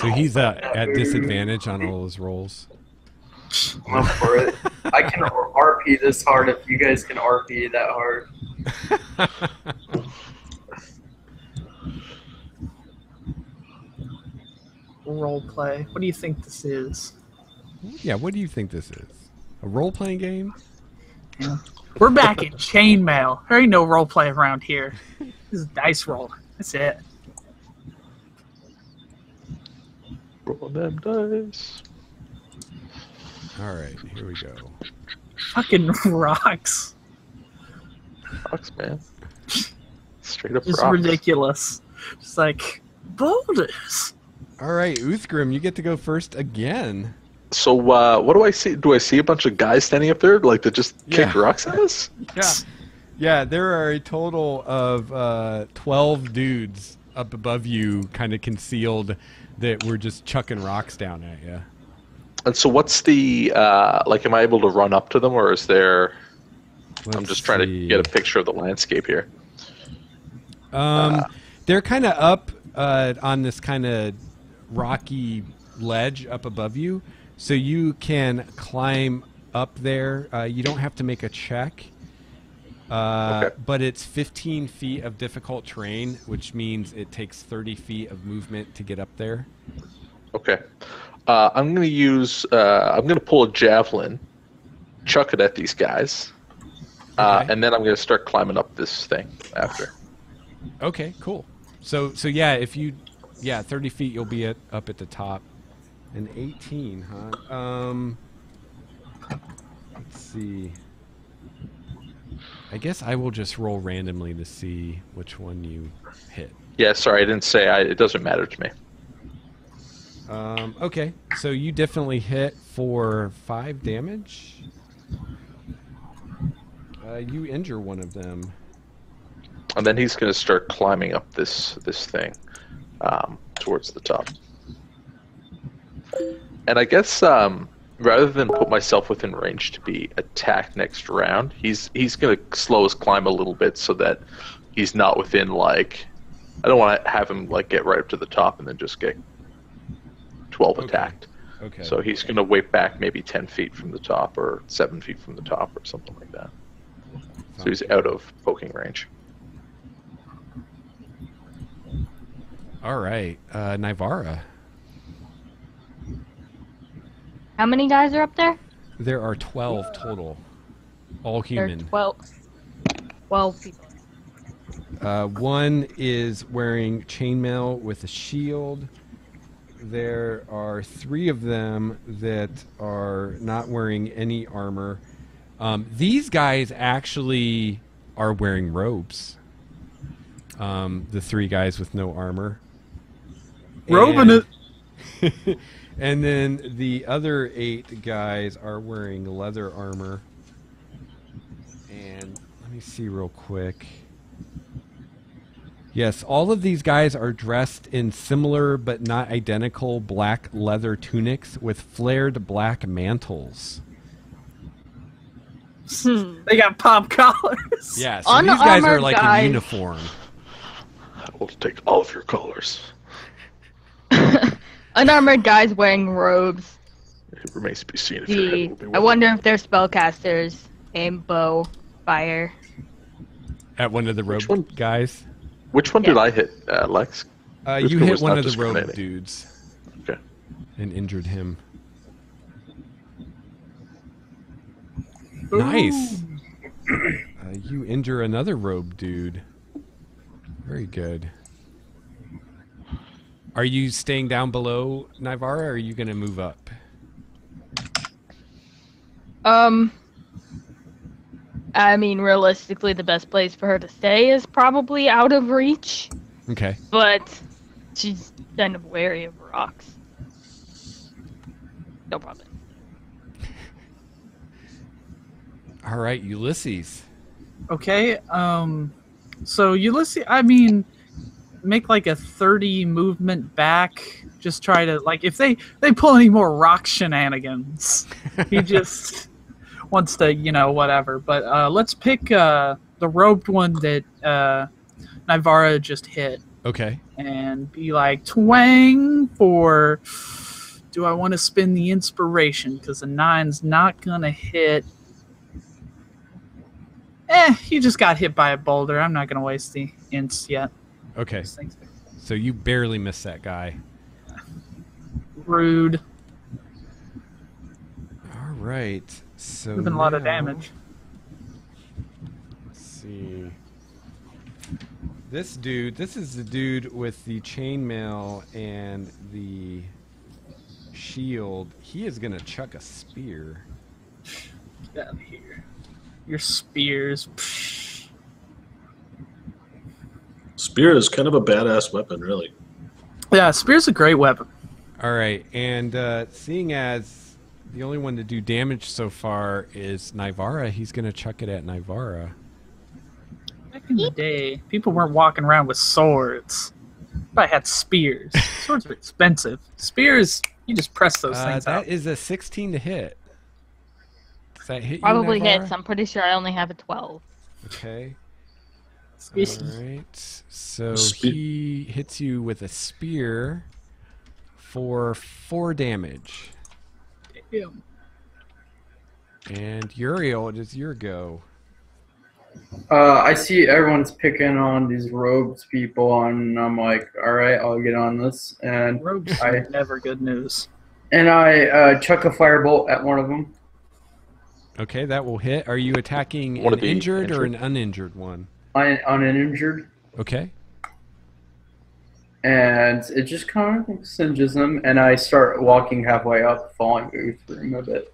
So he's at disadvantage on all his rolls. I'm up for it. I can RP this hard if you guys can RP that hard. Role play. What do you think this is? Yeah, what do you think this is? A role-playing game? We're back in chainmail. There ain't no role play around here. This is dice roll. That's it. Roll them dice. All right, here we go. Fucking rocks. Rocks, man. Straight up It's rocks. ridiculous. Just like boulders. All right, Uthgrim, you get to go first again. So what do I see? Do I see a bunch of guys standing up there like that just kick Yeah. rocks at us? Yeah, yeah. There are a total of 12 dudes up above you, kind of concealed, that were just chucking rocks down at you. And so what's the like? Am I able to run up to them, or is there? I'm just trying to get a picture of the landscape here. They're kind of up on this kind of rocky ledge up above you, so you can climb up there. You don't have to make a check, Okay. but it's 15 feet of difficult terrain, which means it takes 30 feet of movement to get up there. Okay. I'm gonna use. I'm gonna pull a javelin, chuck it at these guys, Okay. and then I'm gonna start climbing up this thing after. Okay, cool. So yeah, if you 30 feet, you'll be up at the top. And 18, huh? Let's see. I guess I will just roll randomly to see which one you hit. Yeah, sorry, I didn't say. It doesn't matter to me. Okay, so you definitely hit for 5 damage. You injure one of them. And then he's gonna start climbing up this thing towards the top. And I guess rather than put myself within range to be attacked next round, he's gonna slow his climb a little bit so that he's not within like. I don't want to have him like get right up to the top and then just get 12 Okay. attacked. Okay. So he's gonna wait back maybe 10 feet from the top or 7 feet from the top or something like that. So he's out of poking range. All right, Nivara. How many guys are up there? There are 12 total. All There are human. 12 people. One is wearing chainmail with a shield. There are 3 of them that are not wearing any armor. These guys actually are wearing robes. The 3 guys with no armor. Robing it. And then the other 8 guys are wearing leather armor. And let me see real quick. Yes, all of these guys are dressed in similar but not identical black leather tunics with flared black mantles. They got pop collars. Yeah, so these guys are Unarmored like guys. in uniform. I will take all of your colors. Unarmored guys wearing robes. It remains to be seen if your head will be I willing. wonder if they're spellcasters. Aim, bow, fire. At one of the robe Which one? guys. Which one did I hit, Lex? You Who hit was one not of the robe discriminating? dudes Okay. and injured him. Nice. You injure another robe dude. Very good. Are you staying down below Nivara, or are you going to move up? I mean, realistically, the best place for her to stay is probably out of reach, Okay. but she's kind of wary of rocks. No problem. All right, Ulysses. Okay. So Ulysses, I mean, make like a 30 movement back. Just try to like if they pull any more rock shenanigans, he just wants to whatever. But let's pick the robed one that Nivara just hit Okay. and be like twang for. Do I want to spin the inspiration? Because the 9's not gonna hit. He just got hit by a boulder. I'm not gonna waste the ints yet. Okay. These things are So you barely missed that guy. rude. All right. So Doing a lot of now- damage. Let's see. This is the dude with the chainmail and the shield. He is gonna chuck a spear. Get out of here. Your spears. Psh. Spear is kind of a badass weapon, really. Yeah, spear's a great weapon. All right, and seeing as the only one to do damage so far is Nivara, he's gonna chuck it at Nivara. Back in the day, people weren't walking around with swords. I had spears. Swords are expensive. Spears, you just press those things That out. is a 16 to hit. Does that hit Probably you, Nivara? hits. I'm pretty sure I only have a 12. Okay. Spears. All right. So Spe- he hits you with a spear for 4 damage. Damn. And Uriel, it is your go. I see everyone's picking on these robes people, and I'm like, all right, I'll get on this. And Rogues I- are never good news. I chuck a firebolt at one of them. Okay, that will hit. Are you attacking One an of the injured or an injured. uninjured one? On an injured, Okay. and it just kind of singes them, and I start walking halfway up, falling through him a bit.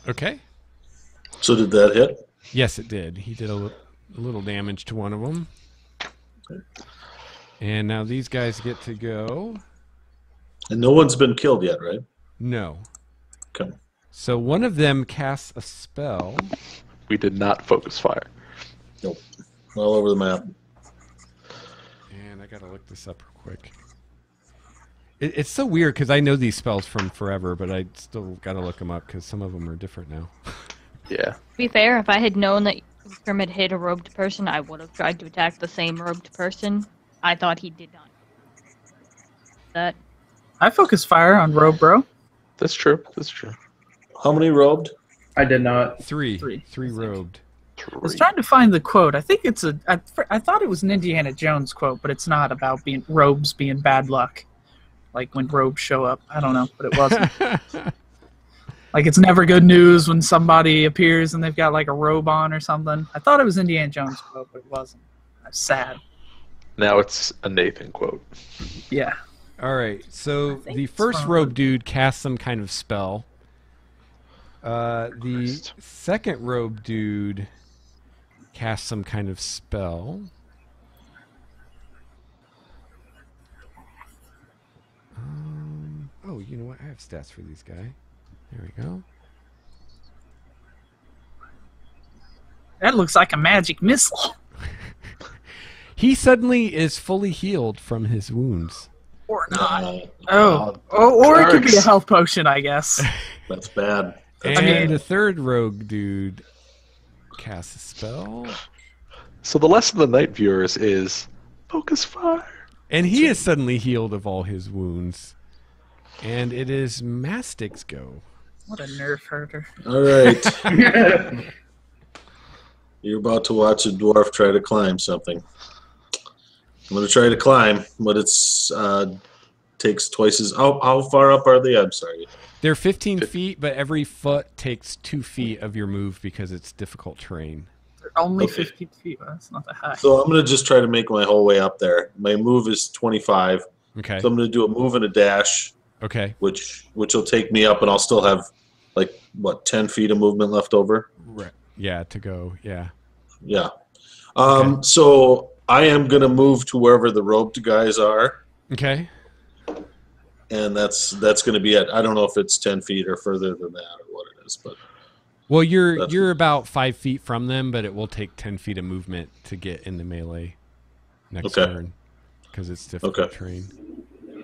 Okay. So did that hit? Yes, it did. He did a little damage to one of them. And now these guys get to go. And no one's been killed yet, right? No. Okay. So one of them casts a spell. We did not focus fire. Nope. All over the map. And I gotta look this up real quick. It's so weird because I know these spells from forever, but I still gotta look them up because some of them are different now. Yeah. To be fair, if I had known that Vikram had hit a robed person, I would have tried to attack the same robed person. I thought he did not. That I focus fire on robe, bro. That's true. That's true. How many robed? I did not. Three Three, I think. robed. I was trying to find the quote. I think it's I thought it was an Indiana Jones quote, but it's not about robes being bad luck. Like when robes show up. I don't know, but it wasn't. Like, it's never good news when somebody appears and they've got, like, a robe on or something. I thought it was Indiana Jones' quote, but it wasn't. I was sad. Now it's a Nathan quote. Yeah. All right, so think the it's first fine. robe dude casts some kind of spell. The Christ. second robe dude casts some kind of spell. Oh, you know what? I have stats for these guys. There we go. That looks like a magic missile. He suddenly is fully healed from his wounds. Or not. Oh, Or it could be a Darks. health potion, I guess. that's bad. That's And bad. the third rogue dude casts a spell. So the lesson of the night viewers is focus fire. And he is suddenly healed of all his wounds. And it is Mastic's go. What a nerf herder. All right. You're about to watch a dwarf try to climb something. I'm going to try to climb, but it's takes twice as... How far up are they? I'm sorry. They're 15 feet, but every foot takes 2 feet of your move because it's difficult terrain. They're only Okay. 15 feet. That's not that high. So I'm going to just try to make my whole way up there. My move is 25. Okay. So I'm going to do a move and a dash, Okay. which will take me up, and I'll still have, 10 feet of movement left over? Right. Yeah, to go. Yeah. Yeah. Okay. So I am going to move to wherever the robed guys are, Okay. and that's going to be it. I don't know if it's 10 feet or further than that or what it is, but Well, you're That's- you're about 5 feet from them, but it will take 10 feet of movement to get in the melee next Okay. turn because it's difficult Okay. terrain.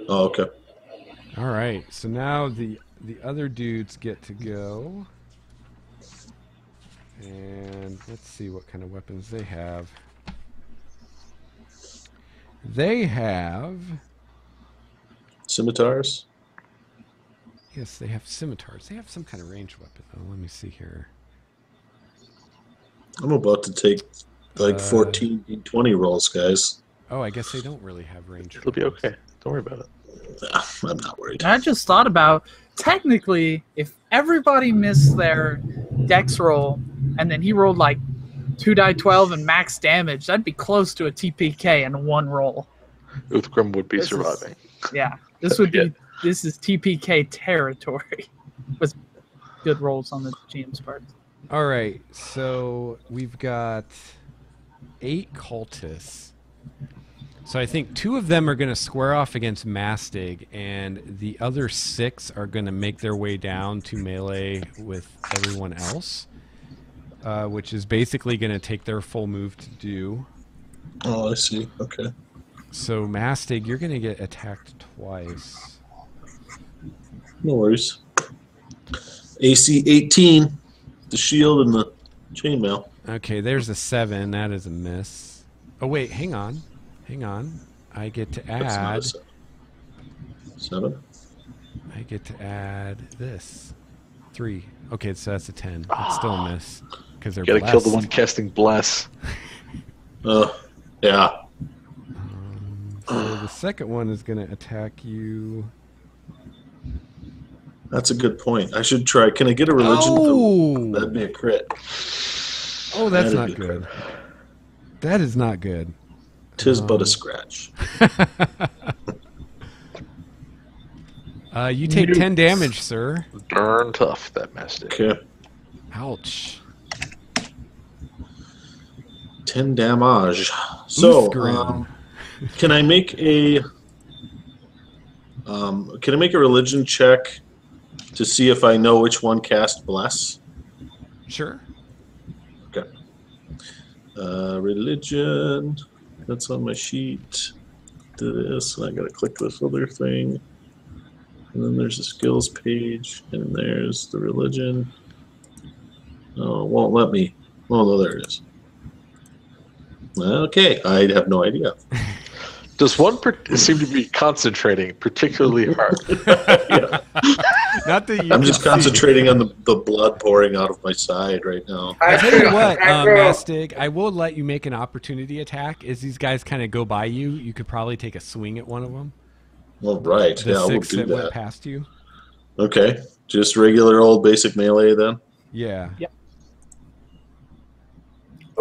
oh, okay. All right. So now the other dudes get to go. And let's see what kind of weapons they have. They have... Scimitars? Yes, they have scimitars. They have some kind of ranged weapon, though. Let me see here. I'm about to take 14, 20 rolls, guys. Oh, I guess they don't really have ranged It'll be weapons. okay. Don't worry about it. I'm not worried. And I just thought about, technically, if everybody missed their dex roll, and then he rolled like 2 die 12 and max damage, that'd be close to a TPK in one roll. Uthgrim would be This is- surviving. Yeah, this would be, this is TPK territory with good rolls on the GM's part. All right, so we've got 8 cultists. So I think 2 of them are going to square off against Mastig, and the other 6 are going to make their way down to melee with everyone else, which is basically going to take their full move to do. Oh, I see. Okay. So Mastig, you're going to get attacked twice. No worries. AC 18, the shield and the chainmail. Okay, there's a 7. That is a miss. Oh, wait, hang on. Hang on. I get to That's not a add... 7. I get to add this. 3. Okay, so that's a 10. It's still a miss. Because they're You gotta kill the blessed. one casting bless. Yeah. So the second one is going to attack you. That's a good point. I should try. Can I get a religion? Oh! That'd be a crit. Oh, that's That'd not be a good. crit. That is not good. 'Tis but a scratch. You take 10 damage, sir. Darn tough, that mastic. Okay. Ouch. 10 damage. So, Uthgrim. can I make a religion check to see if I know which one cast bless? Sure. Okay. Religion. That's on my sheet. Do this, and I gotta click this other thing. And then there's the skills page, and there's the religion. Oh, it won't let me. Oh, no, there it is. Okay, I have no idea. Does one seem to be concentrating particularly hard? Yeah. Not that you I'm can just see. concentrating on the blood pouring out of my side right now. I tell you what, I throw- Mastig, I will let you make an opportunity attack. As these guys kind of go by you, you could probably take a swing at one of them. Well, right. The Yeah, I will 6 do that went that. past you. Okay. Just regular old basic melee then? Yeah.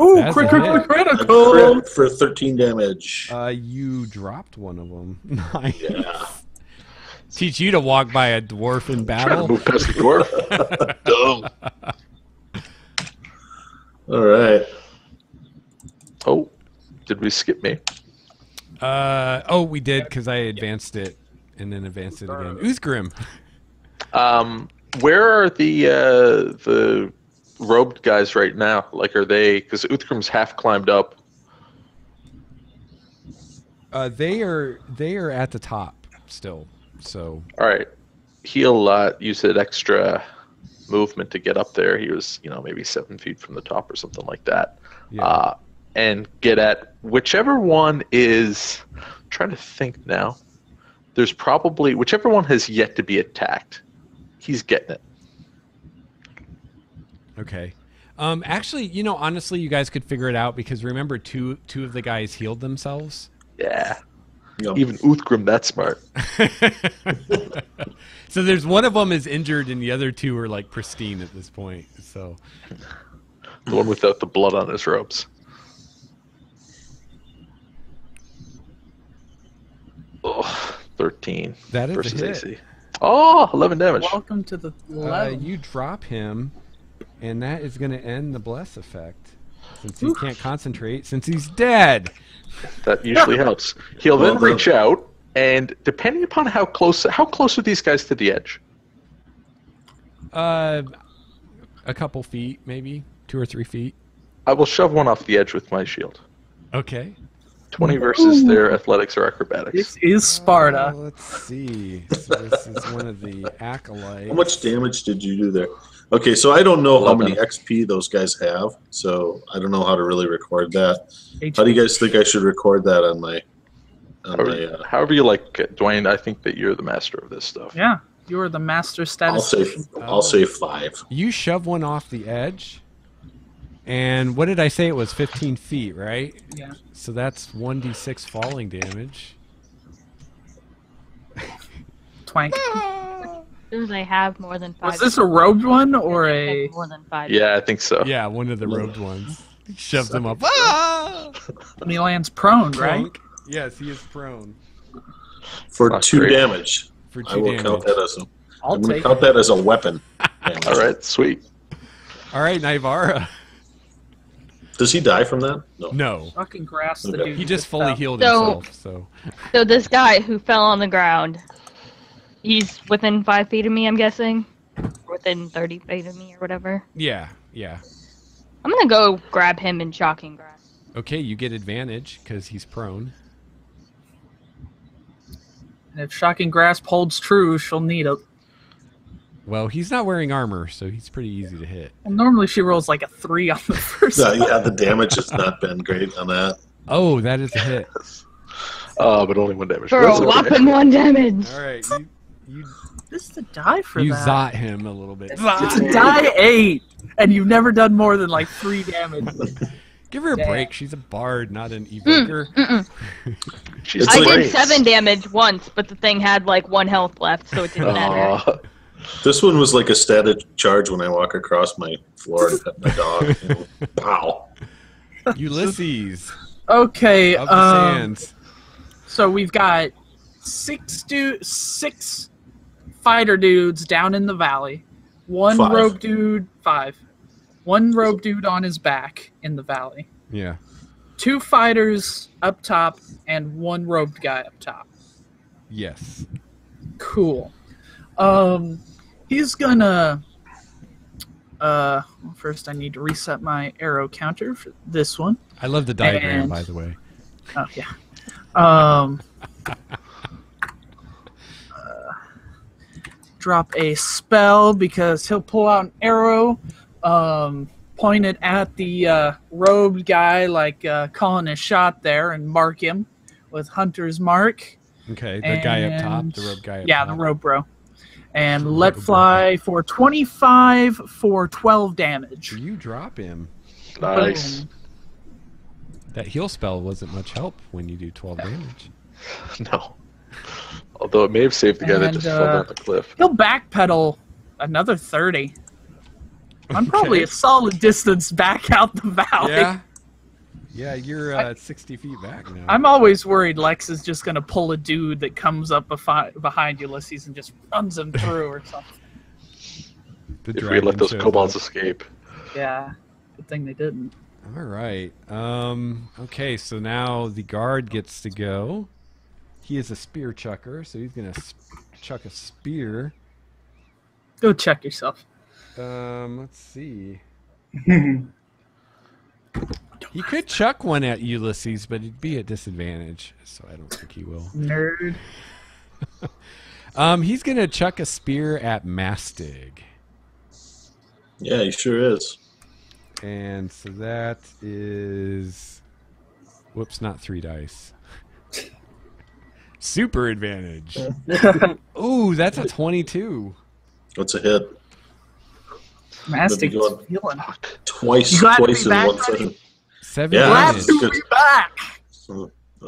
Ooh, That's a hit. A critical. crit for 13 damage. You dropped one of them. Nice. Yeah. Teach you to walk by a dwarf in Trying to battle. move past the dwarf. Dumb. All right. Oh, did we skip me? Oh, we did because I advanced it and then advanced it again. Uthgrim. Where are the robed guys right now? Like, are they? Because Uthgrim's half climbed up. They are at the top still. So All right, he'll use that extra movement to get up there. He was, maybe 7 feet from the top or something like that. yeah. And get at whichever one is. I'm trying to think now. There's probably whichever one has yet to be attacked. He's getting it. Okay. Actually, honestly, you guys could figure it out because remember, two of the guys healed themselves. Yeah. Yep. Even Uthgrim that smart. So there's one of them is injured and the other two are like pristine at this point. So The one without the blood on his robes. Oh, 13 that is versus a hit. AC. Oh, 11 damage. Welcome to the level. You drop him, and that is going to end the bless effect since he can't concentrate since he's dead. That usually helps. He'll then reach out, and depending upon how close are these guys to the edge? A couple feet, maybe 2 or 3 feet. I will shove one off the edge with my shield. Okay. 20 versus their athletics or acrobatics. This is Sparta. Let's see. So this is one of the acolytes. How much damage did you do there? Okay, so I don't know how 11. many XP those guys have, so I don't know how to really record that. How do you guys think I should record that on my? However you like, Dwayne. I think that you're the master of this stuff. Yeah, you are the master I'll statistician. say 5. You shove one off the edge, and what did I say? It was 15 feet, right? Yeah. So that's 1d6 falling damage. Twank. As soon as I have more than 5. Was this a robed one or I a? have more than 5. Yeah, I think so. Yeah, one of the robed ones. He shoves him up. Ah! And he lands prone, right? Drunk. Yes, he is prone For Not 2 great. damage. for 2 I will damage. count that as a. I'll I'm going to take count that as a weapon. All right, sweet. All right, Naivara. Does he die from that? No. No, Fucking grass the Okay. dude. he just fell. fully healed So- himself. So So this guy who fell on the ground, he's within 5 feet of me, I'm guessing? Within 30 feet of me or whatever. yeah. I'm gonna go grab him in shocking grass. Okay, you get advantage because he's prone. And if shocking grasp holds true, she'll need it. Well, he's not wearing armor, so he's pretty easy to hit. Well, normally she rolls like a 3 on the first. Yeah, the damage has not been great on that. Oh, that is a hit. But only 1 damage. For That's a okay. whopping 1 damage. All right, you This is the die for you that. zot him a little bit. It's a die 8, and you've never done more than like 3 damage. Give her a Damn. break. She's a bard, not an evoker. She's It's I like- did great. 7 damage once, but the thing had like 1 health left, so it didn't matter. Aw. This one was like a static charge when I walk across my floor and pet my dog. Pow. Ulysses Okay, of the sands. so we've got 6 fighter dudes down in the valley. 1 5. rogue dude, 5. 1 rogue dude on his back in the valley. Yeah. 2 fighters up top and 1 robed guy up top. Yes. Cool. He's gonna. Well, first I need to reset my arrow counter for this one. I love the diagram, And- by the way. Oh yeah. Drop a spell because he'll pull out an arrow, point it at the robed guy, like calling a shot there, and mark him with Hunter's Mark. Okay, the guy up top, the And- robe guy up Yeah, top. the robe bro. And let fly for 25 for 12 damage. You drop him. Nice. Boom. That heal spell wasn't much help when you do 12 damage. No. Although it may have saved the guy that And, just fell down the cliff. He'll backpedal Another 30. I'm probably a solid distance back out the valley. Yeah. Yeah, you're 60 feet back now. I'm always worried Lex is just going to pull a dude that comes up behind Ulysses and just runs him through or something. If we let those kobolds escape. Yeah, good thing they didn't. All right. Okay, so now the guard gets to go. He is a spear chucker, so he's going to chuck a spear. Go check yourself. Let's see. He could chuck one at Ulysses, but it'd be at disadvantage, so I don't think he will. Nerd. He's going to chuck a spear at Mastig. Yeah, he sure is. And so that is... Whoops, not 3 dice. Super advantage. Ooh, that's a 22. That's a hit. Mastic That'd is be feeling. Twice glad to in be back, 1 buddy? second. 7 Yeah, Glad damage. to be back.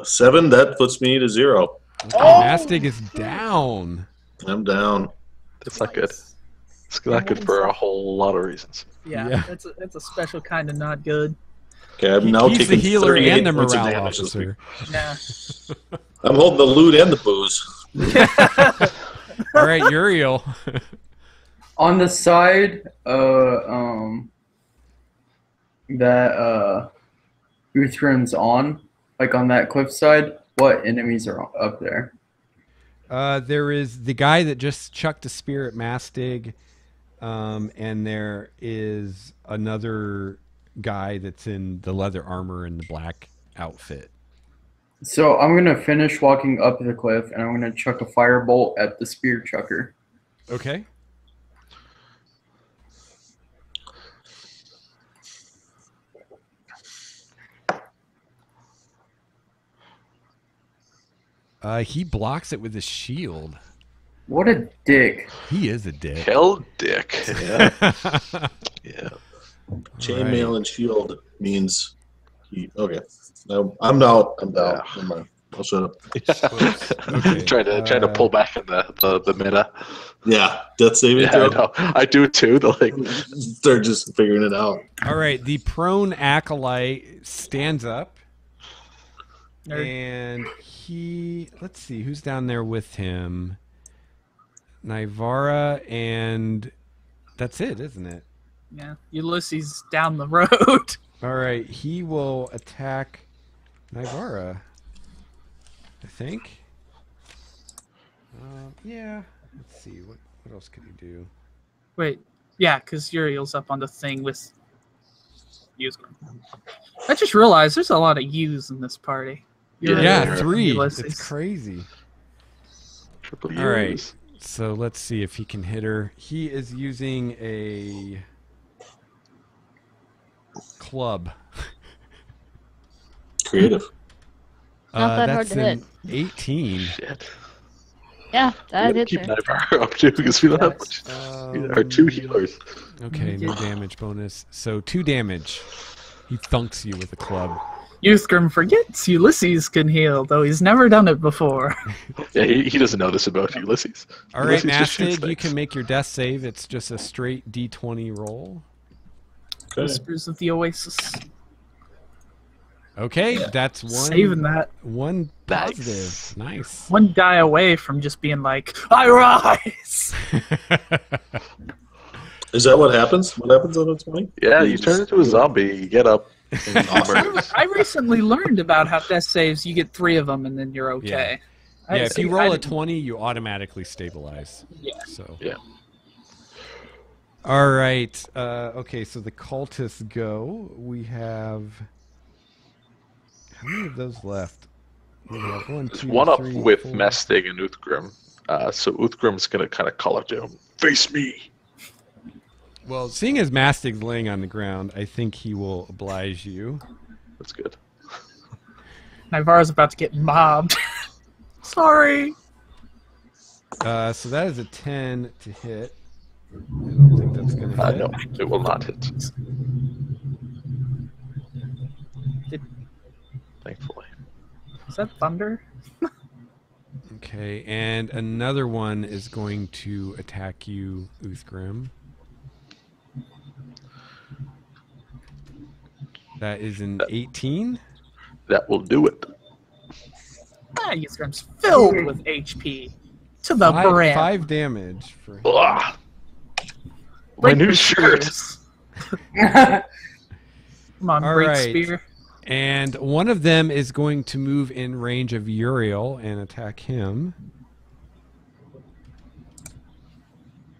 7, that puts me to 0. Okay, Mastig is down. I'm down. That's not good. It's not good for a whole lot of reasons. Yeah, That's a special kind of not good. Okay, I'm now He's taking the healer 38 and the points of morale damage this week. officer. Yeah. I'm holding the loot and the booze. All right, Uriel. On the side, that Uthram's on, like on that cliff side, what enemies are up there? There is the guy that just chucked a spear at Mastig, and there is another guy that's in the leather armor and the black outfit. So I'm gonna finish walking up the cliff, and I'm gonna chuck a firebolt at the spear chucker. Okay. He blocks it with his shield. What a dick! He is a dick. Hell, dick. Yeah. Yeah. Chainmail and shield means okay. No, I'm out. I'm down. Yeah. Never mind. I'll shut up. Okay, trying to pull back in the meta. Yeah, death saving Yeah, I throw. know. I do too. They're just figuring it out. All right, the prone acolyte stands up, Nerd. and he. Let's see who's down there with him. Nivara, and that's it, isn't it? Yeah. Ulysses down the road. All right, he will attack Nivara, I think. Yeah. Let's see. What else could he do? Wait. Yeah, because Uriel's up on the thing with U's. I just realized there's a lot of U's in this party. Uriel, Yeah, 3. Ulysses. It's crazy. Triple All right. U's. So let's see if he can hit her. He is using a club. Creative. Not that hard that's to hit. an 18. Shit. Yeah, We that gotta hits keep her. Nightmare up too because we don't have much. Our 2 healers. Okay, no damage bonus. So 2 damage. He thunks you with a club. Youthgrim forgets Ulysses can heal, though he's never done it before. Yeah, he doesn't know this about Ulysses. All right, Ulysses just shoots Mastig, you things. can make your death save. It's just a straight D20 roll. Okay. Whispers of the Oasis. Okay, that's Saving that. one Nice. positive. Nice. One guy away from just being like, I rise! Is that what happens? What happens on a 20? Yeah, you turn into a zombie, you get up. And murders. I recently learned about how death saves, you get 3 of them and then you're okay. Yeah, if you roll a 20, you automatically stabilize. Yeah. So. Yeah. All right. Okay, so the cultists go. We have... How many of those left? We have 1, 2, One up 3, with 4. Mastig and Uthgrim. So Uthgrim's going to kind of call out to him, face me. Well, seeing as Mastig's laying on the ground, I think he will oblige you. That's good. Nivara's about to get mobbed. Sorry. So that is a 10 to hit. I don't think that's going to hit. No, it will not hit. Thankfully. Is that thunder? Okay, and another one is going to attack you, Uthgrim. That is an 18. That will do it. Uthgrim's filled with HP to the brim. 5 damage for him. Ugh. My Break new the shirt. spears. Come on, All break right. spear. And one of them is going to move in range of Uriel and attack him.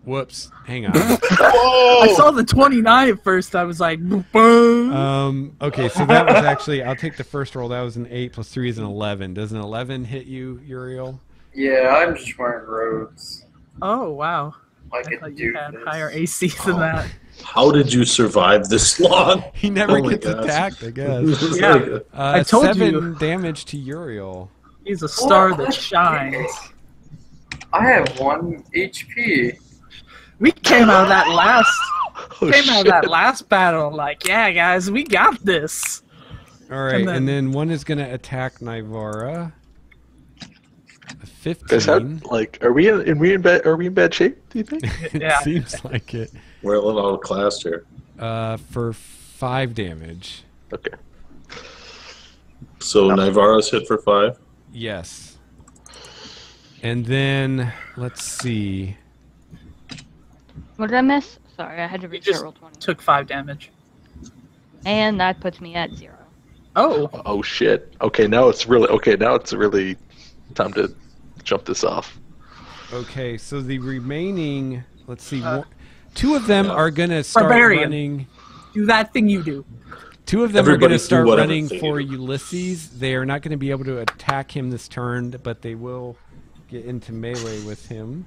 Whoops. Hang on. I saw the 29 at first. I was like, boom. Okay, so that was actually, I'll take the first roll. That was an 8 plus 3 is an 11. Does an 11 hit you, Uriel? Yeah, I'm just wearing robes. Oh, wow. Like I a thought you dude. had higher AC than that. How did you survive this long? He never Oh my gets gosh. attacked, I guess. Yeah. I told 7 you. damage to Uriel. He's a star What? that shines. I have 1 HP. We came out of that last Oh, came out of shit. that last battle like, yeah, guys, we got this. All right, And and then- then one is going to attack Nivara. A 15. Is that like? Are we in bad? Are we in bad shape? Do you think? It Yeah. seems like it. We're a little outclassed here. For 5 damage. Okay. So Nivara's hit for 5. Yes. And then, let's see. What did I miss? Sorry, I had to reach just- roll 20. Took 5 damage. And that puts me at 0. Oh, Oh shit. Okay, now it's really time to jump this off. Okay, so the remaining, let's see, 2 of them are going to start Barbarian. running. do that thing you do. 2 of them are going Everybody to do start whatever running thing for you do. Ulysses. They are not going to be able to attack him this turn, but they will get into melee with him.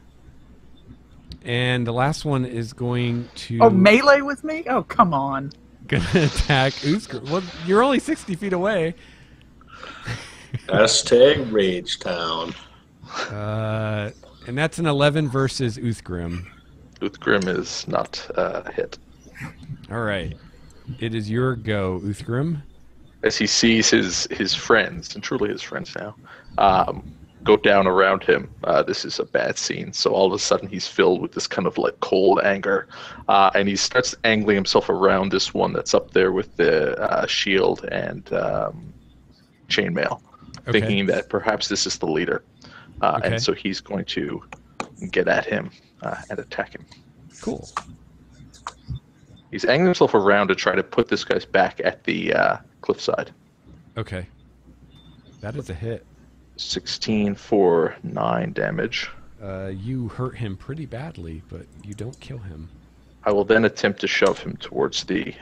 And the last one is going to Oh, melee with me? Oh, come on. gonna attack Uskr. Well, you're only 60 feet away. Hashtag Rage Town. And that's an 11 versus Uthgrim. Uthgrim is not hit. All right. It is your go, Uthgrim. As he sees his friends, and truly his friends now, go down around him. This is a bad scene. So all of a sudden he's filled with this kind of like cold anger. And he starts angling himself around this one that's up there with the shield and chainmail, Okay. thinking that perhaps this is the leader. Okay. And so he's going to get at him and attack him. Cool. He's angling himself around to try to put this guy's back at the cliffside. Okay. That is a hit. 16 for 9 damage. You hurt him pretty badly, but you don't kill him. I will then attempt to shove him towards the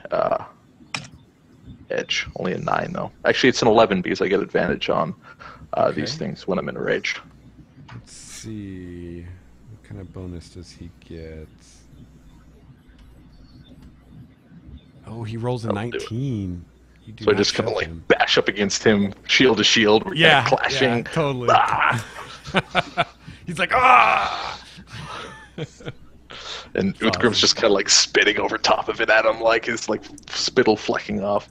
edge. Only a 9, though. Actually, it's an 11 because I get advantage on these Okay. things when I'm in a rage. Let's see. What kind of bonus does he get? Oh, he rolls a That'll do it. 19. You do So I not just kind of shove like him. bash up against him, shield to shield. We're Yeah, kinda clashing. yeah, totally. Ah! He's like, ah! And Uthgrim's just kind of like spitting over top of it at him, like his like spittle flecking off.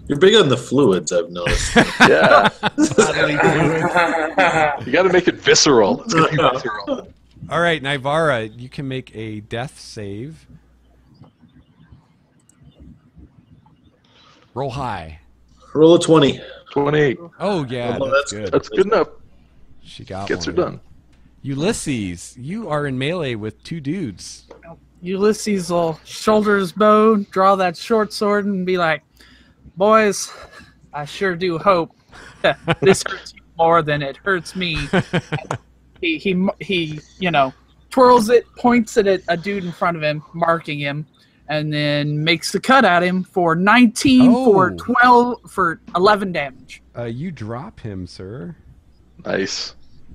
You're big on the fluids, I've noticed. Yeah, Bodily fluids. you got to make it visceral. It's gonna be visceral. All right, Nivara, you can make a death save. Roll high. Roll a 20. 28. Oh yeah, Well, that's that's good. That's good enough. She got Gets her one. done. Ulysses, you are in melee with 2 dudes. Ulysses will shoulder his bow, draw that short sword, and be like, boys, I sure do hope this hurts you more than it hurts me. He twirls it, points it at a dude in front of him, marking him, and then makes the cut at him for 19 for 11 damage. You drop him, sir. Nice.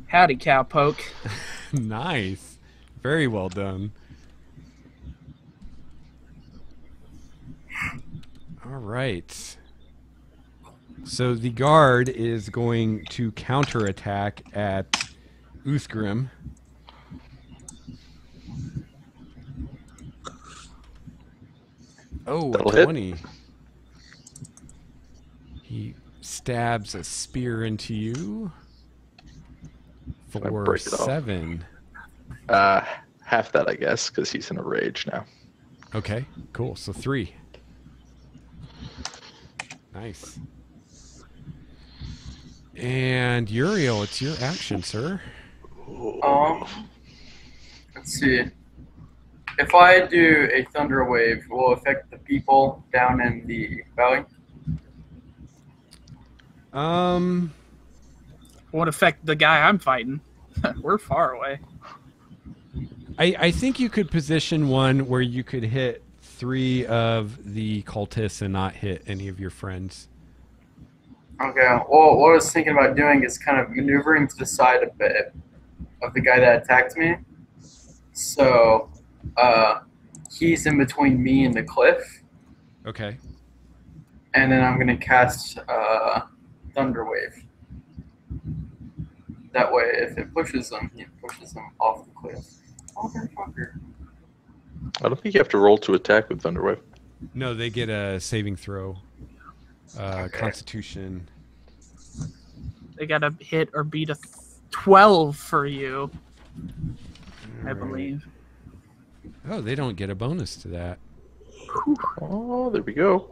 Howdy, cowpoke. Nice. Very well done. All right. So the guard is going to counterattack at Uthgrim. Oh, That'll a hit. 20. He stabs a spear into you. for break it off. 7. Half that, I guess, because he's in a rage now. Okay, cool. So 3. Nice. And Uriel, it's your action, sir. Let's see. If I do a thunder wave, will it affect the people down in the valley? Won't affect the guy I'm fighting. We're far away. I think you could position one where you could hit 3 of the cultists and not hit any of your friends. Okay. Well, what I was thinking about doing is kind of maneuvering to the side a bit of the guy that attacked me. So, he's in between me and the cliff. Okay. And then I'm going to cast Thunder Wave. That way, if it pushes them, it pushes them off the cliff. Motherfucker. I don't think you have to roll to attack with Thunderwave. No, they get a saving throw. Okay. Constitution. They gotta hit or beat a 12 for you, I Alright. believe. Oh, they don't get a bonus to that. Oh, there we go.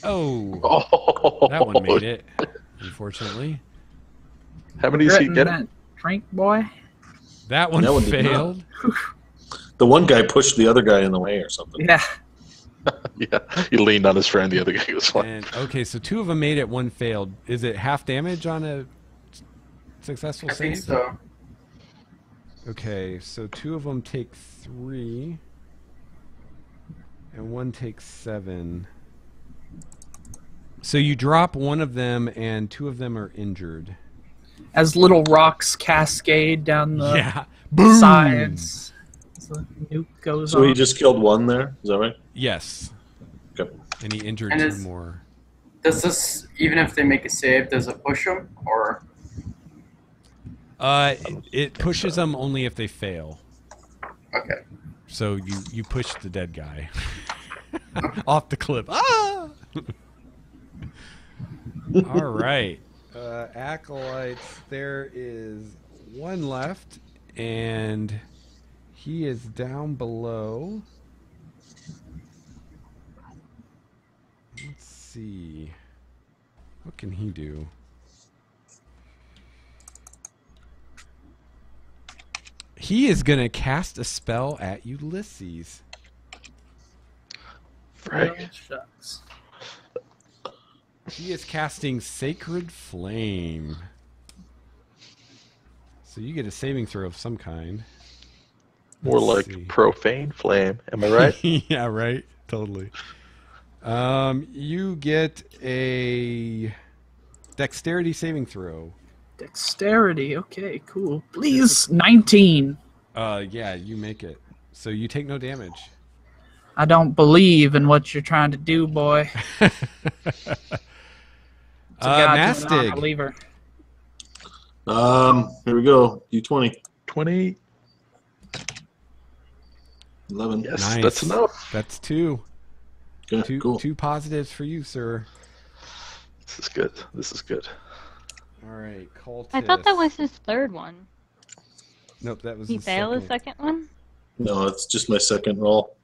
Oh, Oh, that one made it, unfortunately. How many does he Regretting get? that drink, boy. That one That one did not. failed. The one guy pushed the other guy in the way or something. Yeah. Yeah, he leaned on his friend. The other guy was fine. And okay, so 2 of them made it, 1 failed. Is it half damage on a successful I save? think so. Okay, so 2 of them take 3, and 1 takes 7. So you drop 1 of them, and 2 of them are injured. As little rocks cascade down the Yeah, boom. sides. As the nuke goes So on. he just killed one there? Is that right? Yes, Okay. and he injured And 2 is- more. Does this, even if they make a save, does it push them? Or It pushes them only if they fail. okay. So you push the dead guy off the cliff. Ah! All right. Acolytes, there is 1 left, and he is down below. Let's see. What can he do? He is going to cast a spell at Ulysses. Frick. Oh, shucks. He is casting Sacred Flame. So you get a saving throw of some kind. More Let's like see. profane flame. Am I right? Yeah, right. Totally. You get a dexterity saving throw. Dexterity. Okay, cool. Please, 19. Yeah, you make it. So you take no damage. I don't believe in what you're trying to do, boy. It's a god to a Mastig. non-believer. Here we go. D20. 20. 11. Yes, Nice. that's enough. That's 2. Okay, cool. 2 positives for you, sir. This is good. This is good. All right, cultist. I thought that was his 3rd one. Nope, that was He his failed his second. 2nd one? No, it's just my second roll.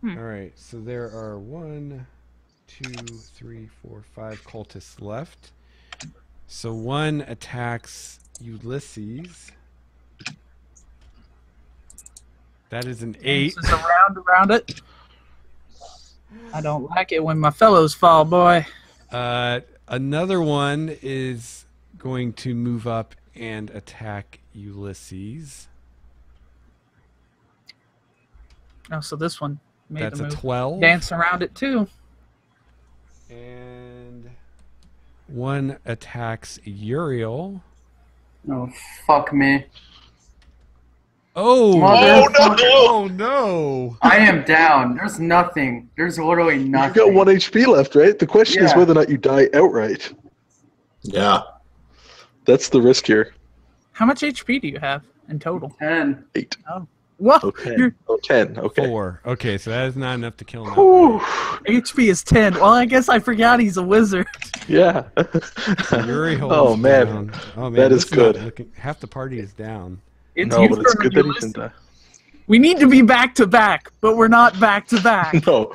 All right, so there are 1, 2, 3, 4, 5 cultists left. So 1 attacks Ulysses. That is an 8. This is around it. I don't like it when my fellows fall, boy. Another one is going to move up and attack Ulysses. Oh, so this one made That's the a move. 12. Dance around it too. And 1 attacks Uriel. Oh, fuck me. Oh! Motherfucker. Oh no! I am down. There's nothing. There's literally You've nothing. got 1 HP left, right? The question is Yeah. whether or not you die outright. Yeah. That's the risk here. How much HP do you have in total? 10. 8. Whoa, Oh, 10. your Oh, 10. Okay. 4. Okay, so that is not enough to kill him. Whew. HP is 10. Well, I guess I forgot he's a wizard. Yeah. So Yuri holds Oh man, down. Oh man, that this is good. not looking, half the party is down. It's No, but it's Eustrom good and that he Ulysses. didn't die. We need to be back to back, but we're not back to back. No,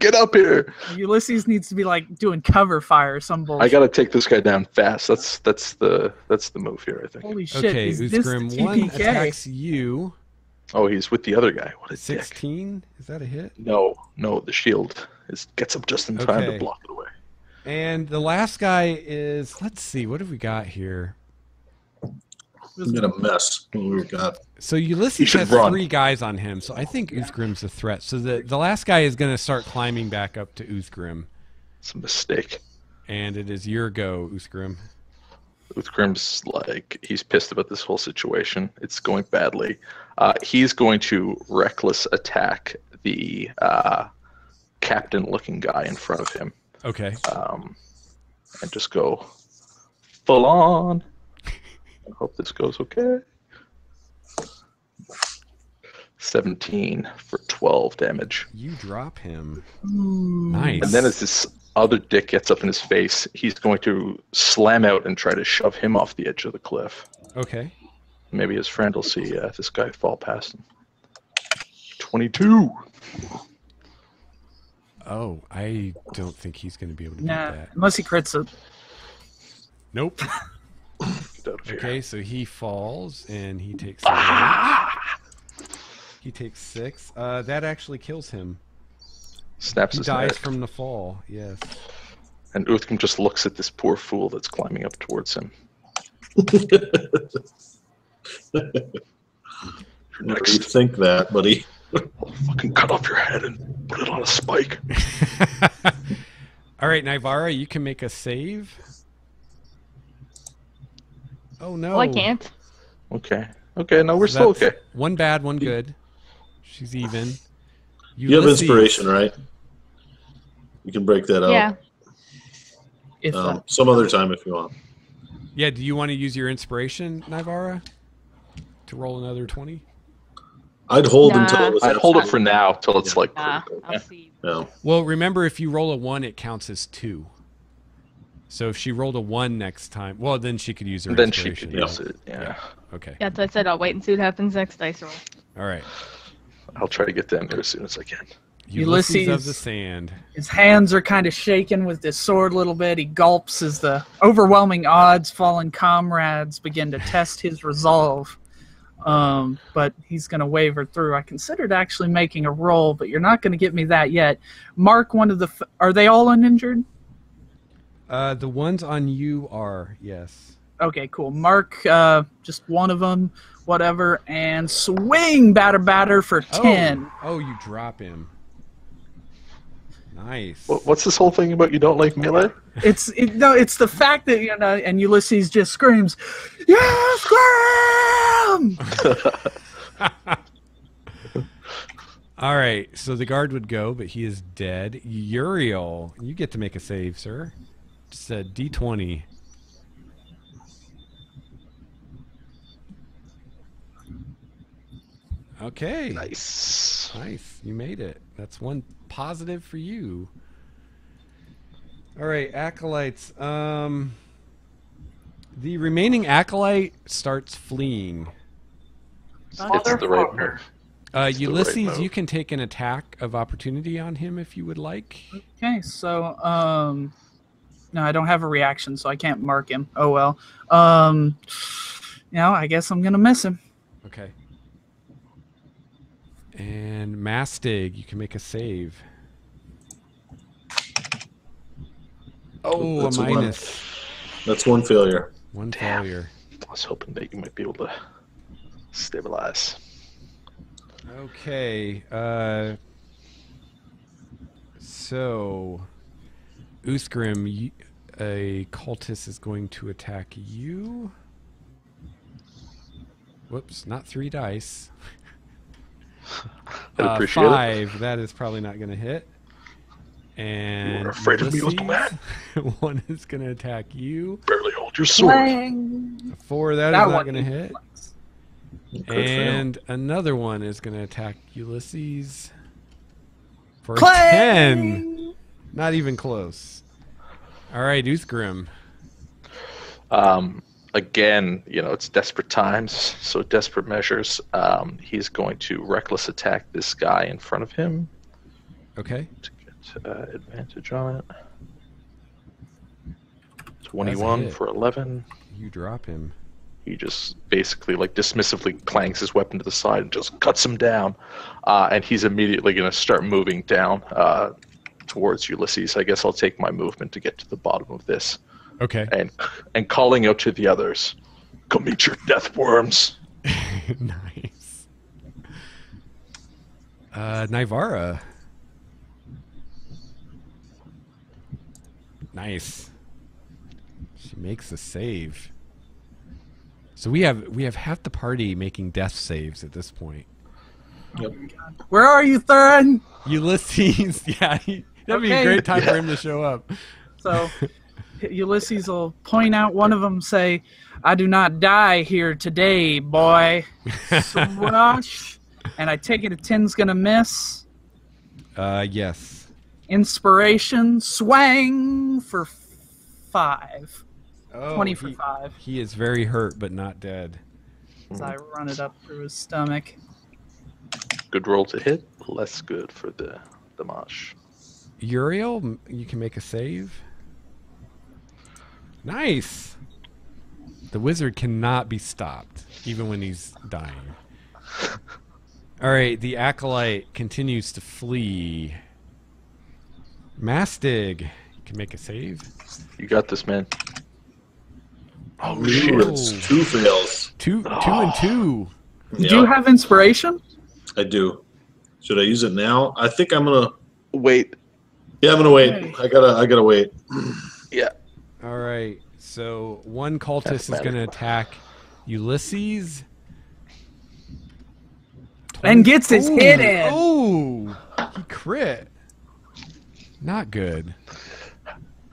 get up here! Ulysses needs to be like doing cover fire or some bullshit. I gotta take this guy down fast. That's the move here, I think. Holy shit! Okay, Is this the Uthgrim, one TPK? attacks you. Oh, he's with the other guy. What a dick. 16? Is that a hit? No, the shield gets up just in time Okay. to block it away. And the last guy is, let's see, what have we got here? We got a mess. Oh, God. So He Ulysses should has run. 3 guys on him, so I think Uthgrim's a threat. So the last guy is going to start climbing back up to Uthgrim. It's a mistake. And it is your go, Uthgrim. Uthgrim's like, he's pissed about this whole situation. It's going badly. He's going to reckless attack the captain-looking guy in front of him. Okay. And just go full on. I hope this goes okay. 17 for 12 damage. You drop him. Ooh. Nice. And then as this other dick gets up in his face, he's going to slam out and try to shove him off the edge of the cliff. Okay. Maybe his friend will see this guy fall past him. 22. Oh, I don't think he's going to be able to beat Nah, that. unless he crits it. Nope. Get out of here. Okay, so he falls and he takes damage. He takes 6. That actually kills him. Snaps He his dies neck. from the fall. Yes. And Uthgrim just looks at this poor fool that's climbing up towards him. You're Never next. you'd think that, buddy. I'll fucking cut off your head and put it on a spike. All right, Naivara, you can make a save. Oh no. Oh, I can't. Okay. Okay, no, we're still That's okay. One bad, one good. She's even. You have Ulysses- inspiration, right? You can break that out Yeah. If some other time if you want. Yeah, do you want to use your inspiration, Naivara? To roll another 20? I'd hold Nah. until it was. I'd hold it for now till it's like Nah, critical. I'll see. No. Well, remember, if you roll a 1, it counts as 2. So if she rolled a 1 next time, well, then she could use her Then she inspiration. could use it. Yeah. Okay. Yeah, that's what I said. I'll wait and see what happens next dice roll. All right. I'll try to get down there as soon as I can. Ulysses of Ulysses. the Sand. his hands are kind of shaking with his sword a little bit. He gulps as the overwhelming odds fallen comrades begin to test his resolve. But he's going to waver through. I considered actually making a roll, but you're not going to get me that yet. Mark one of the... Are they all uninjured? The ones on you are, yes. Okay, cool. Mark just one of them, whatever, and swing batter for 10. Oh, you drop him. Nice. What's this whole thing about you don't like melee? It's the fact that, you know, and Ulysses just screams, "Yeah, scream!" All right, so the guard would go, but he is dead. Uriel, you get to make a save, sir. Just a D20. Okay. Nice. Nice. You made it. That's one positive for you. All right, acolytes. The remaining acolyte starts fleeing. It's the right Motherfucker. move. It's the right Ulysses, move. you can take an attack of opportunity on him if you would like. Okay, so no, I don't have a reaction, so I can't mark him. Oh well. You know, I guess I'm gonna miss him. Okay. And Mastig, you can make a save. Oh, That's a a one. minus. That's one failure. One Damn. failure. I was hoping that you might be able to stabilize. Okay. So, Uthgrim, a cultist is going to attack you. Whoops, not 3 dice. I'd appreciate it. 5, that is probably not going to hit. And You are afraid of me, little man. Ulysses, 1 is going to attack you. Barely hold your sword. 4, that is That not one going to hit. Good for him. And another one is going to attack Ulysses for a Clang! 10. Not even close. All right, Uthgrim. Again, it's desperate times, so desperate measures. He's going to reckless attack this guy in front of him Okay. to get advantage on it. 21 hit. for 11. You drop him. He just basically, dismissively clanks his weapon to the side and just cuts him down. And he's immediately going to start moving down towards Ulysses. I guess I'll take my movement to get to the bottom of this. Okay. And calling out to the others, "Come meet your death worms." Nice. Nivara. Nice. She makes a save. So we have half the party making death saves at this point. Where are you, Thurin? Ulysses, yeah, that'd be a Okay. great time for him to show up. So Ulysses will point out one of them, say, "I do not die here today, boy." Swash. And I take it a 10's gonna miss. Yes. Inspiration, swang for 5. Oh, 20 for 5. He is very hurt, but not dead. As I run it up through his stomach. Good roll to hit, less good for the damage. Uriel, you can make a save. Nice. The wizard cannot be stopped, even when he's dying. All right, the acolyte continues to flee. Mastig, you can make a save. You got this, man. Oh, Ooh, shit. it's 2 fails. Two and two. You do have inspiration? I do. Should I use it now? I think I'm gonna. Wait. Yeah, I'm gonna wait. Okay. I gotta wait. Yeah. All right, so one cultist That's is going to magical. attack Ulysses. And gets his hit in. Oh, he crit. Not good.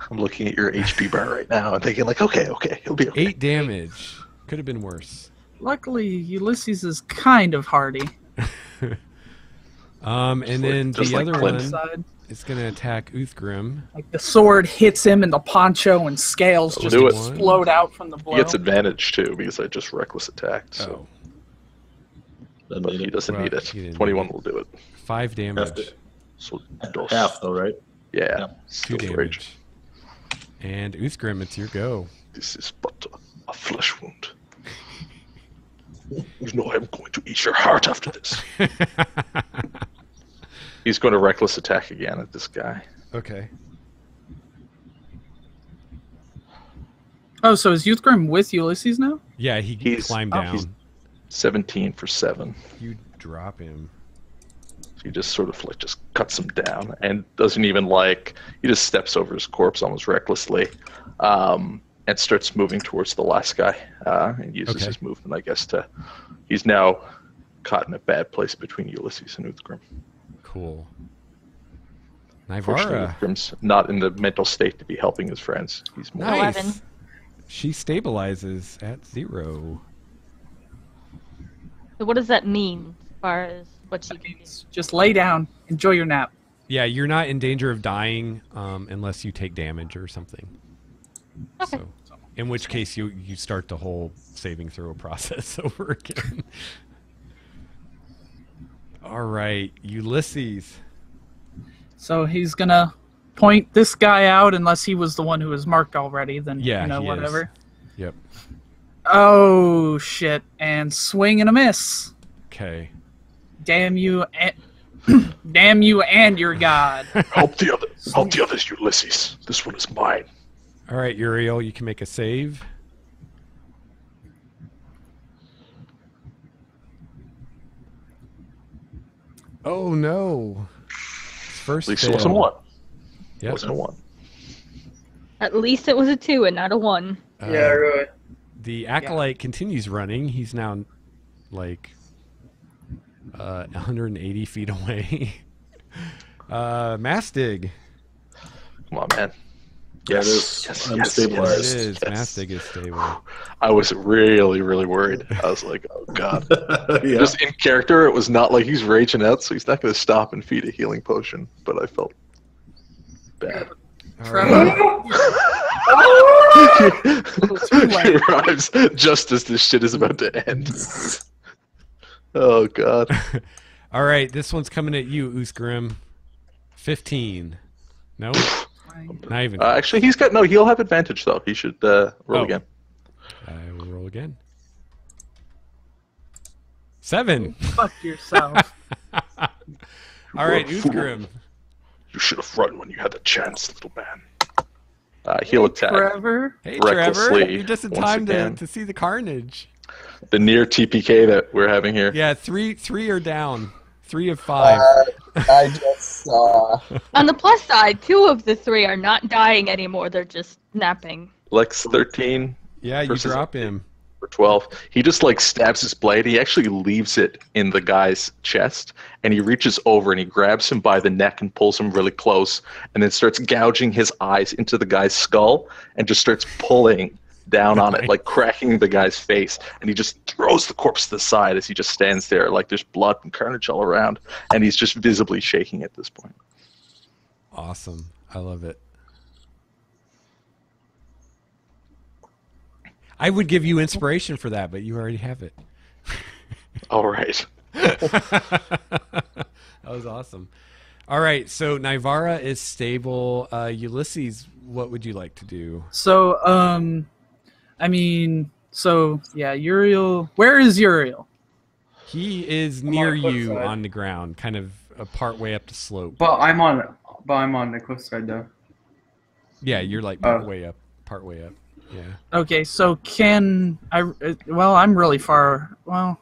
I'm looking at your HP bar right now and thinking, okay, he'll be okay. 8 damage. Could have been worse. Luckily, Ulysses is kind of hardy. And then just the like other Clint. one Side. is going to attack Uthgrim. Like the sword hits him in the poncho and scales That'll just do it. explode out from the blow. He gets advantage, too, because I just reckless attacked. So. Then But he doesn't Well, need it. he didn't 21 need it. will do it. 5 damage. to- So half though, right? Yeah. Yeah. 2 Still damage. rage. And Uthgrim, it's your go. This is but a flesh wound. You know I'm going to eat your heart after this. He's going to reckless attack again at this guy. Okay. Oh, so is Youthgrim with Ulysses now? Yeah, he He's- climbed oh, down. he's- 17 for 7. You drop him. He just sort of just cuts him down and doesn't even he just steps over his corpse almost recklessly, and starts moving towards the last guy, and uses Okay. his movement, I guess, he's now caught in a bad place between Ulysses and Uthgrim. Cool. Unfortunately, Nivara. Uthgrim's not in the mental state to be helping his friends. He's more Nice. 11. She stabilizes at 0. So what does that mean as far as what she can do? Just lay down, enjoy your nap. Yeah, you're not in danger of dying unless you take damage or something. Okay. So, in which case you start the whole saving throw process over again. All right, Ulysses. So he's gonna point this guy out unless he was the one who was marked already, then Yeah, he is. whatever. Yep. Oh shit. And swing and a miss. Okay. Damn you and damn you and your god. help the others, Ulysses. This one is mine. All right, Uriel, you can make a save. Oh no! First At least it fail. wasn't one. It Yep. wasn't a 1. At least it was a 2 and not a 1. Uh, Yeah, really. The acolyte continues running. He's now 180 feet away. Mastig. Come on, man. Yeah, it Yes, is. yes, I'm yes, stabilized. It is. yes. Mastig is stable. I was really, really worried. I was like, oh, God. Yeah. Just in character, it was not like he's raging out, so he's not going to stop and feed a healing potion. But I felt bad. All right. He arrives just as this shit is about to end. Oh god. All right, this one's coming at you, Uthgrim. 15. No? Not even. Actually, he'll have advantage though. He should roll again. I will roll again. 7. Fuck yourself. All right, Uthgrim. You should have run when you had the chance, little man. He'll attack. Trevor. Hey, Trevor. Recklessly, You're just in once time again. to see the carnage. The near TPK that we're having here. Yeah, three are down. 3 of 5. I just saw. On the plus side, 2 of the 3 are not dying anymore. They're just napping. Lex 13. Yeah, you versus drop him. For 12. He just like stabs his blade. He actually leaves it in the guy's chest, and he reaches over and he grabs him by the neck and pulls him really close, and then starts gouging his eyes into the guy's skull and just starts pulling down on it, like cracking the guy's face, and he just throws the corpse to the side as he just stands there like there's blood and carnage all around, and he's just visibly shaking at this point. Awesome. I love it. I would give you inspiration for that, but you already have it. All right. That was awesome. All right, so Nivara is stable. Ulysses, what would you like to do? So, yeah, Uriel. Where is Uriel? He is I'm near on the cliff you side. on the ground, kind of a part way up the slope. But I'm on the cliffside though. Yeah, you're like part way up. Yeah. Okay, so can I? Well, I'm really far. Well,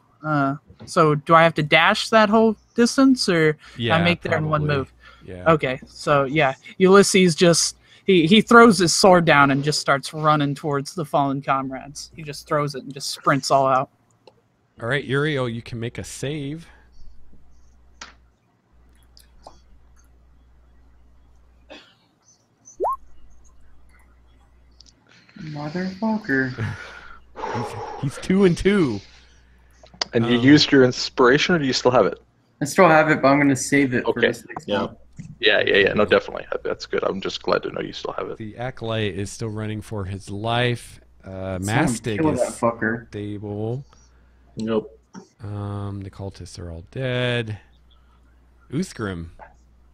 so do I have to dash that whole distance, or Yeah, I make there in one probably. move? Yeah. Okay, so yeah, Ulysses just he throws his sword down and just starts running towards the fallen comrades. He just throws it and just sprints all out. All right, Uriel, you can make a save. Motherfucker. He's 2 and 2. And you used your inspiration, or do you still have it? I still have it, but I'm gonna save it for Okay. this next Yeah. one. Yeah. No, definitely. That's good. I'm just glad to know you still have it. The acolyte is still running for his life. Someone Mastig kill that is fucker. stable. Nope. The cultists are all dead. Uthgrim.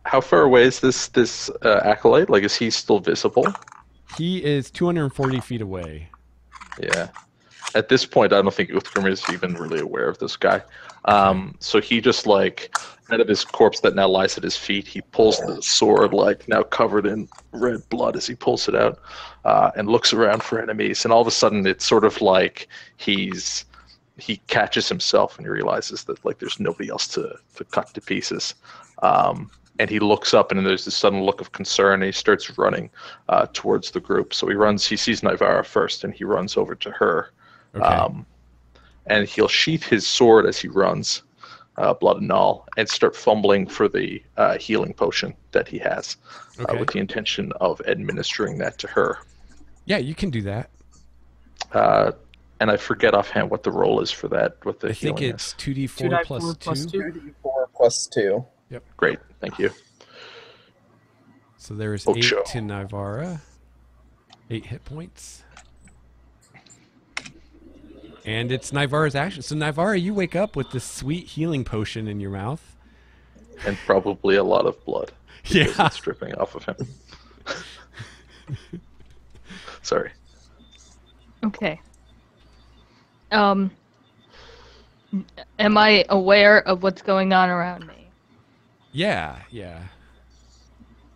How far away is this acolyte? Like, is he still visible? He is 240 feet away. Yeah. At this point, I don't think Uthgrim is even really aware of this guy. So he just, like, out of his corpse that now lies at his feet, he pulls the sword, like, now covered in red blood as he pulls it out, and looks around for enemies. And all of a sudden, it's sort of like he catches himself and he realizes that, like, there's nobody else to cut to pieces. And he looks up, and then there's this sudden look of concern, and he starts running towards the group. So he sees Nivara first, and he runs over to her. Okay. And he'll sheath his sword as he runs, blood and all, and start fumbling for the healing potion that he has, Okay. with the intention of administering that to her. Yeah, you can do that. And I forget offhand what the roll is for that. What the I think healing it's is. 2d4 plus 2d4 plus 2. 2d4 plus 2. Great, thank you. So there's Ocho. 8 to Nivara. 8 hit points. And it's Nivara's action. So Nivara, you wake up with this sweet healing potion in your mouth. And probably a lot of blood. Because Yeah. it's dripping off of him. Sorry. Okay. Am I aware of what's going on around me? Yeah.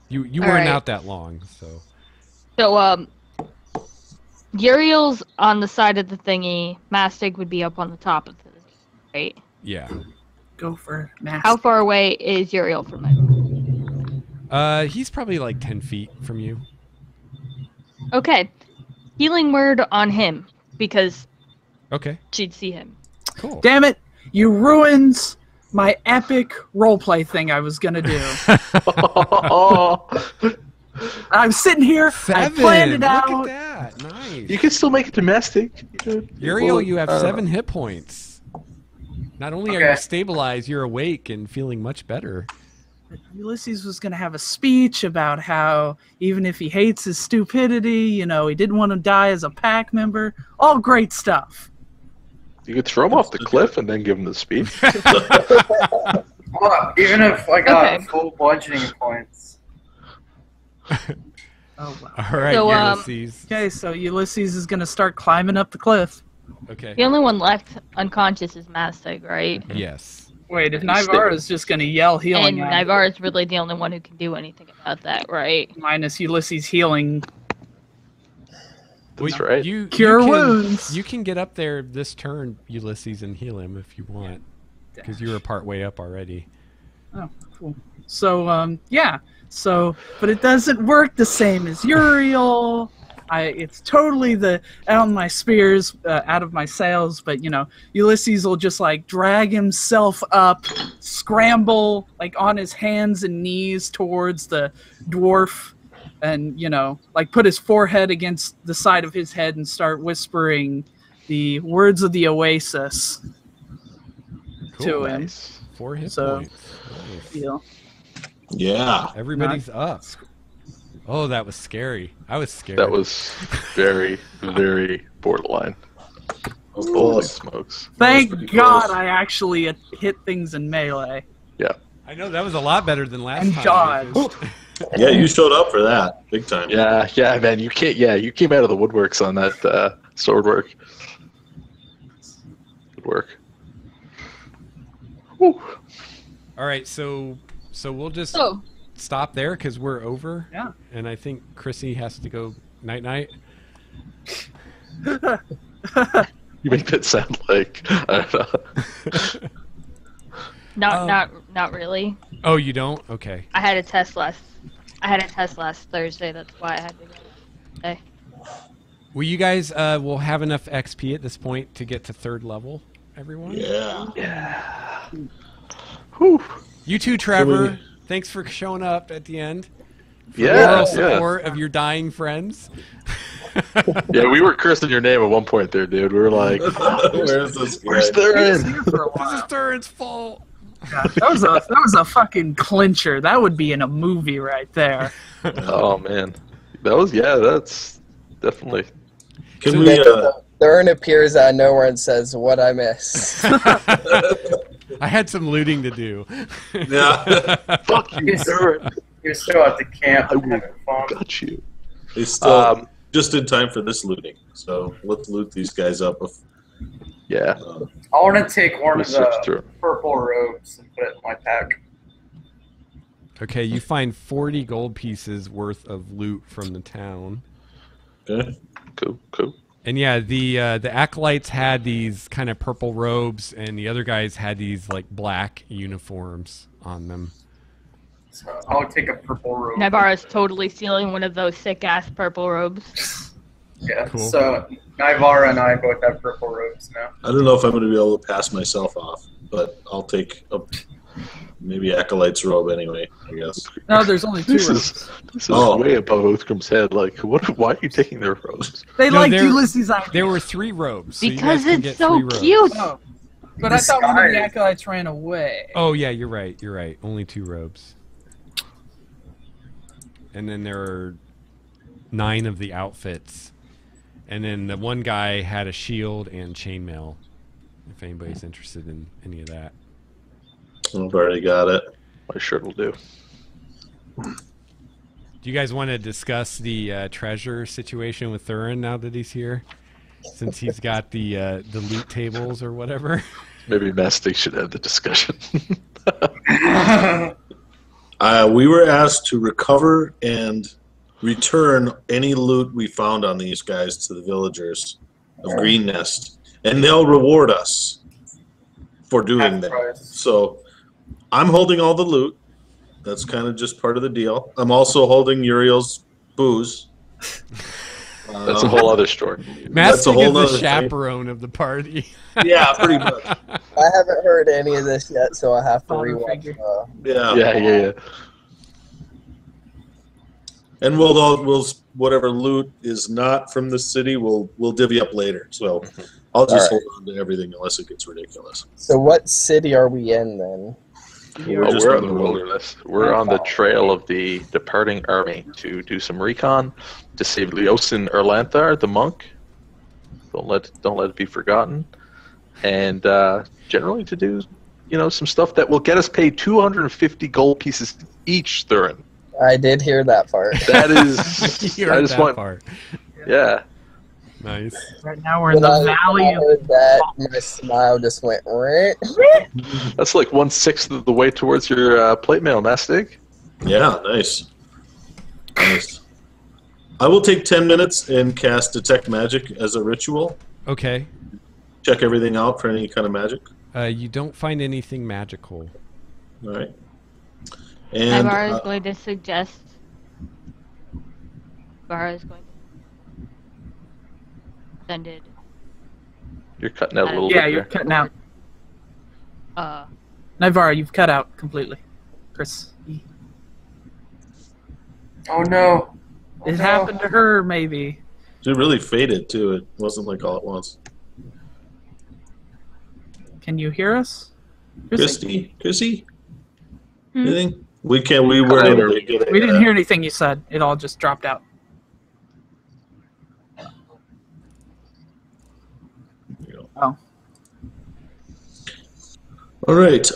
You All weren't right. out that long, so. So, Uriel's on the side of the thingy. Mastig would be up on the top of it, right? Yeah. Go for max. How far away is Uriel from me? He's probably like 10 feet from you. Okay. Healing word on him, because Okay. she'd see him. Cool. Damn it! You ruined my epic roleplay thing I was gonna do. I'm sitting here. 7. I planned it Look out. at that. Nice. You can still make it domestic. Uriel, you have 7 hit points. Not only are Okay. you stabilized, you're awake and feeling much better. Ulysses was going to have a speech about how even if he hates his stupidity, he didn't want to die as a pack member. All great stuff. You could throw him off the cliff and then give him the speech. Well, even if I got Okay. full bludgeoning points. Oh, wow. All right, So, Ulysses. Okay, so Ulysses is going to start climbing up the cliff. Okay. The only one left unconscious is Mastig, right? Yes. Wait, if Nivara is just going to yell healing And at him, Nivara is really the only one who can do anything about that, right? minus Ulysses healing. That's right. You Cure can, wounds. You can get up there this turn, Ulysses, and heal him if you want, because you were part way up already. Oh, cool. So, yeah. So, but it doesn't work the same as Uriel. It's totally out of my spears, out of my sails. But Ulysses will just like drag himself up, scramble like on his hands and knees towards the dwarf, and like put his forehead against the side of his head and start whispering the words of the Oasis to him. Nice. 4 hit So- points. Nice. Yeah. Everybody's up. Oh, that was scary. I was scared. That was very, very borderline. Holy Close. smokes. Thank pretty God close. I actually hit things in melee. Yeah. I know that was a lot better than last And time. dodged. Yeah, you showed up for that big time. Yeah, man. You can't. Yeah, you came out of the woodworks on that sword work. Good work. Whew. All right, so we'll just So, stop there because we're over. Yeah. And I think Chrissy has to go night night. You make that sound like I don't know. not really. Oh, you don't? Okay. I had a test last Thursday. That's why I had to go today. Well, you guys will have enough XP at this point to get to 3rd level, everyone. Yeah. Whew. You too, Trevor. Thanks for showing up at the end. Yeah, Moral yeah. support of your dying friends. Yeah, we were cursing your name at one point there, dude. We were like, Where's this guy? "Where's He was Theron?" here for a This is while. Thurin's fault. Yeah, that was a fucking clincher. That would be in a movie right there. Oh man, that's definitely. Can So we? Then Theron appears out of nowhere and says, "What I missed." I had some looting to do. Yeah. Fuck you, Theron. You're still at the camp I will- having fun. Got you. He's still Just just in time for this looting. So let's loot these guys up. Yeah. I want to take one of We'll switch the through. purple robes and put it in my pack. Okay, you find 40 gold pieces worth of loot from the town. Okay. Cool. And yeah, the acolytes had these kind of purple robes, and the other guys had these like black uniforms on them. So I'll take a purple robe. Nivara's totally stealing one of those sick ass purple robes. Yeah. Cool. So Nivara and I both have purple robes now. I don't know if I'm going to be able to pass myself off, but I'll take maybe Acolyte's robe anyway, I guess. No, there's only 2 This robes. is Oh. way above Othgrim's head. Like, what? Why are you taking their robes? They No, liked there- Ulysses' idea. There were 3 robes. So you Because guys can it's get so 3 robes. cute. Oh, but I thought one of the Disguise. acolytes ran away. Oh yeah, you're right. Only 2 robes. And then there are 9 of the outfits. And then the one guy had a shield and chainmail. If anybody's interested in any of that. I've already got it. My shirt will do. Do you guys want to discuss the treasure situation with Thurin now that he's here? Since he's got the loot tables or whatever. Maybe Mastic should have the discussion. We were asked to recover and return any loot we found on these guys to the villagers of Greenest, and they'll reward us for doing Half that. price. So I'm holding all the loot. That's kind of just part of the deal. I'm also holding Uriel's booze. That's a whole other story. That's a Mastic whole is the nother thing. chaperone of the party. Yeah, pretty much. I haven't heard any of this yet, so I have to Father rewatch. figure. Yeah. Yeah. And we'll whatever loot is not from the city, we'll divvy up later. So I'll just All right. hold on to everything unless it gets ridiculous. So what city are we in then? We're Oh, just we're on in the the road. wilderness. We're on the trail of the departing army to do some recon, to save Leosin Erlanthar, the monk. Don't let it be forgotten. And generally to do, some stuff that will get us paid 250 gold pieces each, Thurin. I did hear that part. That is. You I heard just that want. part. Yeah. Nice. Right now we're in When the valley I of heard that, my smile just went. "Rrrt." That's like 1/6 of the way towards your plate mail, Nastig. Yeah, nice. Nice. I will take 10 minutes and cast Detect Magic as a ritual. Okay. Check everything out for any kind of magic. You don't find anything magical. All right. And Ibarra is going to suggest. Ibarra is going to send You're cutting out a little Yeah, bit you're there. cutting out. uh Nivara, you've cut out completely. Chris. Oh no. Oh, It no. happened to her, maybe. it really faded too. It wasn't like all at once. Can you hear us? Chrissy, Hmm? anything? We can't. We weren't able to get it. We didn't hear anything you said. It all just dropped out. Oh. All right.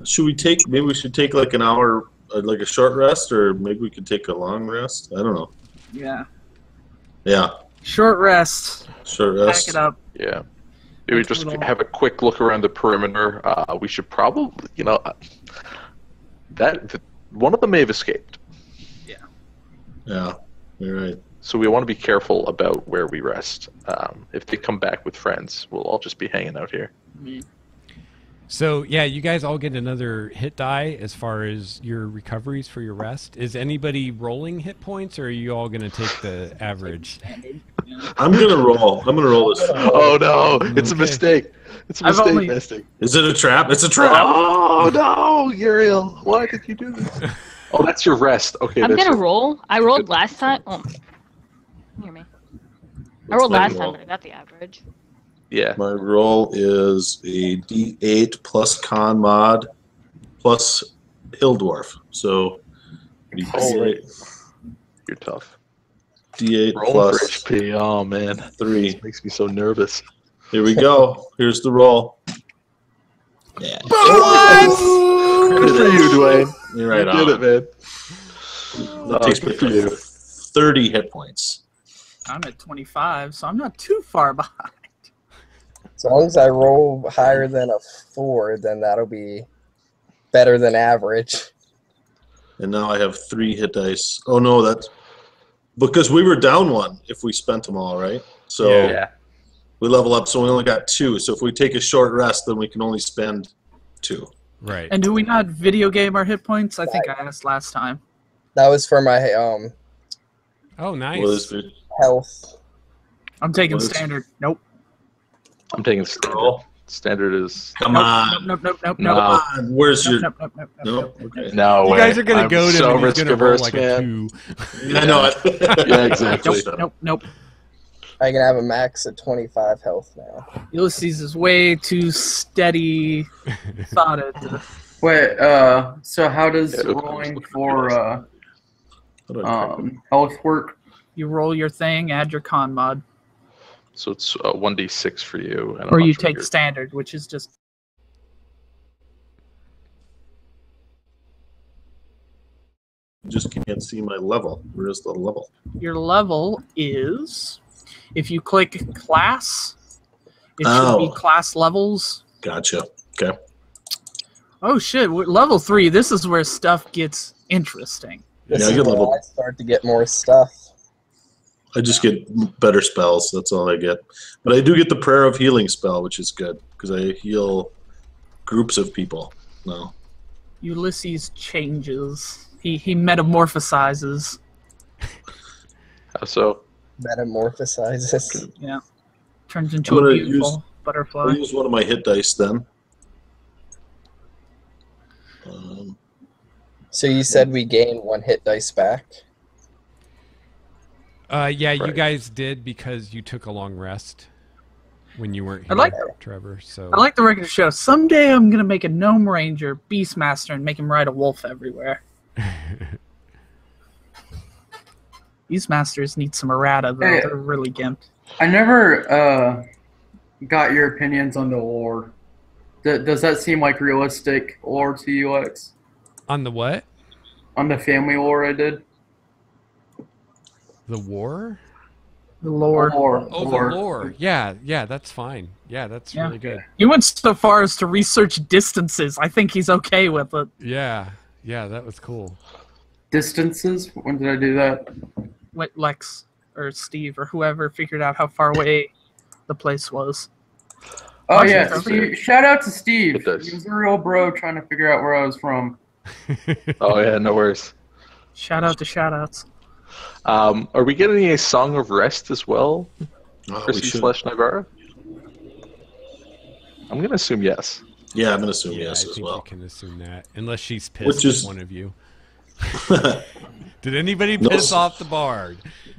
Should we take? Maybe we should take like an hour, like a short rest, or maybe we could take a long rest. I don't know. Yeah. Yeah, Short rest. short Pack rest. it up. Yeah. Maybe That's just a little- have a quick look around the perimeter. We should probably, one of them may have escaped. Yeah, you're right. So we want to be careful about where we rest. If they come back with friends, we'll all just be hanging out here. So yeah, you guys all get another hit die as far as your recoveries for your rest. Is anybody rolling hit points, or are you all going to take the average? I'm gonna roll. I'm gonna roll this. Oh no, it's a Okay. mistake. It's a I've mistake, only- Nesting. Is it a trap? It's a trap. Oh no, Uriel, why did you do this? Oh, that's your rest. Okay, I'm that's gonna your- roll. I rolled last time. Oh, can you hear me? I rolled my last roll. time, but I got the average. Yeah. My roll is a D8 plus con mod plus hill dwarf. So Oh, you're tough. D8 Roll plus for HP. Oh man, 3. this makes me so nervous. Here we go. Here's the roll. Yeah. Good for you, Dwayne. You're right You on. did it, man. That takes good me for you. to 30 hit points. I'm at 25, so I'm not too far behind. As long as I roll higher than a 4, then that'll be better than average. And now I have 3 hit dice. Oh no, that's because we were down 1 if we spent them all, right? So Yeah. we level up, so we only got 2. So if we take a short rest, then we can only spend 2. Right. And do we not video game our hit points? I think I asked last time. That was for my Oh, nice. What is it? health. I'm taking What is- standard. Nope. I'm taking standard. Roll. Standard is Come Nope, on. Nope, nope, nope, No. nope. Come on. Where's Nope, your... nope, nope, nope, No? nope, nope. Okay. no You way. guys are gonna I'm go to so him and he's risk gonna roll averse, like man. a 2. I know it. Yeah, exactly. Nope, nope. I can have a max of 25 health now. Ulysses is way too steady thoughted. Wait, so how does Yeah, look, rolling look, for How do I check it? health work? You roll your thing, add your con mod, So it's 1d6 for you. And I'm or not you sure take your- standard, which is just Just can't see my level. Where's the level? your level is. If you click class, it should Oh. be class levels. Gotcha. Okay. Oh shit! Level 3. This is where stuff gets interesting. This Yeah, I is get where level. I start to get more stuff. I just get better spells. That's all I get. But I do get the Prayer of Healing spell, which is good because I heal groups of people. No. Ulysses changes. He metamorphosizes. How so? Metamorphosizes. Yeah. Turns into I'm a gonna beautiful I'll butterfly. use one of my hit dice then. So you said we gain 1 hit dice back? Yeah, you Right. guys did because you took a long rest. when you weren't I here, like Trevor. So I like the record show. Someday I'm gonna make a gnome ranger beastmaster and make him ride a wolf everywhere. Beastmasters need some errata though. Hey. They're really gimped. I never got your opinions on the lore. Does that seem like realistic lore to you, Lex? On the what? On the family lore I did? The war? The Lord. Lore. Oh, the lore. Yeah, that's fine. Yeah, that's Yeah. really good. He went so far as to research distances. I think he's okay with it. Yeah, that was cool. Distances? When did I do that? What Lex or Steve or whoever figured out how far away the place was. Oh, Watch yeah. it, Steve, shout out to Steve. It does. He was a real bro trying to figure out where I was from. Oh yeah, no worries. Shout out to shout outs. Are we getting a Song of Rest as well, Oh, we Chrissy should. / Nivara? I'm gonna assume yes. Yeah, I'm gonna assume Yeah, yes I as think well. you can assume that. Unless she's pissed Which is- at one of you. Did anybody No. piss off the bard?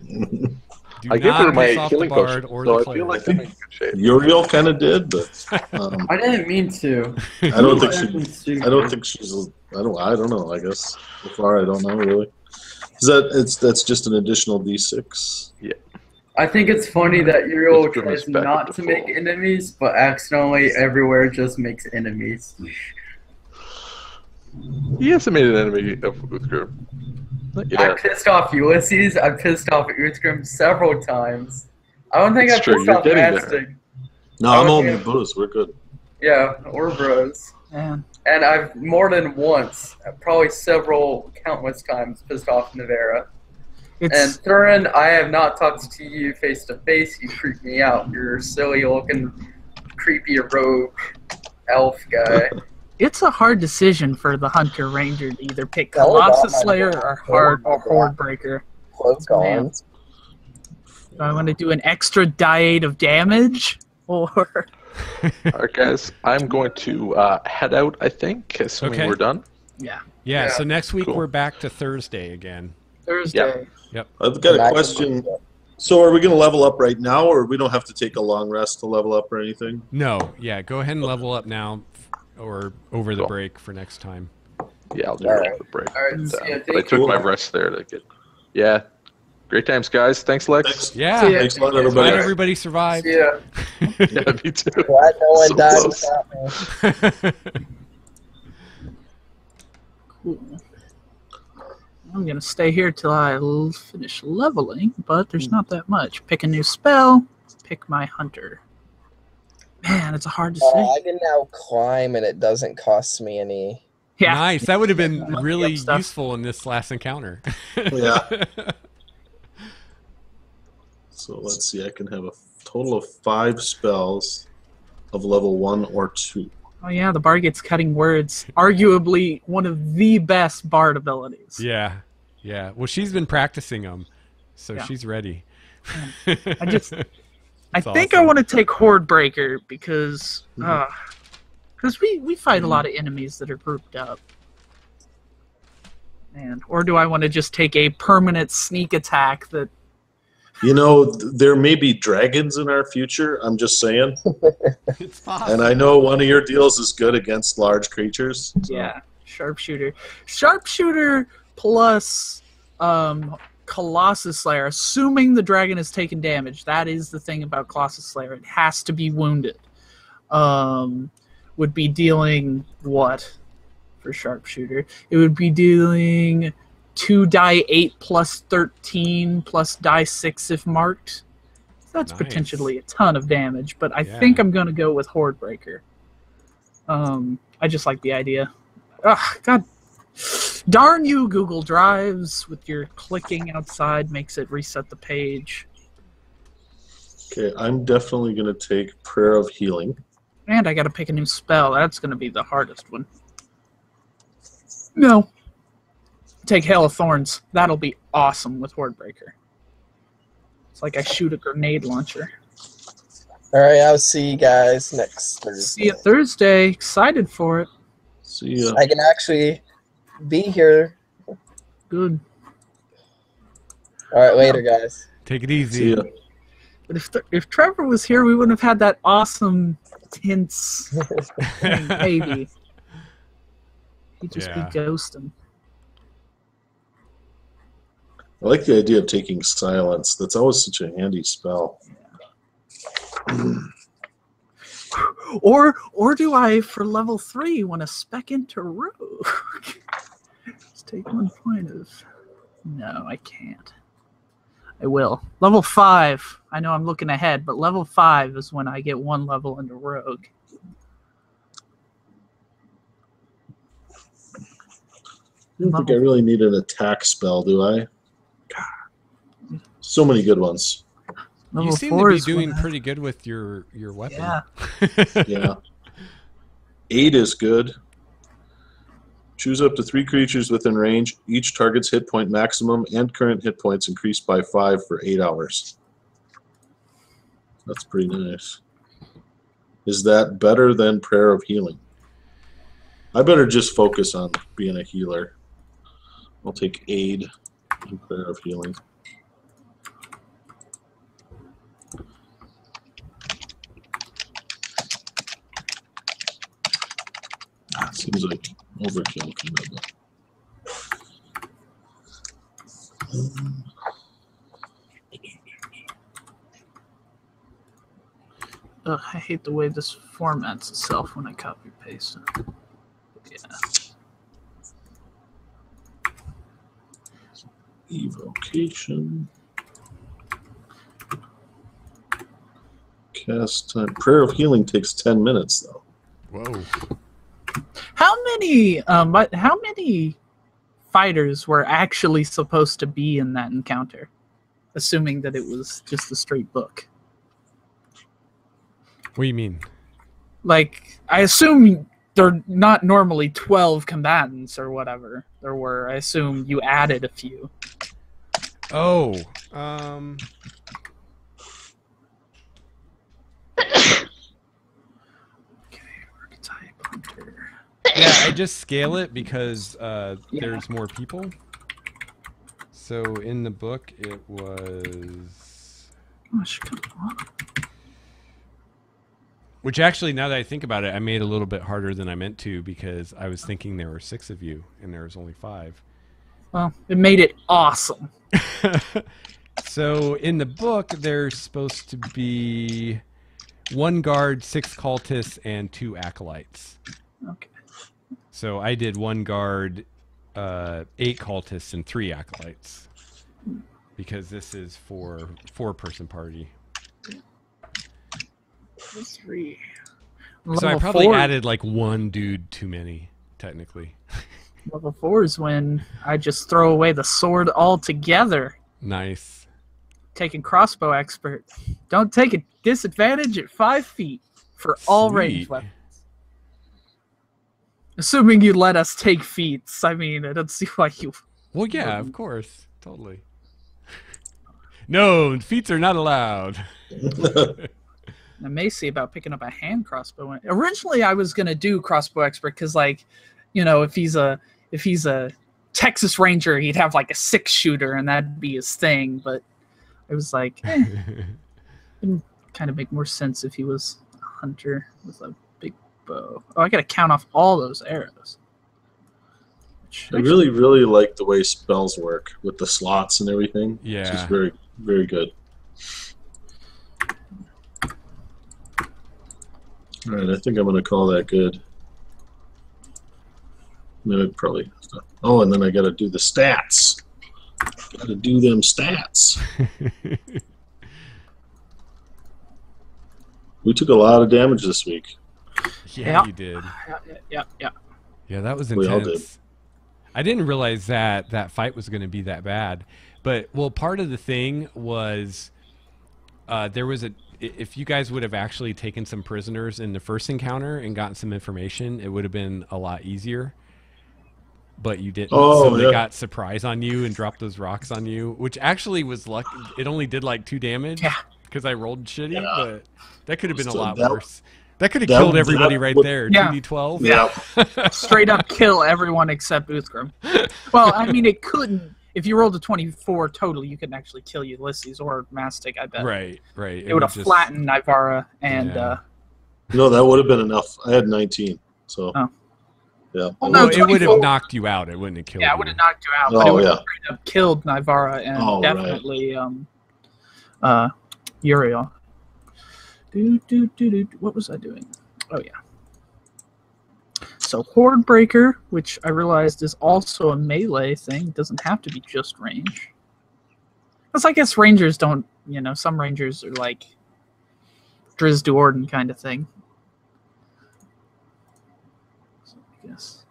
Do I give her not my piss off the healing bard potion, or so the I player. feel like I'm in good shape. Uriel kind of did, but I didn't mean to. I don't think Fucking she. stupid. I don't think she's. I don't know. I guess so far I don't know really. Is that's just an additional D6? I think it's funny that Uriel It's tries back not at to the make full. enemies, but accidentally everywhere just makes enemies. He hasn't made an enemy of Uthgrim. I Yeah, pissed off Ulysses. I pissed off Uthgrim several times. I don't think It's I true, pissed you're off getting there. Mastic. No, I I'm would only think- booze. We're good. Yeah, we're bros. Man. And I've more than once, probably several, countless times, pissed off Nivera. And It's Thurin, I have not talked to you face to face. You creep me out. You're a silly looking, creepy rogue elf guy. it's a hard decision for the Hunter Ranger to either pick Oh, Colossus God, Slayer my or God. Horde Breaker. Close Man. on. Do I want to do an extra die 8 of damage? Or Alright guys, I'm going to head out, I think, assuming Okay. we're done. yeah. Yeah, Yeah. so next week Cool. we're back to Thursday again. Thursday. I've got And a I- question. So, are we going to level up right now, or we don't have to take a long rest to level up or anything? No, yeah, go ahead and level up now or over the Cool. break for next time. Yeah, I'll do Alright. it over the break. Alright, see ya. But I Thank took you. my rest there to get. Yeah, great times, guys. Thanks, Lex. Thanks. Yeah. See ya. Thanks a lot, Glad everybody. everybody survived. Yeah. Yeah, me too. Glad no one So died close. without me. Cool. I'm gonna stay here till I finish leveling, but there's not that much. Pick a new spell. Pick my hunter. Man, it's a hard decision. I can now climb and it doesn't cost me any. Yeah. Nice. That would have been Lucky really up stuff. useful in this last encounter. Yeah. So let's see. I can have a total of 5 spells of level 1 or 2. Oh yeah, the bard gets cutting words. Arguably one of the best bard abilities. Yeah. Yeah. Well, she's been practicing them, so Yeah. she's ready. I just I That's think I awesome. want to take Horde Breaker because we fight a lot of enemies that are grouped up. Man, or do I want to just take a permanent sneak attack that You know, there may be dragons in our future. I'm just saying. It's possible. And I know one of your deals is good against large creatures. so- yeah, sharpshooter plus Colossus Slayer, assuming the dragon has taken damage. That is the thing about Colossus Slayer. It has to be wounded. Would be dealing what for sharpshooter? It would be dealing 2 die 8 plus 13 plus die 6 if marked. That's Nice. potentially a ton of damage, but I Yeah. think I'm going to go with Horde Breaker. I just like the idea. Ugh, God darn you, Google Drives, with your clicking outside makes it reset the page. Okay, I'm definitely going to take Prayer of Healing. And I got to pick a new spell. That's going to be the hardest one. No. Take Hail of Thorns. That'll be awesome with Horde Breaker. It's like I shoot a grenade launcher. All right, I'll see you guys next Thursday. See you Thursday. Excited for it. See ya. I can actually be here. Good. All right, later, guys. Take it See easy. ya. But if Trevor was here, we wouldn't have had that awesome tense thing, maybe. He'd just be ghosting. I like the idea of taking silence. That's always such a handy spell. Or do I, for level 3, want to spec into Rogue? Just take 1 point of... No, I can't. I will. Level 5. I know I'm looking ahead, but level 5 is when I get 1 level into Rogue. I don't think I really need an attack spell, do I? So many good ones. Level You seem 4 to be is doing when I- pretty good with your weapon. Yeah. Yeah. 8 is good. Choose up to 3 creatures within range. Each target's hit point maximum and current hit points increased by 5 for 8 hours. That's pretty nice. Is that better than Prayer of Healing? I better just focus on being a healer. I'll take Aid and Prayer of Healing. Seems like overkill kind of. Ugh, I hate the way this formats itself when I copy paste it. Yeah. Evocation. Cast time. Prayer of Healing takes 10 minutes though. Whoa. How many fighters were actually supposed to be in that encounter? Assuming that it was just a straight book. What do you mean? Like, I assume they're not normally 12 combatants or whatever there were. I assume you added a few. Oh, Archetype Hunter. yeah, I just scale it because there's more people. So in the book, it was... Gosh, come on. Which actually, now that I think about it, I made it a little bit harder than I meant to because I was thinking there were 6 of you and there was only 5. Well, it made it awesome. So in the book, there's supposed to be 1 guard, 6 cultists, and 2 acolytes. Okay. So I did 1 guard, 8 cultists, and 3 acolytes because this is for 4-person party. 3. So I probably added like 1 dude too many, technically. Level 4 is when I just throw away the sword altogether. Nice. Taking crossbow expert. Don't take a disadvantage at 5 feet for all range Sweet. weapons. Assuming you let us take feats. I mean, I don't see why you... Well, yeah, of course. Totally. No, feats are not allowed. I'm macy about picking up a hand crossbow. Originally, I was gonna do crossbow expert because, like, you know, if he's a Texas Ranger, he'd have like a 6-shooter, and that'd be his thing. But I was like, it'd kind of make more sense if he was a hunter with a big bow. Oh, I gotta count off all those arrows. I really, really like the way spells work with the slots and everything. Yeah. It's just very, very good. All right, I think I'm going to call that good. No, probably. Oh, and then I got to do the stats. Got to do them stats. We took a lot of damage this week. Yeah, you did. Yeah. Yeah, that was We all intense. I didn't realize that fight was going to be that bad. But, well, part of the thing was there was if you guys would have actually taken some prisoners in the first encounter and gotten some information, it would have been a lot easier. But you didn't, so they got surprise on you and dropped those rocks on you, which actually was lucky. It only did like 2 damage because I rolled shitty, but that could have been a lot worse. That could have killed everybody right there. Yeah. 2d12. Yeah. Straight up kill everyone except Uthgrim. Well, I mean, it couldn't. if you rolled a 24 total, you couldn't actually kill Ulysses or Mastic, I bet. Right. It would have flattened Nivara and... Yeah. No, that would have been enough. I had 19, so Oh. yeah. Well, No, no, it would have 24 knocked you out. It wouldn't have killed you. Yeah, it would have knocked you out, but it Oh would yeah. have straight up killed Nivara and Oh, right. definitely Uriel. What was I doing? Oh yeah. So Horde Breaker, which I realized is also a melee thing, doesn't have to be just range. Because I guess rangers don't, some rangers are like Driz Duorden kind of thing. So I guess.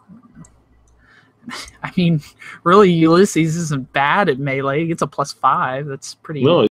I mean, really, Ulysses isn't bad at melee. He gets a +5. That's pretty. No,